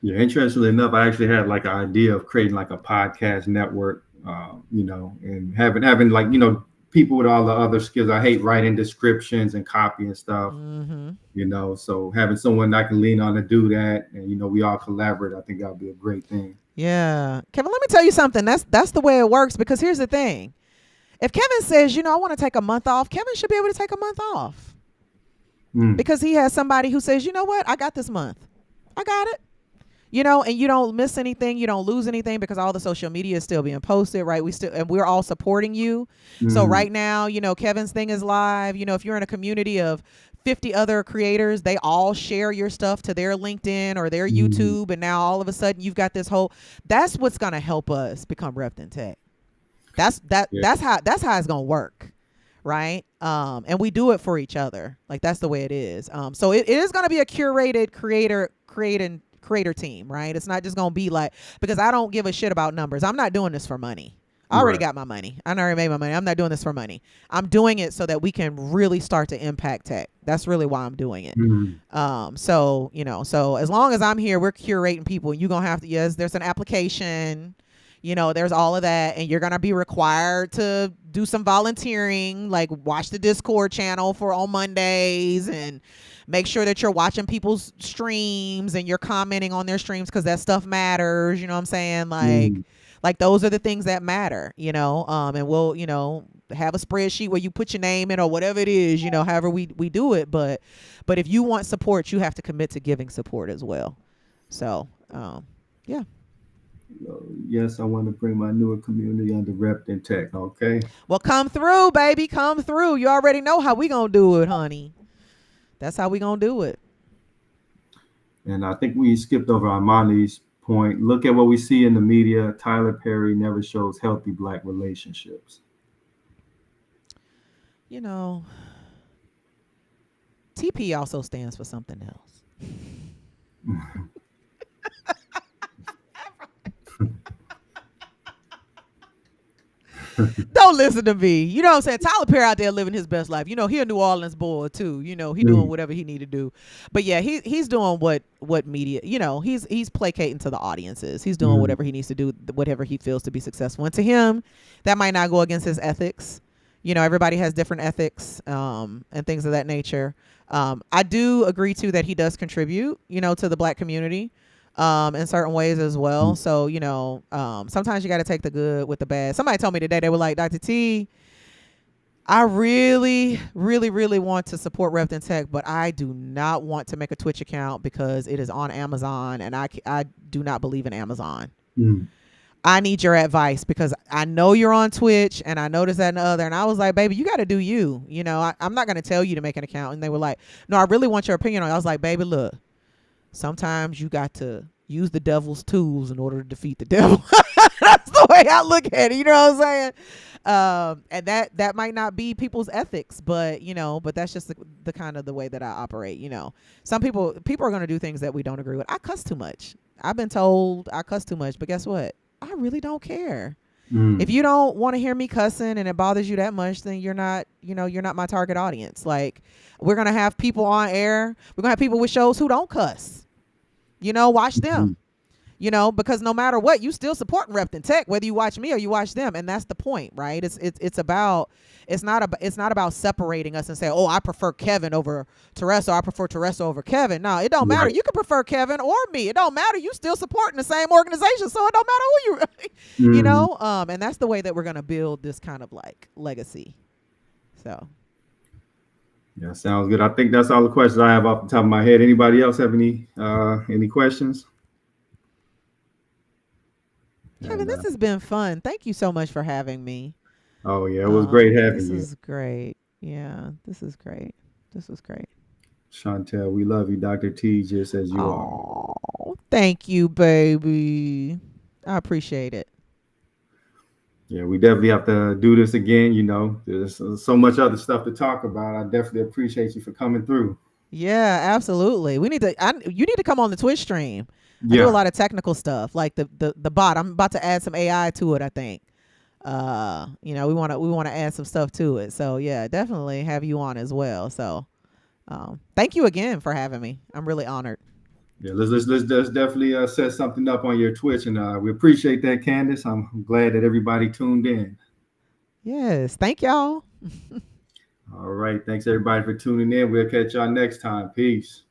Yeah, interestingly enough, I actually had like an idea of creating like a podcast network, and having like people with all the other skills. I hate writing descriptions and copy and stuff, Mm-hmm. So having someone I can lean on to do that, and we all collaborate, I think that'll be a great thing. Yeah. Kevin, let me tell you something. That's the way it works, because here's the thing. If Kevin says, I want to take a month off, Kevin should be able to take a month off. Because he has somebody who says, you know what, I got this month. I got it. And you don't miss anything, you don't lose anything, because all the social media is still being posted, right? We're all supporting you. So right now, Kevin's thing is live. If you're in a community of 50 other creators, they all share your stuff to their LinkedIn or their YouTube, and now all of a sudden you've got this whole. That's what's gonna help us become Rep and Tech. That's how it's gonna work, right? And we do it for each other. Like, that's the way it is. So it is gonna be a curated creator team, right? It's not just gonna be like, because I don't give a shit about numbers. I'm not doing this for money. I already got my money. I already made my money. I'm not doing this for money. I'm doing it so that we can really start to impact tech. That's really why I'm doing it. So as long as I'm here, we're curating people. You're gonna have to, yes, there's an application, there's all of that, and you're gonna be required to do some volunteering, like watch the Discord channel on Mondays, and make sure that you're watching people's streams and you're commenting on their streams, because that stuff matters. You know what I'm saying? Like those are the things that matter, and we'll, have a spreadsheet where you put your name in or whatever it is, however we do it. But if you want support, you have to commit to giving support as well. So, yeah. Yes, I want to bring my newer community under Rep and Tech. Okay. Well, come through, baby. Come through. You already know how we gonna do it, honey. That's how we gonna do it. And I think we skipped over Armani's point. Look at what we see in the media. Tyler Perry never shows healthy Black relationships. TP also stands for something else. Don't listen to me. You know what I'm saying? Tyler Perry out there living his best life. You know, he a New Orleans boy too. You know, he doing Mm, whatever he need to do. But yeah, he's doing what media, you know, he's placating to the audiences. He's doing mm, whatever he needs to do, whatever he feels to be successful. And to him, that might not go against his ethics. You know, everybody has different ethics, and things of that nature. I do agree too that he does contribute, you know, to the black community, in certain ways as well. mm, So, you know, sometimes you got to take the good with the bad. Somebody told me today, they were like, Dr. T, I really, really, really want to support Repton Tech, but I do not want to make a Twitch account because it is on Amazon, and I do not believe in Amazon. mm. I need your advice because I know you're on Twitch and I noticed that and the other. And I was like, baby, you got to do you. You know, I'm not going to tell you to make an account. And they were like, no, I really want your opinion on it. I was like, baby, look, sometimes you got to use the devil's tools in order to defeat the devil. That's the way I look at it. You know what I'm saying? And that might not be people's ethics, but you know, but that's just the kind of the way that I operate. You know, some people are going to do things that we don't agree with. I cuss too much. I've been told I cuss too much, but guess what? I really don't care. If Mm. you don't want to hear me cussing and it bothers you that much, then you're not, you know, you're not my target audience. Like, we're gonna have people on air. We're gonna have people with shows who don't cuss. You know, watch Mhm. them. You know, because no matter what, you still supporting Repton Tech, whether you watch me or you watch them, and that's the point, right? It's about it's not about separating us and saying, oh, I prefer Kevin over Teresa, or I prefer Teresa over Kevin. No, it don't matter. Right. You can prefer Kevin or me. It don't matter. You still supporting the same organization, so it don't matter who you, you Mhm. know. And that's the way that we're gonna build this kind of like legacy. So Yeah, sounds good. I think that's all the questions I have off the top of my head. Anybody else have any questions? Kevin, And this has been fun. Thank you so much for having me. oh yeah, it was great having This you, is great. Yeah, this is great. This was great. Chantel. We love you, Dr. T, just as you are. Oh, thank you, baby. I appreciate it. Yeah, we definitely have to do this again. You know, there's so much other stuff to talk about. I definitely appreciate you for coming through. Yeah, absolutely. We need to. You need to come on the Twitch stream. I do a Yeah, lot of technical stuff, like the bot. I'm about to add some AI to it. I think. You know, we want to add some stuff to it. So yeah, definitely have you on as well. So, thank you again for having me. I'm really honored. yeah. Let's definitely set something up on your Twitch, and we appreciate that, Candace. I'm glad that everybody tuned in. Yes, thank y'all. All right, thanks everybody for tuning in. We'll catch y'all next time. Peace.